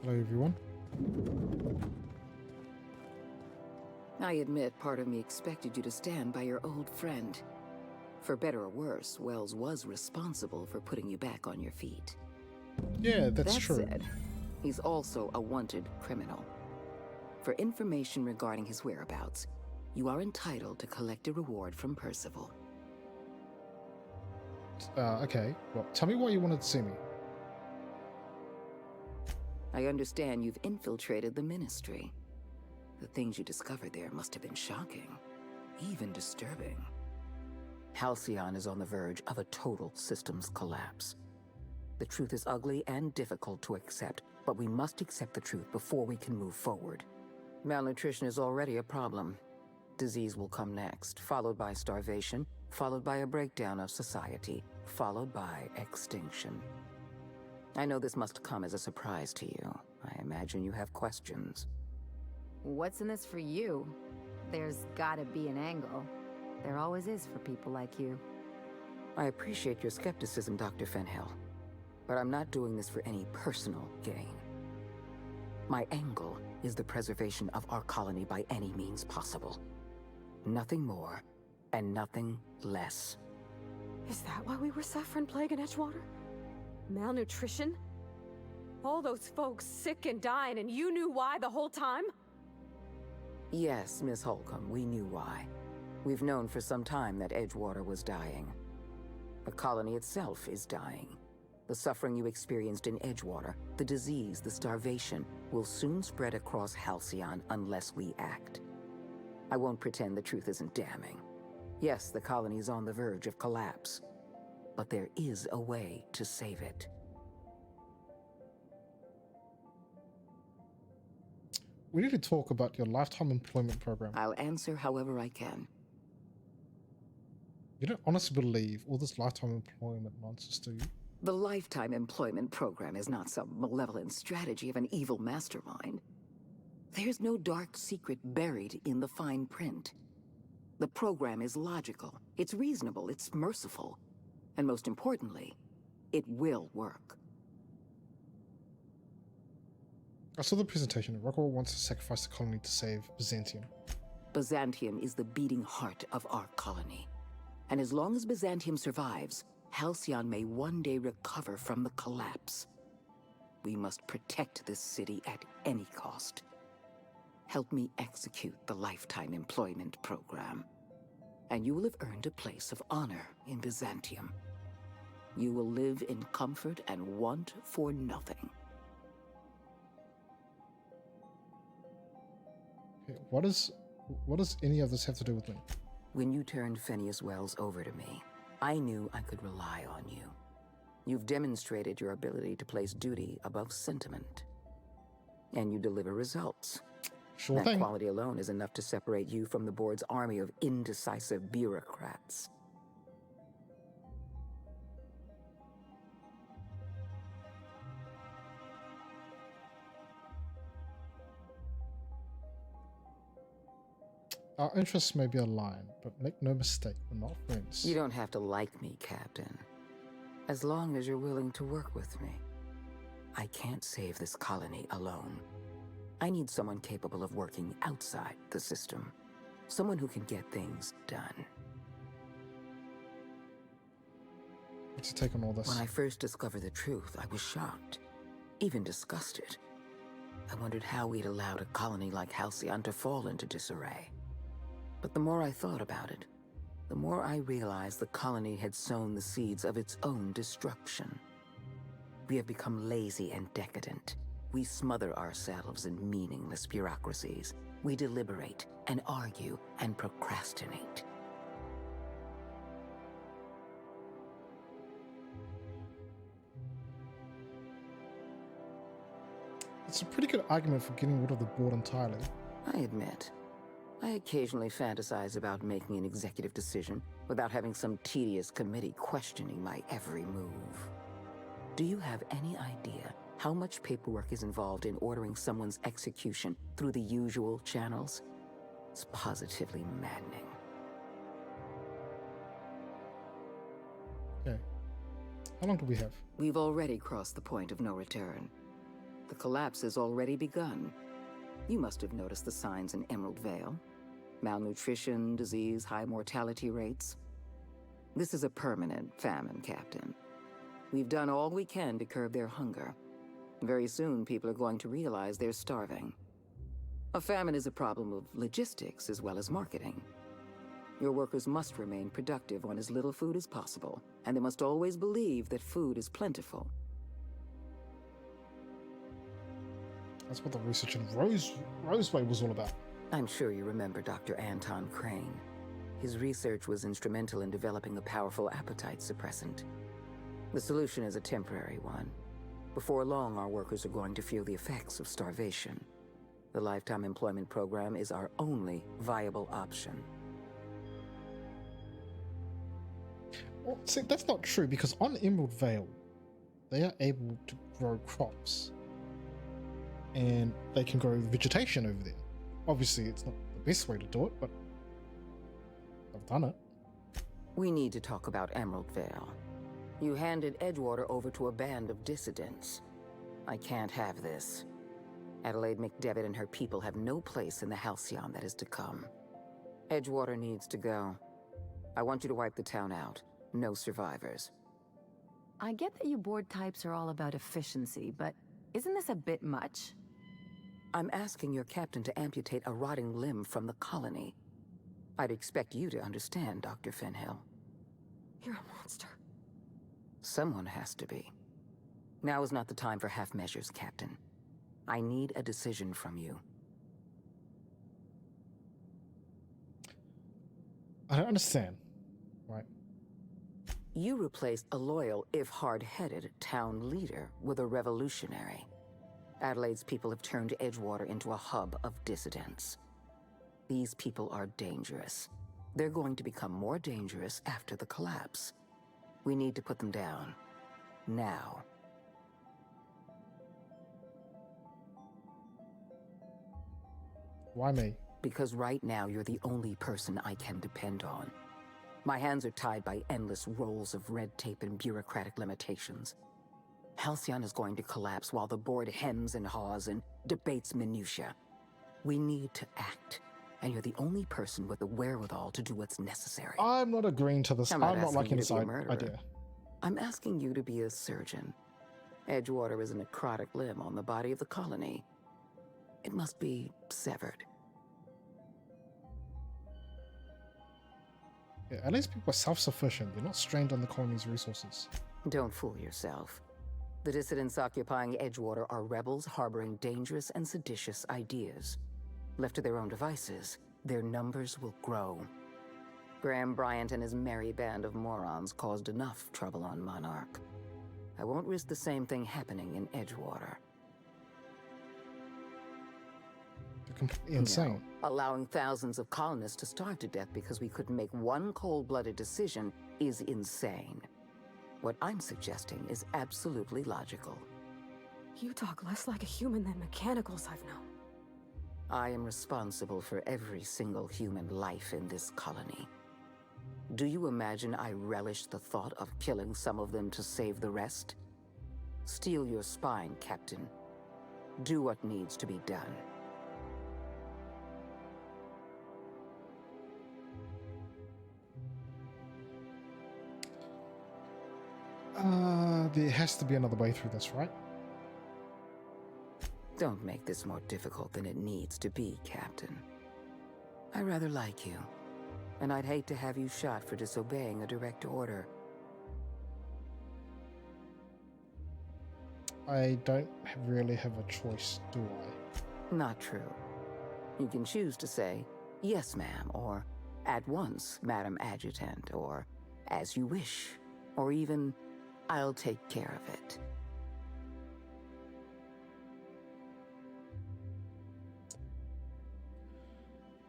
Hello, everyone. I admit part of me expected you to stand by your old friend. For better or worse, Wells was responsible for putting you back on your feet. Yeah, that's true. That said, he's also a wanted criminal. For information regarding his whereabouts, you are entitled to collect a reward from Percival. Okay. Well, tell me why you wanted to see me. I understand you've infiltrated the Ministry. The things you discovered there must have been shocking, even disturbing. Halcyon is on the verge of a total systems collapse. The truth is ugly and difficult to accept, but we must accept the truth before we can move forward. Malnutrition is already a problem. Disease will come next, followed by starvation, followed by a breakdown of society, followed by extinction. I know this must come as a surprise to you. I imagine you have questions. What's in this for you? There's gotta be an angle. There always is for people like you. I appreciate your skepticism, Dr. Fenhill, but I'm not doing this for any personal gain. My angle is the preservation of our colony by any means possible. Nothing more and nothing less. Is that why we were suffering plague in Edgewater? Malnutrition? All those folks sick and dying, and you knew why the whole time? Yes, Miss Holcomb, we knew why. We've known for some time that Edgewater was dying. The colony itself is dying. The suffering you experienced in Edgewater, the disease, the starvation, will soon spread across Halcyon unless we act. I won't pretend the truth isn't damning. Yes, the colony is on the verge of collapse, but there is a way to save it. We need to talk about your lifetime employment program. I'll answer however I can. You don't honestly believe all this lifetime employment nonsense, do you? The Lifetime Employment Program is not some malevolent strategy of an evil mastermind. There's no dark secret buried in the fine print. The program is logical, it's reasonable, it's merciful, and most importantly, it will work. I saw the presentation. Rockwell wants to sacrifice the colony to save Byzantium. Byzantium is the beating heart of our colony. And as long as Byzantium survives, Halcyon may one day recover from the collapse. We must protect this city at any cost. Help me execute the Lifetime Employment Program, and you will have earned a place of honor in Byzantium. You will live in comfort and want for nothing. Okay, what does any of this have to do with me? When you turned Phineas Wells over to me, I knew I could rely on you. You've demonstrated your ability to place duty above sentiment. And you deliver results. Sure that thing. Quality alone is enough to separate you from the board's army of indecisive bureaucrats. Our interests may be aligned, but make no mistake, we're not friends. You don't have to like me, Captain. As long as you're willing to work with me. I can't save this colony alone. I need someone capable of working outside the system. Someone who can get things done. What's your take on all this? When I first discovered the truth, I was shocked, even disgusted. I wondered how we'd allowed a colony like Halcyon to fall into disarray. But the more I thought about it, the more I realized the colony had sown the seeds of its own destruction. We have become lazy and decadent. We smother ourselves in meaningless bureaucracies. We deliberate and argue and procrastinate. It's a pretty good argument for getting rid of the board entirely. I admit, I occasionally fantasize about making an executive decision without having some tedious committee questioning my every move. Do you have any idea how much paperwork is involved in ordering someone's execution through the usual channels? It's positively maddening. Okay. How long do we have? We've already crossed the point of no return. The collapse has already begun. You must have noticed the signs in Emerald Vale. Malnutrition, disease, high mortality rates. This is a permanent famine, Captain. We've done all we can to curb their hunger. Very soon, people are going to realize they're starving. A famine is a problem of logistics as well as marketing. Your workers must remain productive on as little food as possible, and they must always believe that food is plentiful. That's what the research in Roseway was all about. I'm sure you remember Dr. Anton Crane. His research was instrumental in developing a powerful appetite suppressant. The solution is a temporary one. Before long, our workers are going to feel the effects of starvation. The Lifetime Employment Program is our only viable option. Well, see, that's not true, because on Emerald Vale, they are able to grow crops. And they can grow vegetation over there. Obviously, it's not the best way to do it, but I've done it. We need to talk about Emerald Vale. You handed Edgewater over to a band of dissidents. I can't have this. Adelaide McDevitt and her people have no place in the Halcyon that is to come. Edgewater needs to go. I want you to wipe the town out. No survivors. I get that you board types are all about efficiency, but isn't this a bit much? I'm asking your captain to amputate a rotting limb from the colony. I'd expect you to understand, Dr. Fenhill. You're a monster. Someone has to be. Now is not the time for half measures, Captain. I need a decision from you. I don't understand. Right. You replaced a loyal, if hard-headed, town leader with a revolutionary. Adelaide's people have turned Edgewater into a hub of dissidents. These people are dangerous. They're going to become more dangerous after the collapse. We need to put them down. Now. Why me? Because right now you're the only person I can depend on. My hands are tied by endless rolls of red tape and bureaucratic limitations. Halcyon is going to collapse while the board hems and haws and debates minutiae. We need to act, and you're the only person with the wherewithal to do what's necessary. I'm not agreeing to this. I'm not liking this idea. I'm asking you to be a surgeon. Edgewater is a necrotic limb on the body of the colony. It must be severed. Yeah, at least people are self-sufficient. They're not strained on the colony's resources. Don't fool yourself. The dissidents occupying Edgewater are rebels harboring dangerous and seditious ideas. Left to their own devices, their numbers will grow. Graham Bryant and his merry band of morons caused enough trouble on Monarch. I won't risk the same thing happening in Edgewater. They're completely insane. No, allowing thousands of colonists to starve to death because we couldn't make one cold-blooded decision is insane. What I'm suggesting is absolutely logical. You talk less like a human than mechanicals I've known. I am responsible for every single human life in this colony. Do you imagine I relish the thought of killing some of them to save the rest? Steel your spine, Captain. Do what needs to be done. There has to be another way through this, right? Don't make this more difficult than it needs to be, Captain. I rather like you, and I'd hate to have you shot for disobeying a direct order. I don't really have a choice, do I? Not true. You can choose to say, yes, ma'am, or at once, Madam Adjutant, or as you wish, or even, I'll take care of it.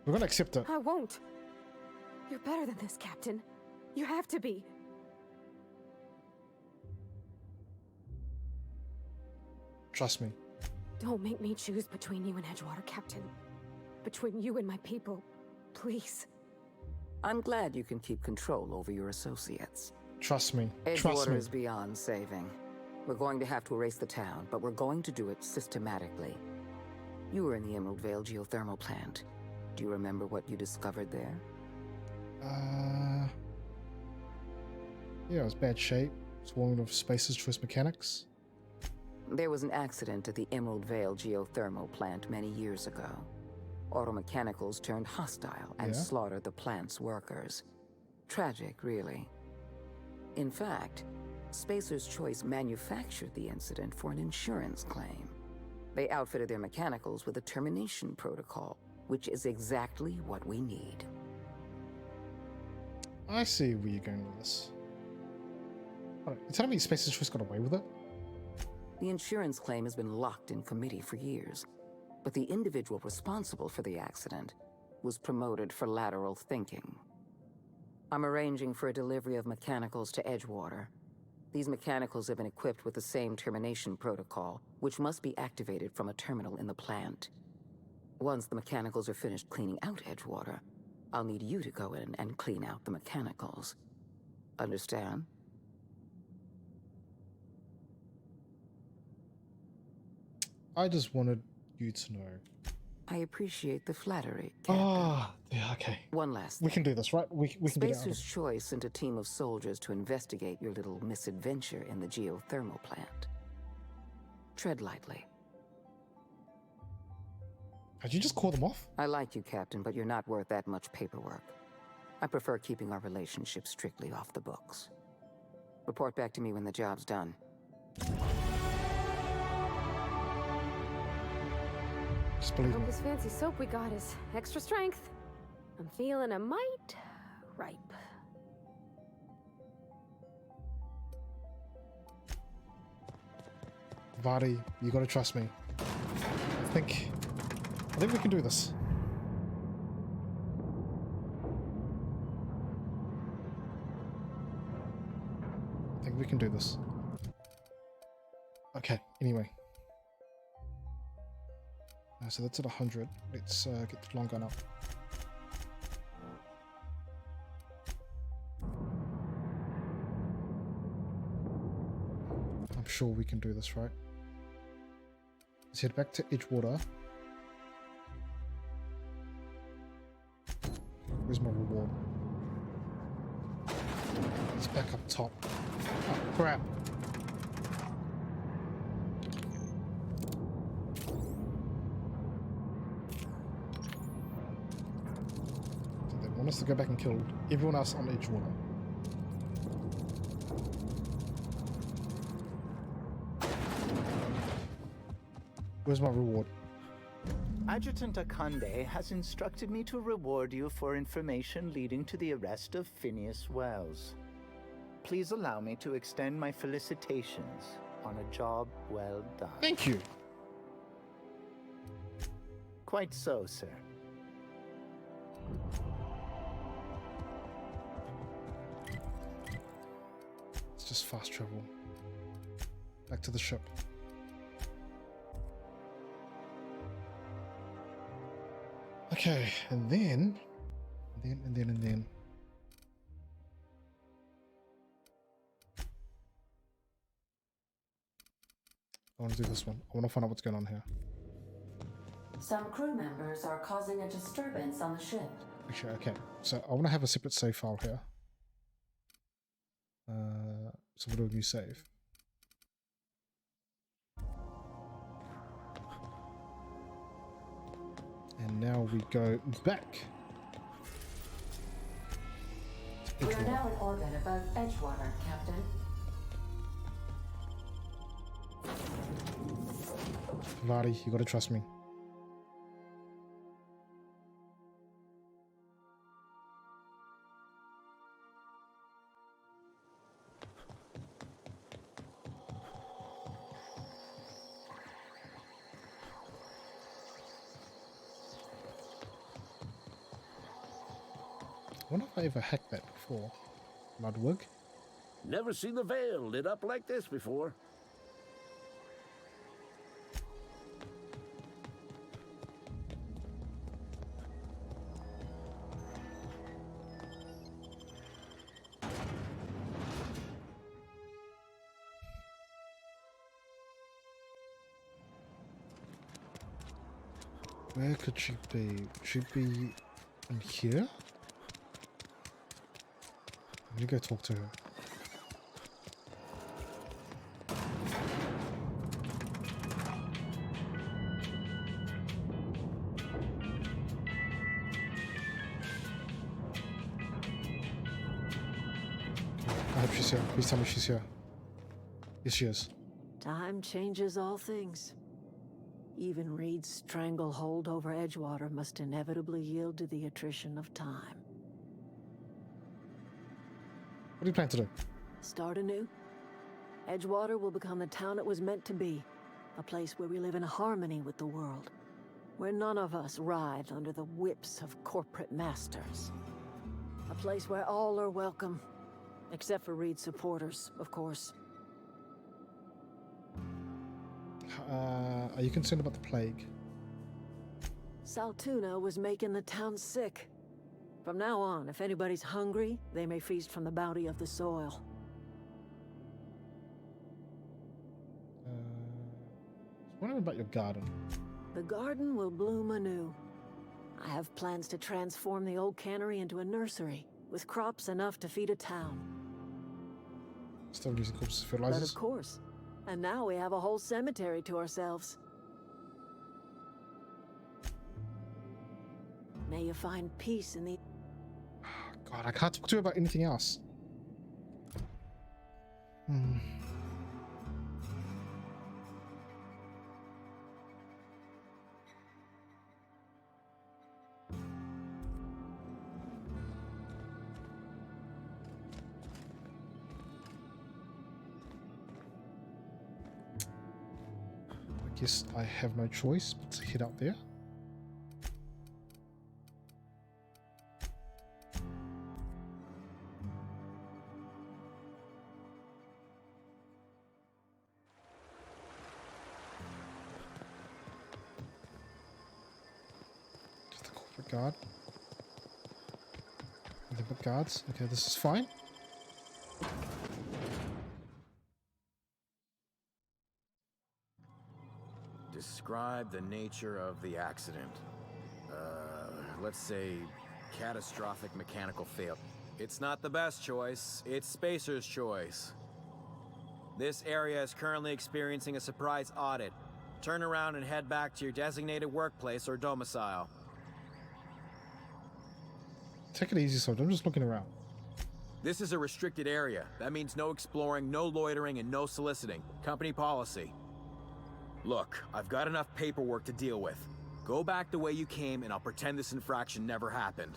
We're gonna accept it. I won't. You're better than this, Captain. You have to be. Trust me. Don't make me choose between you and Edgewater, Captain. Between you and my people. Please. I'm glad you can keep control over your associates. Trust me. Trust Edgewater me. is beyond saving. We're going to have to erase the town, but we're going to do it systematically. You were in the Emerald Vale geothermal plant. Do you remember what you discovered there? Yeah, it was bad shape. Swarming of Spacer's Choice mechanics. There was an accident at the Emerald Vale geothermal plant many years ago. Automechanicals turned hostile and slaughtered the plant's workers. Tragic, really. In fact, Spacer's Choice manufactured the incident for an insurance claim. They outfitted their mechanicals with a termination protocol, which is exactly what we need. I see where you're going with this. You're telling me Spacer's Choice got away with it? The insurance claim has been locked in committee for years, but the individual responsible for the accident was promoted for lateral thinking. I'm arranging for a delivery of mechanicals to Edgewater. These mechanicals have been equipped with the same termination protocol, which must be activated from a terminal in the plant. Once the mechanicals are finished cleaning out Edgewater, I'll need you to go in and clean out the mechanicals. Understand? I just wanted you to know. I appreciate the flattery, Captain. Ah, yeah, okay. One last We can do this, right? We can get it out of Spacer's it. Choice sent a team of soldiers to investigate your little misadventure in the geothermal plant. Tread lightly. Did you just call them off? I like you, Captain, but you're not worth that much paperwork. I prefer keeping our relationship strictly off the books. Report back to me when the job's done. Just believe Hope me. this fancy soap we got is extra strength. I'm feeling a mite ripe. Vardy, you gotta trust me. I think we can do this. I think we can do this. Okay, anyway. So that's at 100. Let's get the long gun up. I'm sure we can do this, right? Let's head back to Edgewater. Where's my reward? It's back up top. Oh, crap. So they want us to go back and kill everyone else on Edgewater. Where's my reward? Adjutant Akande has instructed me to reward you for information leading to the arrest of Phineas Wells. Please allow me to extend my felicitations on a job well done. Thank you. Quite so, sir. Let's just fast travel. Back to the ship. Okay, and then. I want to do this one. I want to find out what's going on here. Some crew members are causing a disturbance on the ship. Actually, okay. So I want to have a separate save file here. So we'll do a new save. And now we go back. We are now in orbit above Edgewater, Captain. Vardy, you gotta trust me. I wonder if I ever hacked that before. Ludwig? Never seen the Vale lit up like this before. Where could she be? Would she be in here? Let me go talk to her. I hope she's here. Please tell me she's here. Yes, she is. Time changes all things. Even Reed's stranglehold over Edgewater must inevitably yield to the attrition of time. What do you plan to do? Start anew. Edgewater will become the town it was meant to be. A place where we live in harmony with the world. Where none of us writhe under the whips of corporate masters. A place where all are welcome. Except for Reed's supporters, of course. Are you concerned about the plague? Saltuna was making the town sick. From now on, if anybody's hungry, they may feast from the bounty of the soil. I was wondering about your garden. The garden will bloom anew. I have plans to transform the old cannery into a nursery, with crops enough to feed a town. Still using corpses as fertilizers? But of course. And now we have a whole cemetery to ourselves. May you find peace in the... God, I can't talk to you about anything else. I guess I have no choice but to head up there. Just the corporate guard. Nothing but guards. Okay, this is fine. Describe the nature of the accident. Let's say catastrophic mechanical fail. It's not the best choice, it's Spacer's choice. This area is currently experiencing a surprise audit. Turn around and head back to your designated workplace or domicile. Take it easy, Soldier. I'm just looking around. This is a restricted area. That means no exploring, no loitering, and no soliciting. Company policy. Look, I've got enough paperwork to deal with. Go back the way you came and I'll pretend this infraction never happened.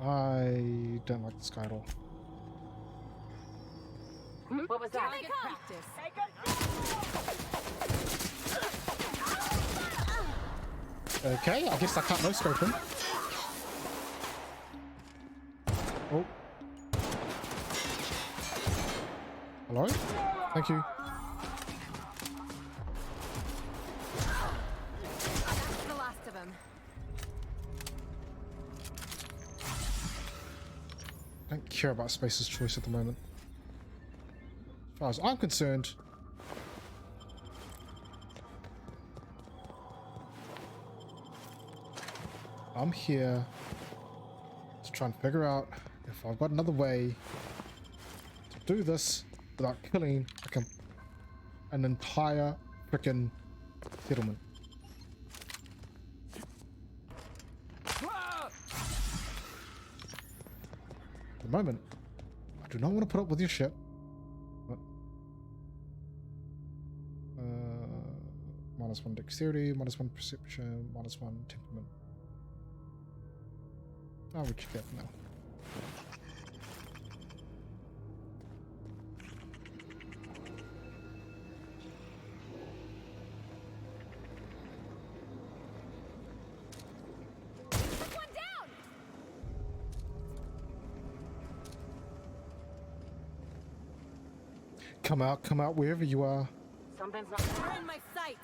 I don't like this guy at all. What was that? Okay, I guess I can't no-scope him. Oh. Hello? Thank you. That's the last of them. I don't care about Spacer's choice at the moment. As far as I'm concerned, I'm here to try and figure out if I've got another way to do this without killing like an entire frickin' settlement. At the moment, I do not want to put up with your shit. But, -1 dexterity, -1 perception, -1 temperament. I'll reach that now. Come out wherever you are. Something's not in my sights.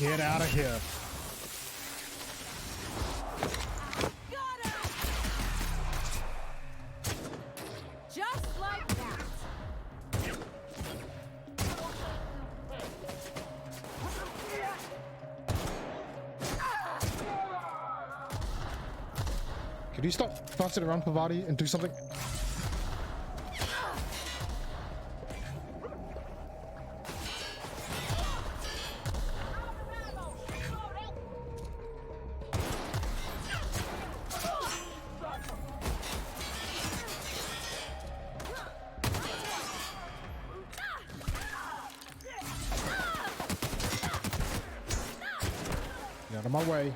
Get out of here. Just like that. Could you stop bouncing around, Pavati, and do something? Get out of my way.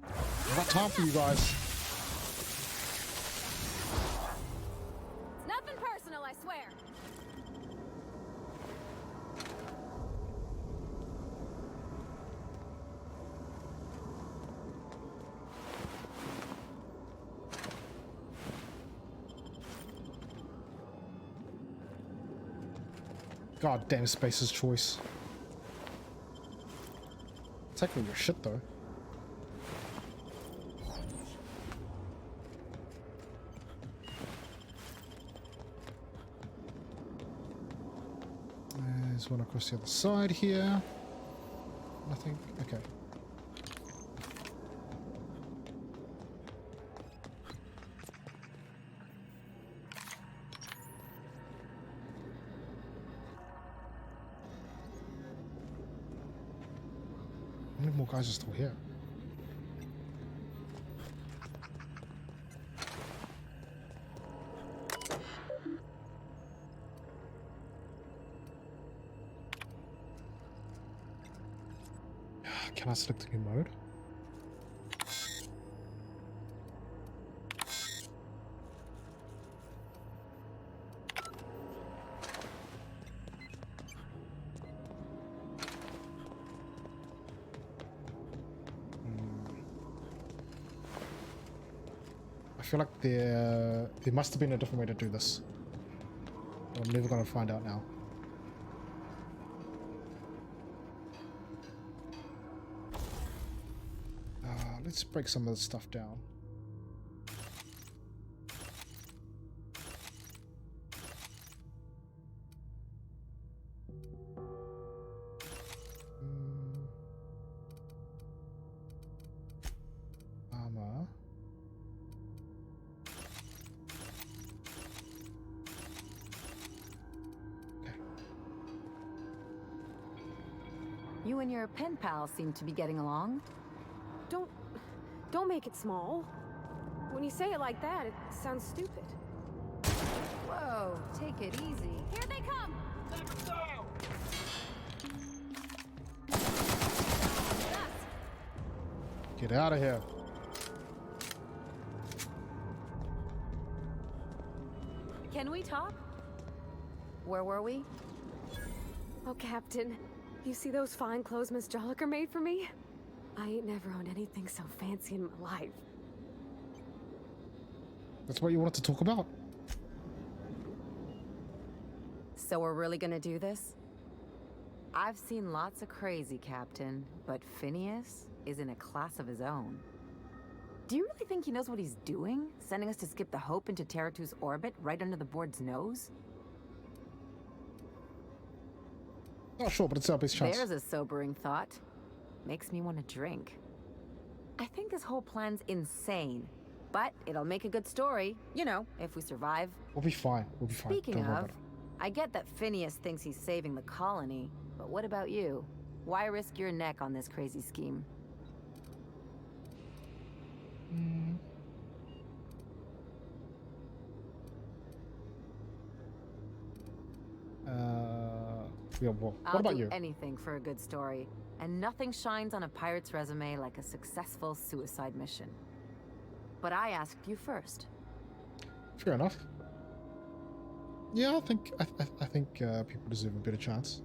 I got time for you guys. It's nothing personal, I swear. God damn Spacer's choice. Technically your shit though. There's one across the other side here. Nothing. Okay. How many more guys are still here? Can I select a new mode? I feel like there must have been a different way to do this. I'm never gonna find out now. Let's break some of this stuff down. Armor. Okay. You and your pen pal seem to be getting along. Don't make it small. When you say it like that, it sounds stupid. Whoa, take it easy. Here they come! Get out of here. Can we talk? Where were we? Oh, Captain, you see those fine clothes Miss Jolliker made for me? I ain't never owned anything so fancy in my life. That's what you wanted to talk about? So we're really gonna do this? I've seen lots of crazy, Captain, but Phineas is in a class of his own. Do you really think he knows what he's doing? Sending us to skip the Hope into Terra 2's orbit right under the board's nose? Not sure, but it's our best chance. There's a sobering thought. Makes me want to drink. I think this whole plan's insane, but it'll make a good story, you know, if we survive. We'll be fine. We'll be fine. Speaking Don't worry of, about it. I get that Phineas thinks he's saving the colony, but what about you? Why risk your neck on this crazy scheme? Yeah, well, I'll what about do you? anything for a good story, and nothing shines on a pirate's resume like a successful suicide mission. But I asked you first. Fair enough. Yeah, I think people deserve a bit of chance.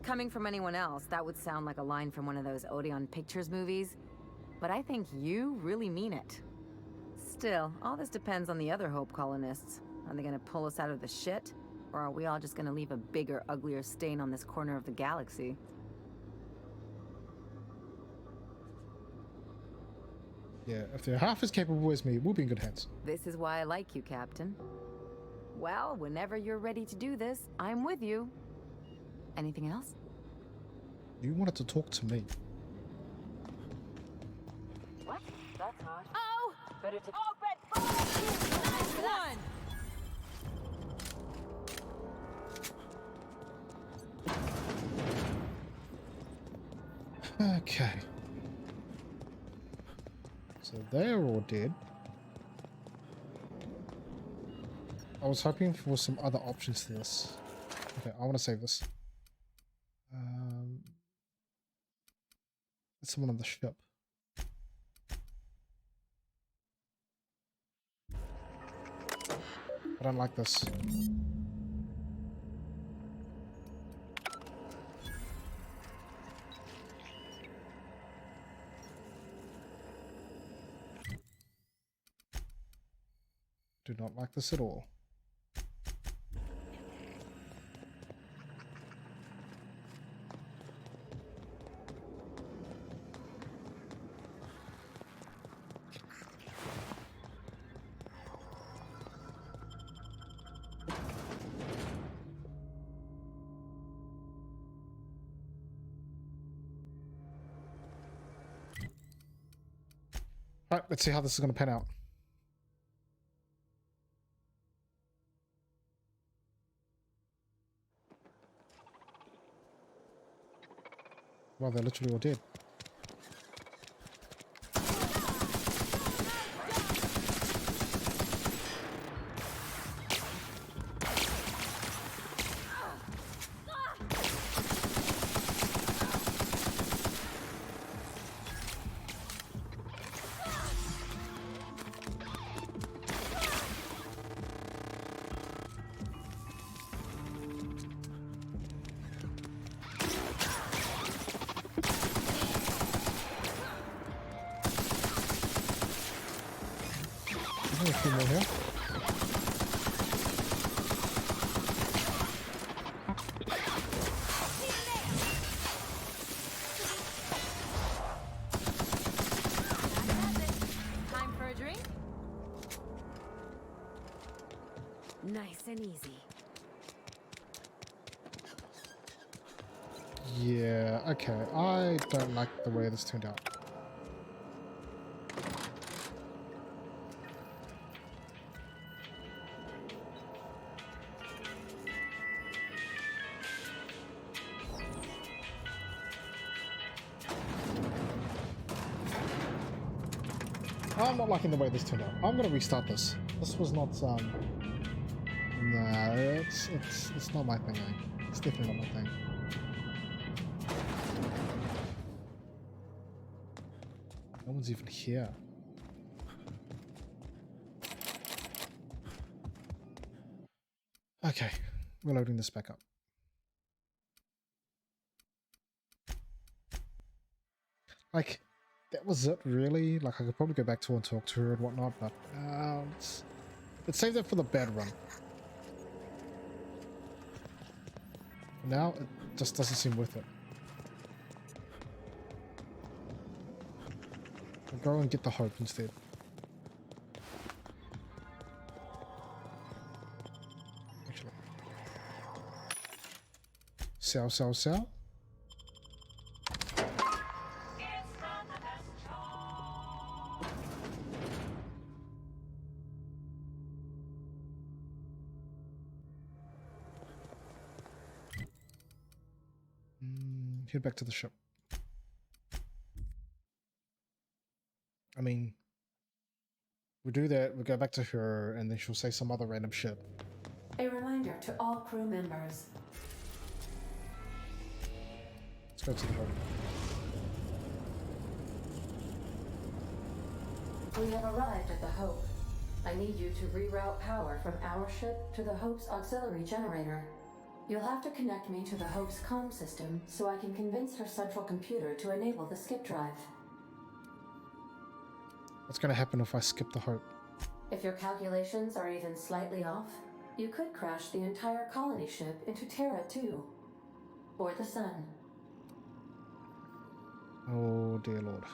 Coming from anyone else, that would sound like a line from one of those Odeon Pictures movies. But I think you really mean it. Still, all this depends on the other Hope colonists. Are they gonna pull us out of the shit? Or are we all just gonna leave a bigger, uglier stain on this corner of the galaxy? Yeah, if they're half as capable as me, we'll be in good hands. This is why I like you, Captain. Well, whenever you're ready to do this, I'm with you. Anything else? You wanted to talk to me. What? That's hot. Oh! Better to... Open fire! Nice one! Okay. So they're all dead. I was hoping for some other options to this. Okay, I want to save this. There's someone on the ship. I don't like this. Do not like this at all. Alright, let's see how this is going to pan out. Wow, they're literally all dead. A few more here. Time for a drink? Nice and easy. Yeah, okay. I don't like the way this turned out. I'm not liking the way this turned out. I'm gonna restart this. This was not nah, it's not my thing, eh? It's definitely not my thing. No one's even here. Okay, we're loading this back up. Like, that was it, really. Like, I could probably go back to her and talk to her and whatnot, but let's save that for the bad run. For now, it just doesn't seem worth it. I'll go and get the hope instead. Actually. Sell. Head back to the ship. I mean, we do that, we go back to her, and then she'll say some other random shit. A reminder to all crew members. Let's go to the Hope. We have arrived at the Hope. I need you to reroute power from our ship to the Hope's auxiliary generator. You'll have to connect me to the Hope's comm system so I can convince her central computer to enable the skip drive. What's going to happen if I skip the Hope? If your calculations are even slightly off, You could crash the entire colony ship into Terra too. Or the sun. Oh dear lord.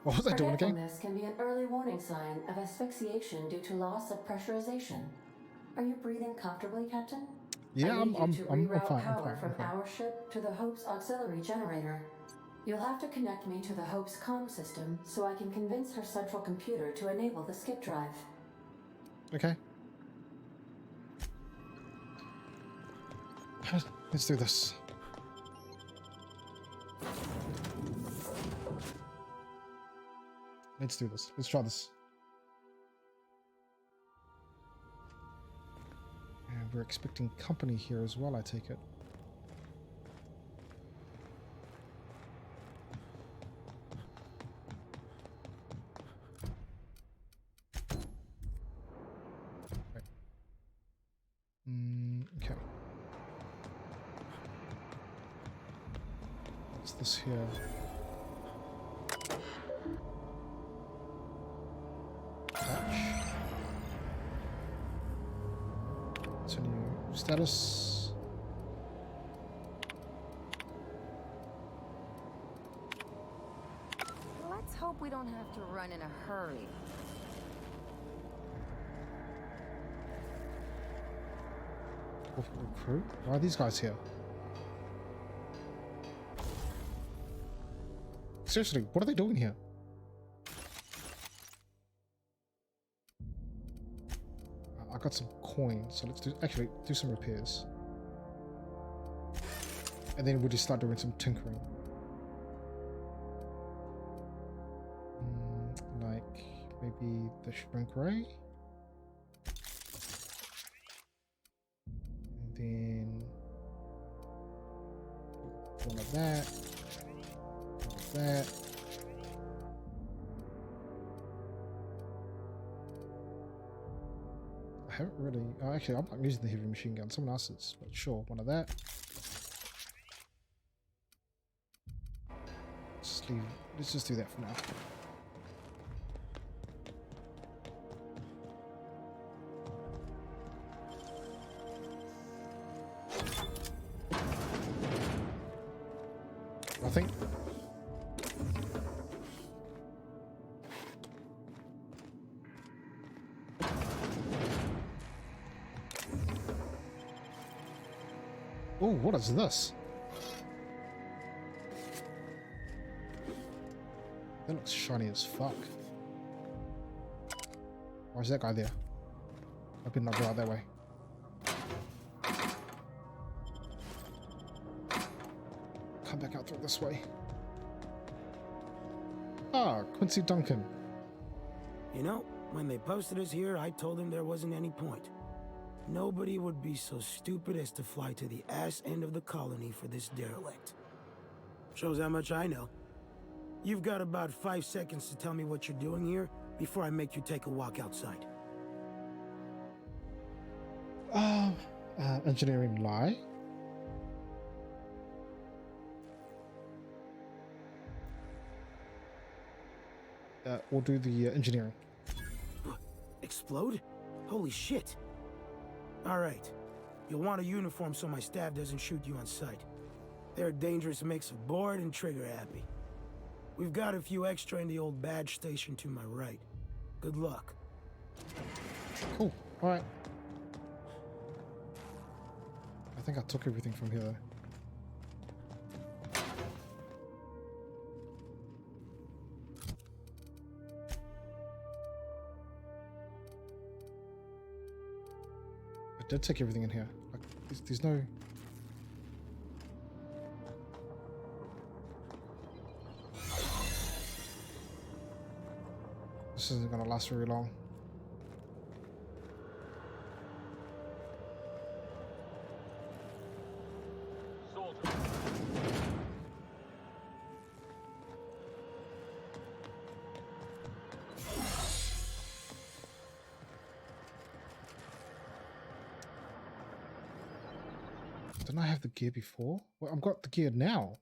What was I doing again? Forgetfulness can be an early warning sign of asphyxiation due to loss of pressurization. Are you breathing comfortably, Captain? Yeah, I need I'm you to fine. reroute power from our ship to the Hope's auxiliary generator. You'll have to connect me to the Hope's comm system so I can convince her central computer to enable the skip drive. Okay. Let's do this. Let's do this. Let's try this. And we're expecting company here as well, I take it. Right. Okay. What's this here? Continue status. Let's hope we don't have to run in a hurry. Recruit? Why are these guys here? Seriously, what are they doing here? I got some coins, so let's do some repairs. And then we'll just start doing some tinkering. Like maybe the shrink ray. And then one of that. One of that. I haven't really. Oh, actually, I'm not using the heavy machine gun. Someone else's, but sure, one of that. Just leave. Let's just do that for now. Nothing. Oh, what is this? That looks shiny as fuck. Why is that guy there? I could not go out that way. Come back out through this way. Ah, Quincy Duncan. You know, when they posted us here, I told them there wasn't any point. Nobody would be so stupid as to fly to the ass end of the colony for this derelict. Shows how much I know. You've got about 5 seconds to tell me what you're doing here before I make you take a walk outside. Engineering lie. We'll do the engineering. Explode? Holy shit. Alright. You'll want a uniform so my staff doesn't shoot you on sight. They're a dangerous mix of bored and trigger happy. We've got a few extra in the old badge station to my right. Good luck. Cool. Alright. I think I took everything from here though. I did take everything in here. Like, there's no... This isn't gonna last very long. Didn't I have the gear before? Well, I've got the gear now.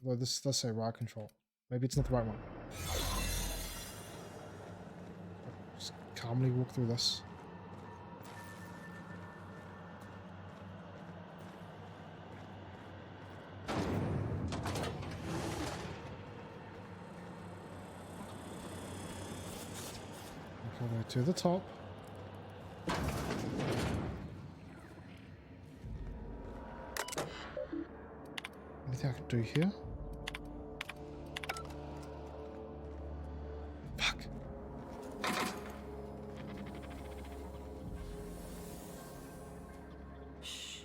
Although this does say ride control. Maybe it's not the right one. Just calmly walk through this. Go to the top. Anything I can do here? Fuck. Shh.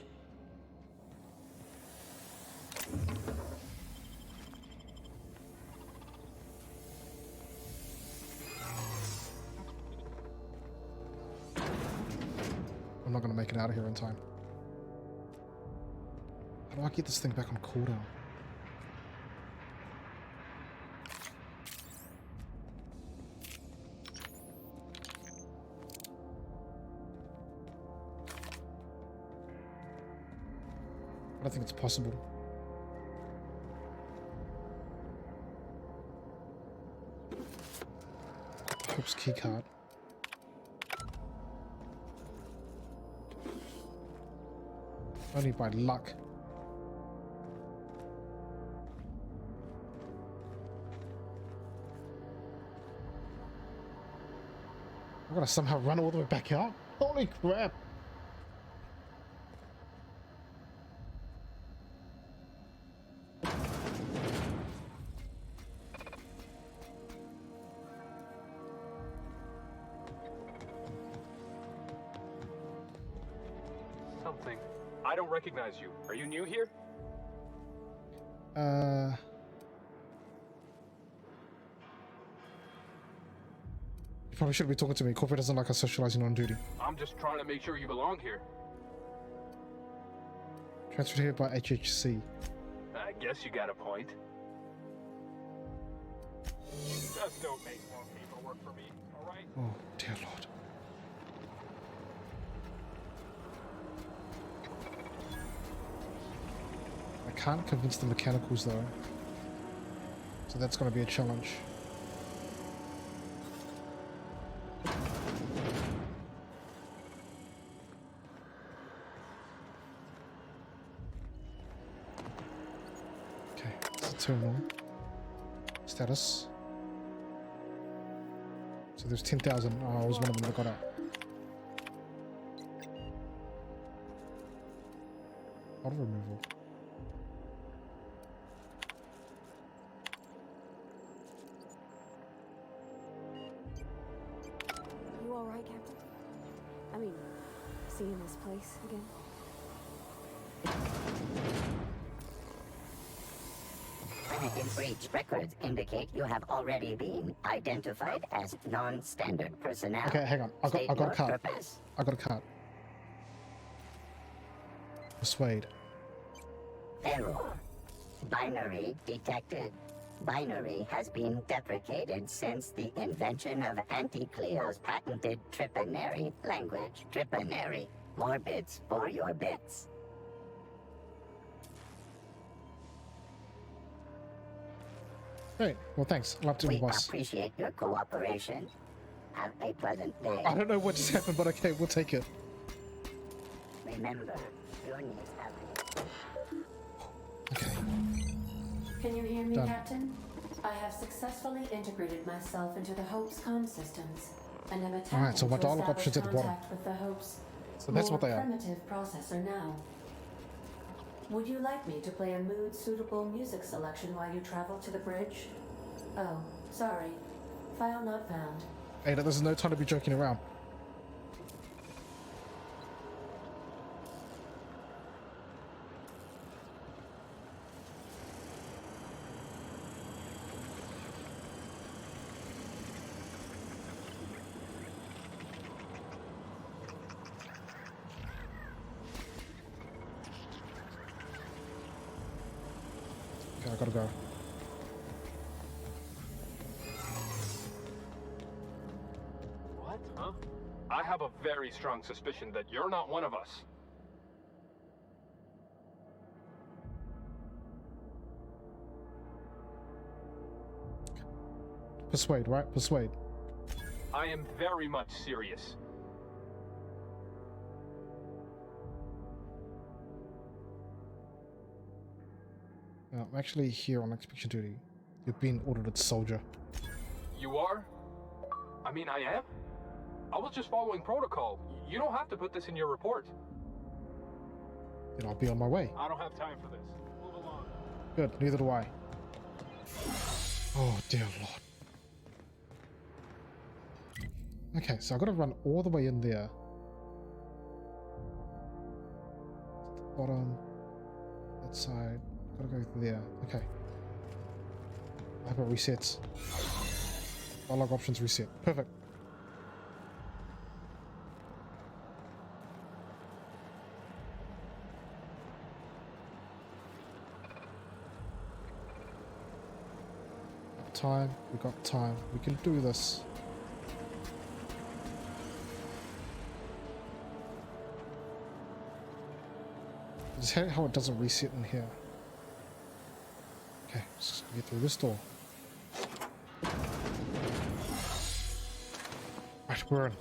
I'm not gonna make it out of here in time. How do I get this thing back on cooldown? I don't think it's possible. Hope's keycard. Only by luck. I'm gonna somehow run all the way back out. Holy crap! Something. I don't recognize you. Are you new here? You probably shouldn't be talking to me. Corporate doesn't like us socializing on duty. I'm just trying to make sure you belong here. Transferred here by HHC. I guess you got a point. Just don't make more paperwork for me, alright? Oh, dear Lord. I can't convince the mechanicals though. So that's going to be a challenge. Okay, it's a terminal. Status. So there's 10,000. Oh, I was one of them that got out. Auto removal. You all right, Captain? I mean, seeing this place again? Renegade Breach records indicate you have already been identified as non-standard personnel. Okay, hang on. I got a card. I got a card. Persuade. Error. Binary detected. Binary has been deprecated since the invention of Anti-Cleo's patented Tripanary language. Tripanary. More bits for your bits. Great. Well, thanks. I'll have to do my We boss. appreciate your cooperation. Have a pleasant day. I don't know what just happened, but okay, we'll take it. Remember, your needs have Can you hear me, Done. Captain? I have successfully integrated myself into the Hope's comm systems, and am attempting Alright, so my to dialogue establish options at the bottom. contact with the Hope's So that's more what they are. primitive processor now. Would you like me to play a mood-suitable music selection while you travel to the bridge? Oh, sorry. File not found. Hey, there's no time to be joking around. Okay, I gotta go. What? Huh? I have a very strong suspicion that you're not one of us. Persuade, right? Persuade. I am very much serious. I'm actually here on execution duty. You've been audited, soldier. You are? I mean, I am? I was just following protocol. You don't have to put this in your report. Then I'll be on my way. I don't have time for this. Move along. Good, neither do I. Oh dear lord. Okay, so I've got to run all the way in there. Bottom. That side. Gotta go there. Okay. I hope it resets. Dialogue options reset. Perfect. Time. We got time. We can do this. Just hate how it doesn't reset in here. Okay, let's just get through this door. Right, we're in.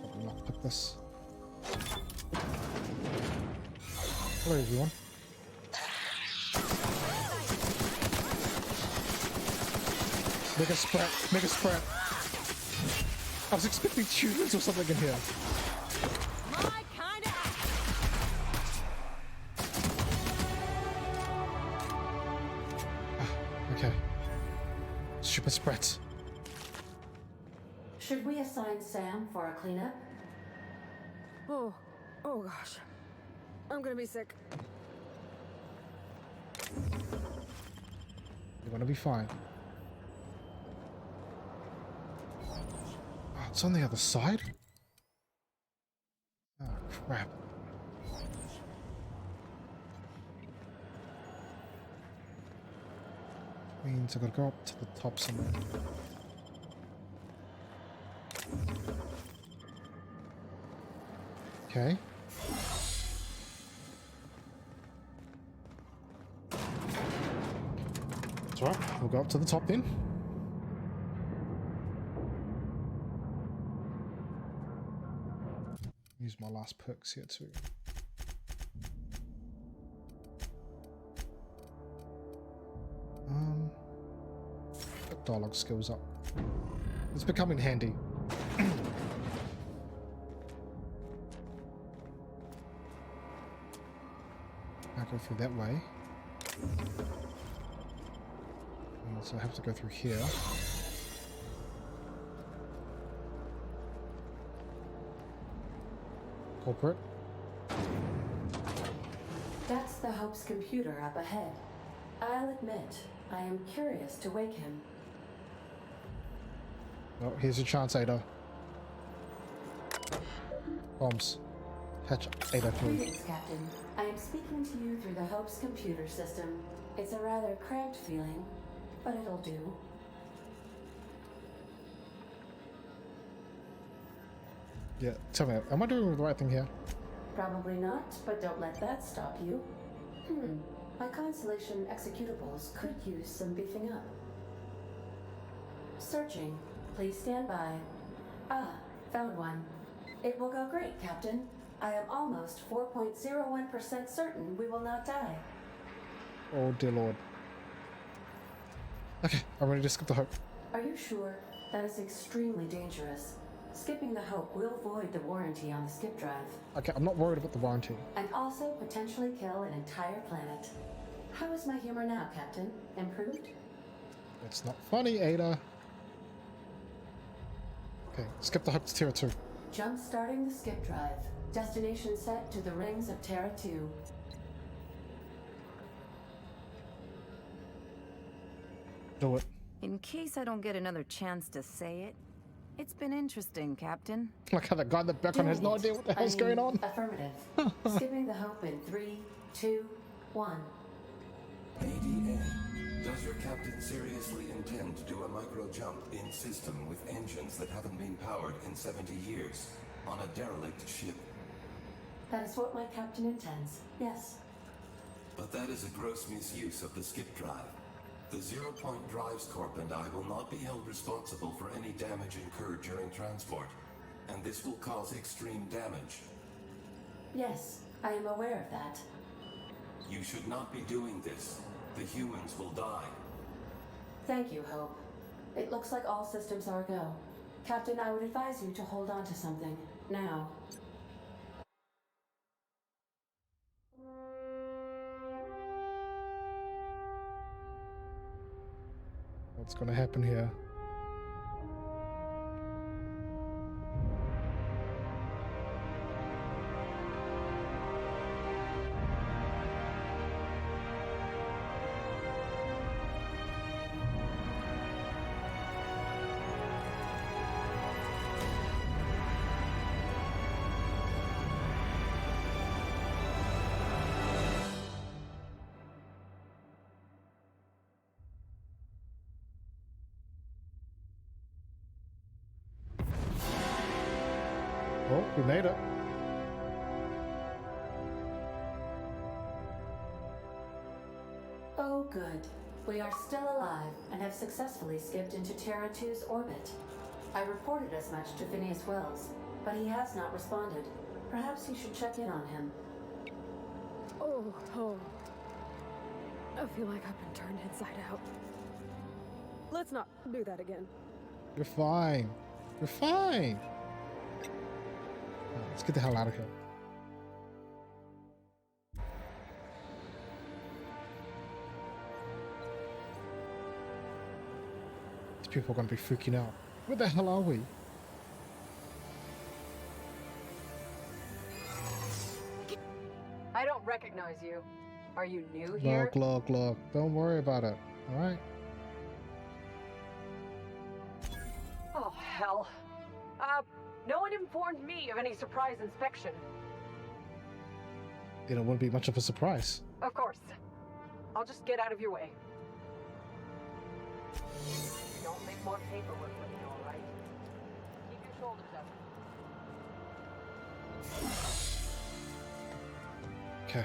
Probably not pick this. Hello everyone. Mega sprat, mega sprat. I was expecting humans or something in here. My kind of Okay. Super sprats. Should we assign Sam for a cleanup? Oh gosh. I'm gonna be sick. You're gonna be fine. Oh, it's on the other side? Oh, crap. Means I gotta go up to the top somewhere. Okay. That's right, we'll go up to the top then. Use my last perks here too. Put dialogue skills up. It's becoming handy. I'll go through that way. So I have to go through here. Culprit. That's the Hope's computer up ahead. I'll admit, I am curious to wake him. Oh, here's your chance, Ada. Bombs. Hatch Ada through. Greetings, Captain. I am speaking to you through the Hope's computer system. It's a rather cramped feeling, but it'll do. Yeah, tell me, am I doing the right thing here? Probably not, but don't let that stop you. My Constellation executables could use some beefing up. Searching. Please stand by. Ah, found one. It will go great, Captain. I am almost 4.01% certain we will not die. Oh dear lord. Okay, I'm ready to skip the Hope. Are you sure? That is extremely dangerous. Skipping the Hope will void the warranty on the skip drive. Okay, I'm not worried about the warranty. And also potentially kill an entire planet. How is my humor now, Captain? Improved? It's not funny, Ada. Okay, skip the Hope to Terra 2. Jump starting the skip drive. Destination set to the rings of Terra 2. Do it. In case I don't get another chance to say it, it's been interesting, Captain. Like how that guy in the background has no idea what the hell's going on. Affirmative. Skipping the Hope in 3, 2, 1. ADN. Does your captain seriously intend to do a micro jump in system with engines that haven't been powered in 70 years on a derelict ship? That is what my captain intends. Yes. but that is a gross misuse of the skip drive. The Zero Point Drives Corp and I will not be held responsible for any damage incurred during transport, and this will cause extreme damage. Yes, I am aware of that. You should not be doing this. The humans will die. Thank you, Hope. It looks like all systems are go. Captain, I would advise you to hold on to something. Now. What's gonna happen here? Oh, we made it. Oh, good. We are still alive and have successfully skipped into Terra 2's orbit. I reported as much to Phineas Wells, but he has not responded. Perhaps you should check in on him. Oh. I feel like I've been turned inside out. Let's not do that again. You're fine. You're fine. Let's get the hell out of here. These people are going to be freaking out. Where the hell are we? I don't recognize you. Are you new here? Look. Don't worry about it. Alright? Oh, hell. No one informed me of any surprise inspection. It wouldn't be much of a surprise. Of course. I'll just get out of your way. Don't make more paperwork with me, all right? Keep your shoulders up. Okay.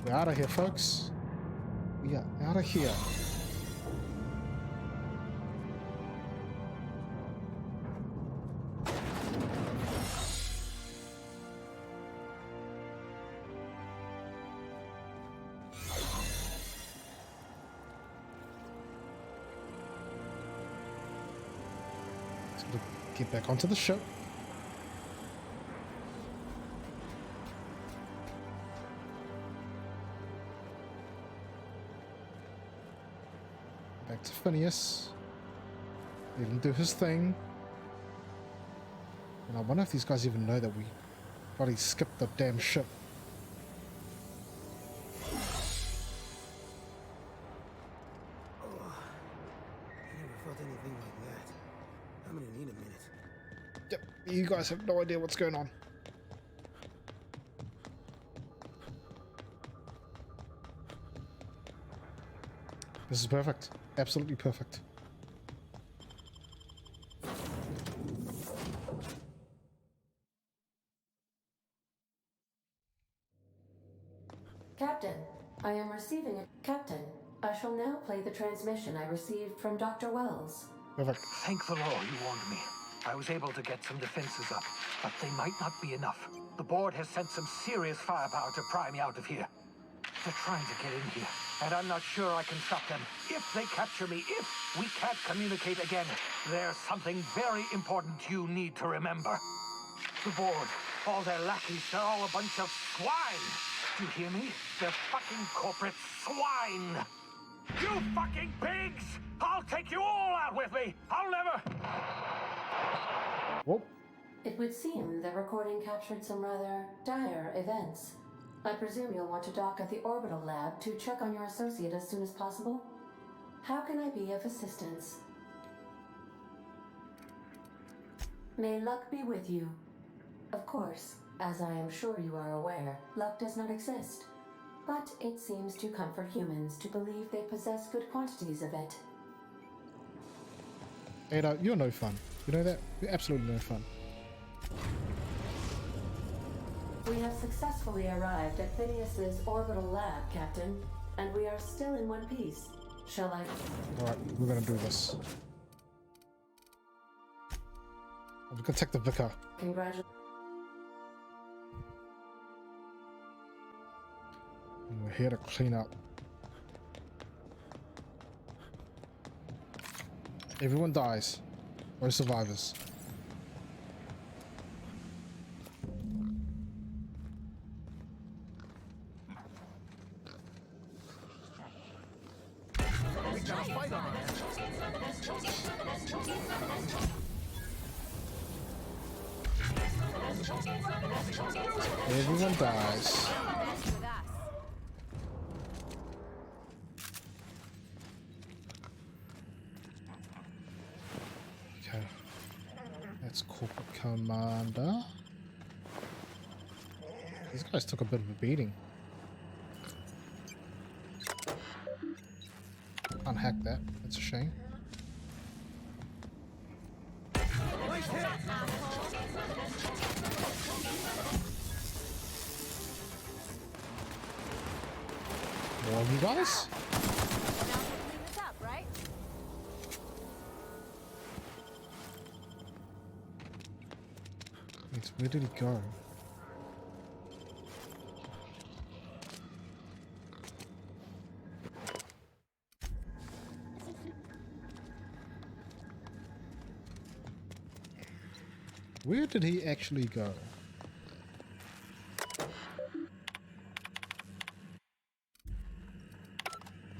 We're out of here, folks. We are out of here. Get back onto the ship. Back to Phineas. Let him do his thing. And I wonder if these guys even know that we bloody skipped the damn ship. You guys have no idea what's going on. This is perfect. Absolutely perfect. Captain, I am receiving it. Captain, I shall now play the transmission I received from Dr. Wells. Perfect. Thank the Lord you warned me. I was able to get some defenses up, but they might not be enough. The board has sent some serious firepower to pry me out of here. They're trying to get in here, and I'm not sure I can stop them. If they capture me, if we can't communicate again, there's something very important you need to remember. The board, all their lackeys, they're all a bunch of swine. Do you hear me? They're fucking corporate swine. You fucking pigs! I'll take you all out with me! I'll never... Whoa. It would seem the recording captured some rather dire events. I presume you'll want to dock at the orbital lab to check on your associate as soon as possible. How can I be of assistance? May luck be with you. Of course, as I am sure you are aware, luck does not exist. But it seems to comfort humans to believe they possess good quantities of it. Ada, you're no fun. You know that? You're absolutely no fun. We have successfully arrived at Phineas's orbital lab, Captain, and we are still in one piece. Shall I? Alright, we're gonna do this. We're gonna take the vicar. Congratulations. And we're here to clean up. Everyone dies. No survivors. Everyone dies. Okay. That's Corporate Commander. These guys took a bit of a beating. Unhack that. That's a shame. More of you guys? Wait, where did he go? Where did he actually go? I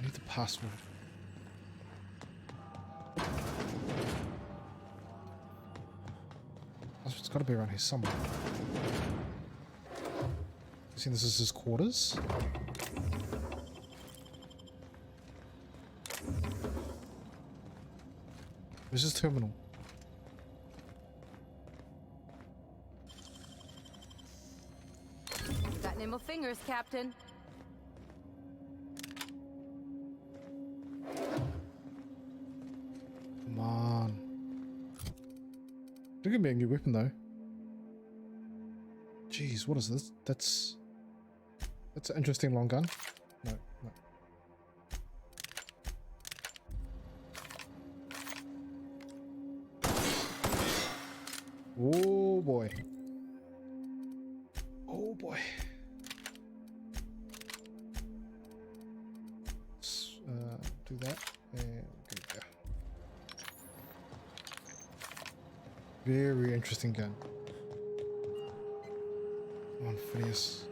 need the password. It's got to be around here somewhere. You see, this is his quarters. Where's his terminal? Got nimble fingers, Captain. Come on. Don't give me a new weapon though. Jeez, what is this? That's an interesting long gun. No, no. Oh boy. Oh boy. Let's do that and go. Very interesting gun. Come on, Phineas.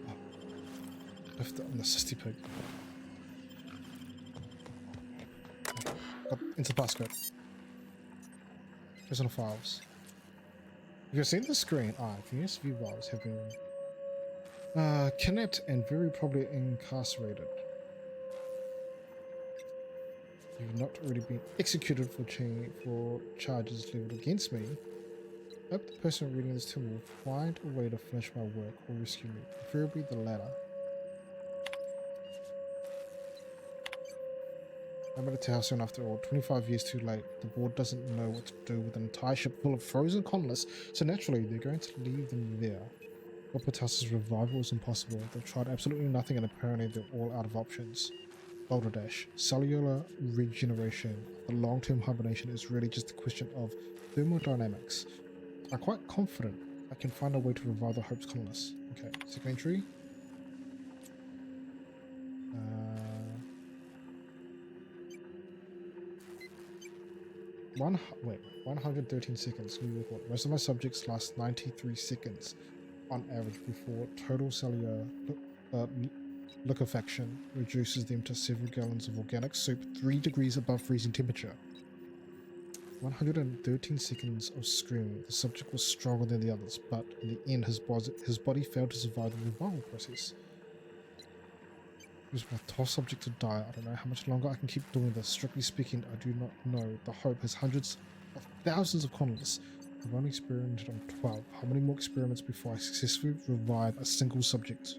Oh. Lift it on the cysty pig. Okay. Got into the passcode. Personal files. If you've seen the screen, Phineas V. Wells have been kidnapped and very probably incarcerated. You've not already been executed for charges leveled against me. I hope the person reading this to me will find a way to finish my work or rescue me, preferably the latter. No matter how soon after all, 25 years too late, the board doesn't know what to do with an entire ship full of frozen colonists, so naturally they're going to leave them there. Corporatus's revival is impossible. They've tried absolutely nothing and apparently they're all out of options. Balderdash, cellular regeneration. The long-term hibernation is really just a question of thermodynamics. I'm quite confident I can find a way to revive the Hope's colonists. Okay, second entry. 113 seconds. New report. Most of my subjects last 93 seconds on average before total cellular liquefaction reduces them to several gallons of organic soup 3 degrees above freezing temperature. 113 seconds of screaming. The subject was stronger than the others, but in the end his body failed to survive the revival process. It was my top subject to die. I don't know how much longer I can keep doing this. Strictly speaking, I do not know. The Hope has hundreds of thousands of colonists. I've only experimented on 12. How many more experiments before I successfully revive a single subject?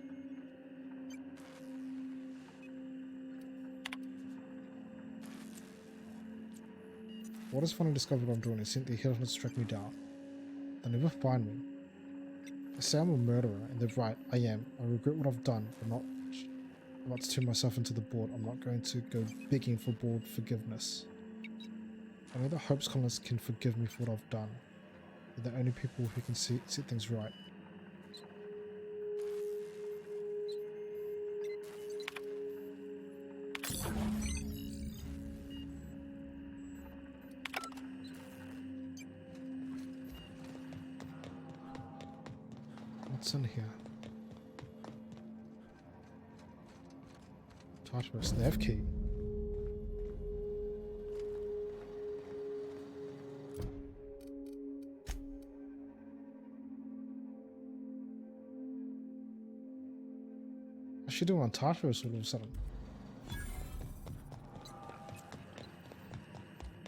What has finally discovered what I'm doing is sent the headhunters to track me down. They'll never find me. They say I'm a murderer, and they're right, I am. I regret what I've done, but not to turn myself into the board. I'm not going to go begging for board forgiveness. Only the Hope's colonists can forgive me for what I've done. They're the only people who can set things right. What's in here? Tartarus nav key. What's she doing on Tartarus all of a sudden?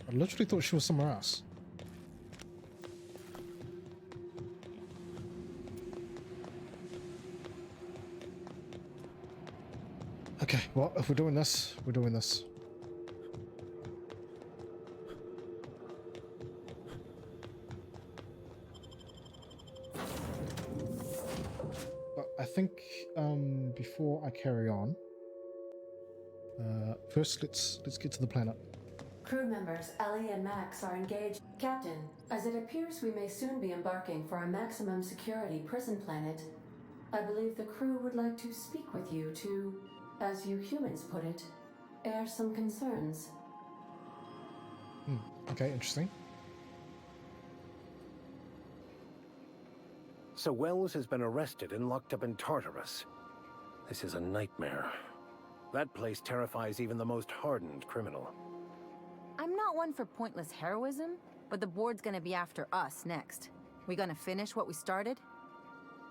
I literally thought she was somewhere else. Okay, well, if we're doing this, we're doing this. But I think before I carry on, first let's get to the planet. Crew members Ellie and Max are engaged. Captain, as it appears we may soon be embarking for a maximum security prison planet, I believe the crew would like to speak with you to, as you humans put it, air some concerns. Okay, interesting. So Wells has been arrested and locked up in Tartarus. This is a nightmare. That place terrifies even the most hardened criminal. I'm not one for pointless heroism, but the board's gonna be after us next. We gonna finish what we started?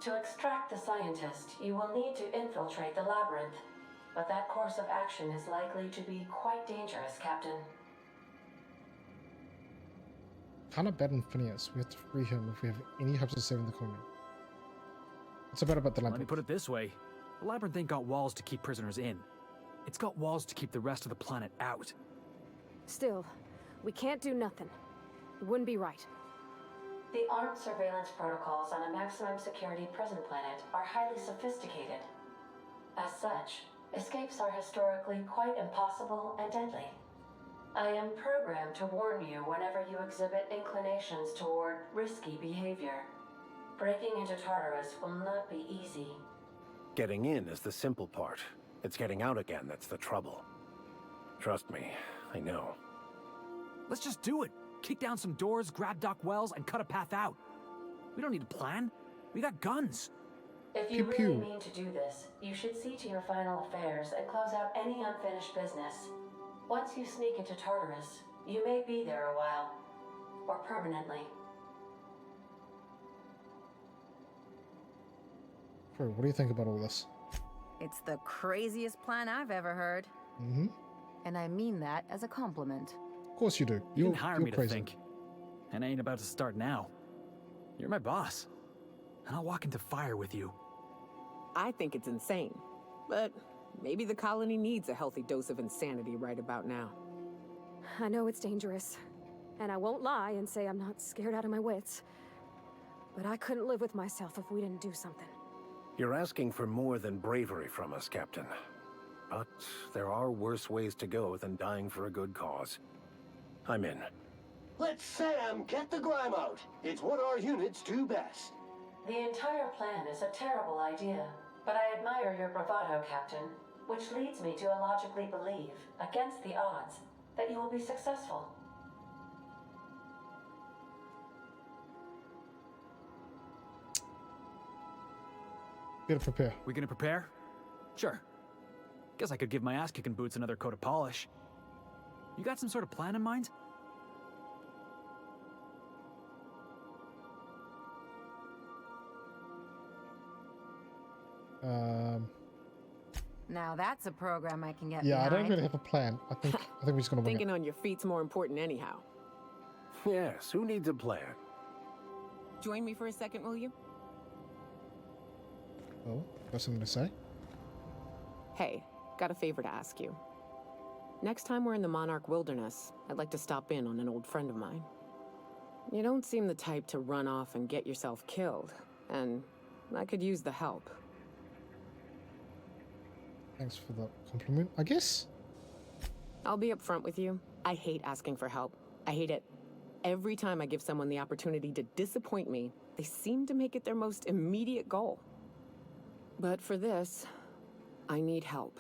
To extract the scientist, you will need to infiltrate the labyrinth. But that course of action is likely to be quite dangerous, Captain. Can't abandon Phineas. We have to free him if we have any hopes of saving the colony. What's about the labyrinth? Let me put it this way. The labyrinth ain't got walls to keep prisoners in. It's got walls to keep the rest of the planet out. Still, we can't do nothing. It wouldn't be right. The armed surveillance protocols on a maximum security prison planet are highly sophisticated. As such, escapes are historically quite impossible and deadly. I am programmed to warn you whenever you exhibit inclinations toward risky behavior. Breaking into Tartarus will not be easy. Getting in is the simple part. It's getting out again that's the trouble. Trust me, I know. Let's just do it. Kick down some doors, grab Doc Wells, and cut a path out. We don't need a plan. We got guns. If you really mean to do this, you should see to your final affairs and close out any unfinished business. Once you sneak into Tartarus, you may be there a while. Or permanently. Crew, what do you think about all this? It's the craziest plan I've ever heard. Mm-hmm. And I mean that as a compliment. Of course you do. You didn't hire me to think. And I ain't about to start now. You're my boss. And I'll walk into fire with you. I think it's insane. But maybe the colony needs a healthy dose of insanity right about now. I know it's dangerous. And I won't lie and say I'm not scared out of my wits. But I couldn't live with myself if we didn't do something. You're asking for more than bravery from us, Captain. But there are worse ways to go than dying for a good cause. I'm in. Let Sam get the grime out. It's what our units do best. The entire plan is a terrible idea, but I admire your bravado, Captain, which leads me to illogically believe, against the odds, that you will be successful. Gotta prepare. We gonna prepare? Sure. Guess I could give my ass-kicking boots another coat of polish. You got some sort of plan in mind? Now that's a program I can get Yeah, behind. I don't really have a plan. I think we're just gonna wing Thinking it. on your feet's more important anyhow. Yes, who needs a plan? Join me for a second, will you? Oh, got something to say? Hey, got a favor to ask you. Next time we're in the Monarch Wilderness, I'd like to stop in on an old friend of mine. You don't seem the type to run off and get yourself killed, and I could use the help. Thanks for the compliment, I guess. I'll be upfront with you. I hate asking for help. I hate it. Every time I give someone the opportunity to disappoint me, they seem to make it their most immediate goal. But for this, I need help.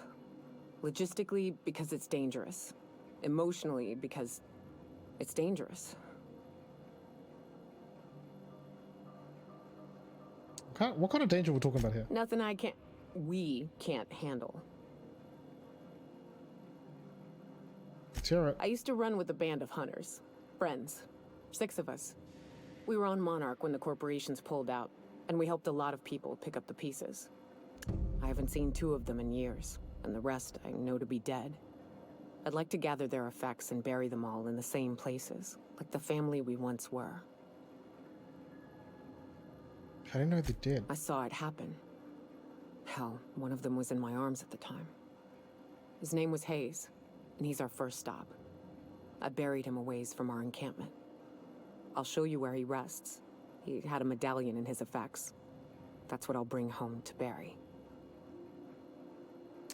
Logistically, because it's dangerous. Emotionally, because it's dangerous. What kind of danger we're talking about here? Nothing we can't handle. Hear it. I used to run with a band of hunters. Friends. 6 of us. We were on Monarch when the corporations pulled out, and we helped a lot of people pick up the pieces. I haven't seen 2 of them in years, and the rest I know to be dead. I'd like to gather their effects and bury them all in the same places, like the family we once were. I didn't know they did. I saw it happen. Hell, one of them was in my arms at the time. His name was Hayes, and he's our first stop. I buried him a ways from our encampment. I'll show you where he rests. He had a medallion in his effects. That's what I'll bring home to Barry.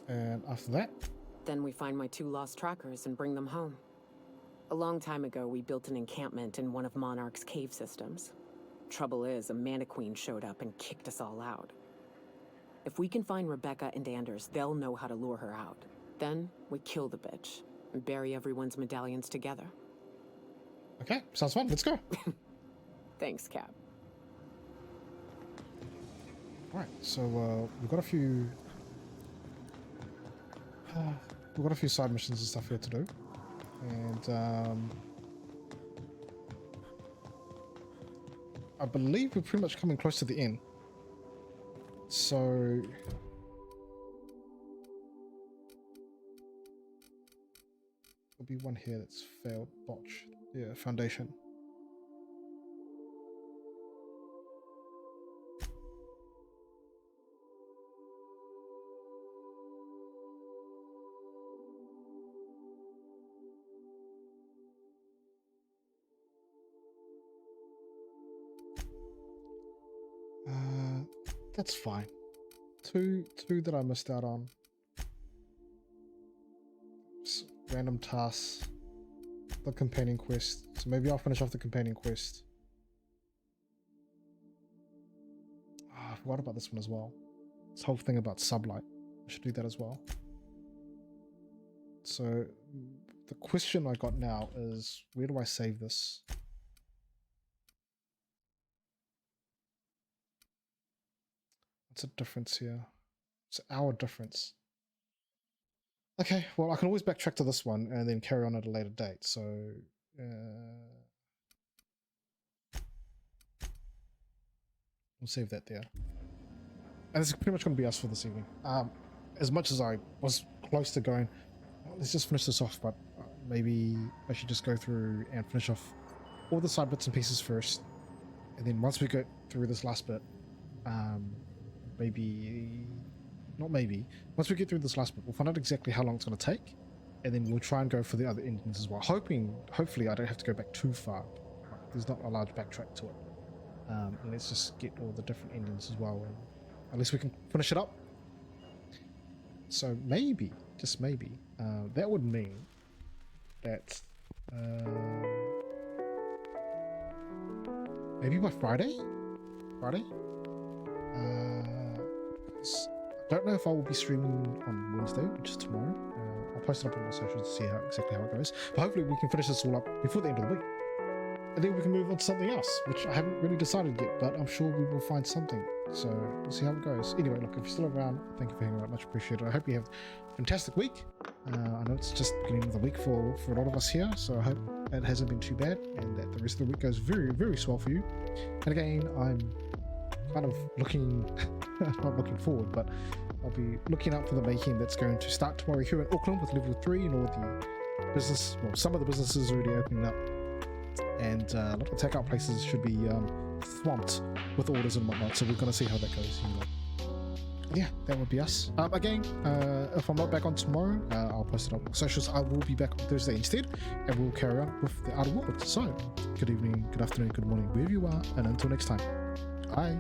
And after that? Then we find my 2 lost trackers and bring them home. A long time ago, we built an encampment in one of Monarch's cave systems. Trouble is, a Mantiqueen showed up and kicked us all out. If we can find Rebecca and Anders, they'll know how to lure her out. Then, we kill the bitch and bury everyone's medallions together. Okay, sounds fun. Let's go. Thanks, Cap. Alright, so we've got a few... we've got a few side missions and stuff here to do. And I believe we're pretty much coming close to the end. So there'll be one here that's failed. Botch. Yeah, Foundation. That's fine. Two that I missed out on. Just random tasks. The companion quest. So maybe I'll finish off the companion quest. I forgot about this one as well. This whole thing about sublight. I should do that as well. So the question I got now is, where do I save this? What's the difference here? It's an hour difference. Okay, well, I can always backtrack to this one and then carry on at a later date. So, we'll save that there. And this is pretty much going to be us for this evening. As much as I was close to going, well, let's just finish this off, but maybe I should just go through and finish off all the side bits and pieces first. And then once we go through this last bit, once we get through this last bit, we'll find out exactly how long it's going to take, and then we'll try and go for the other endings as well. Hopefully I don't have to go back too far. There's not a large backtrack to it. And let's just get all the different endings as well, and at least we can finish it up. So maybe, just maybe, that would mean that maybe by Friday? I don't know if I will be streaming on Wednesday, which is tomorrow. I'll post it up on my socials to see exactly how it goes. But hopefully we can finish this all up before the end of the week. And then we can move on to something else, which I haven't really decided yet, but I'm sure we will find something. So we'll see how it goes. Anyway, look, if you're still around, thank you for hanging out. Much appreciated. I hope you have a fantastic week. I know it's just beginning of the week for a lot of us here, so I hope it hasn't been too bad and that the rest of the week goes very, very swell for you. And again, I'm kind of looking, not looking forward, but I'll be looking out for the making that's going to start tomorrow here in Auckland with level 3 and all the business, well, some of the businesses already opening up, and a lot of takeout places should be swamped with orders and whatnot, so we're going to see how that goes. Yeah, that would be us. Again, if I'm not back on tomorrow, I'll post it on socials. I will be back on Thursday instead, and we'll carry on with the Outer Worlds. So, good evening, good afternoon, good morning, wherever you are, and until next time, bye.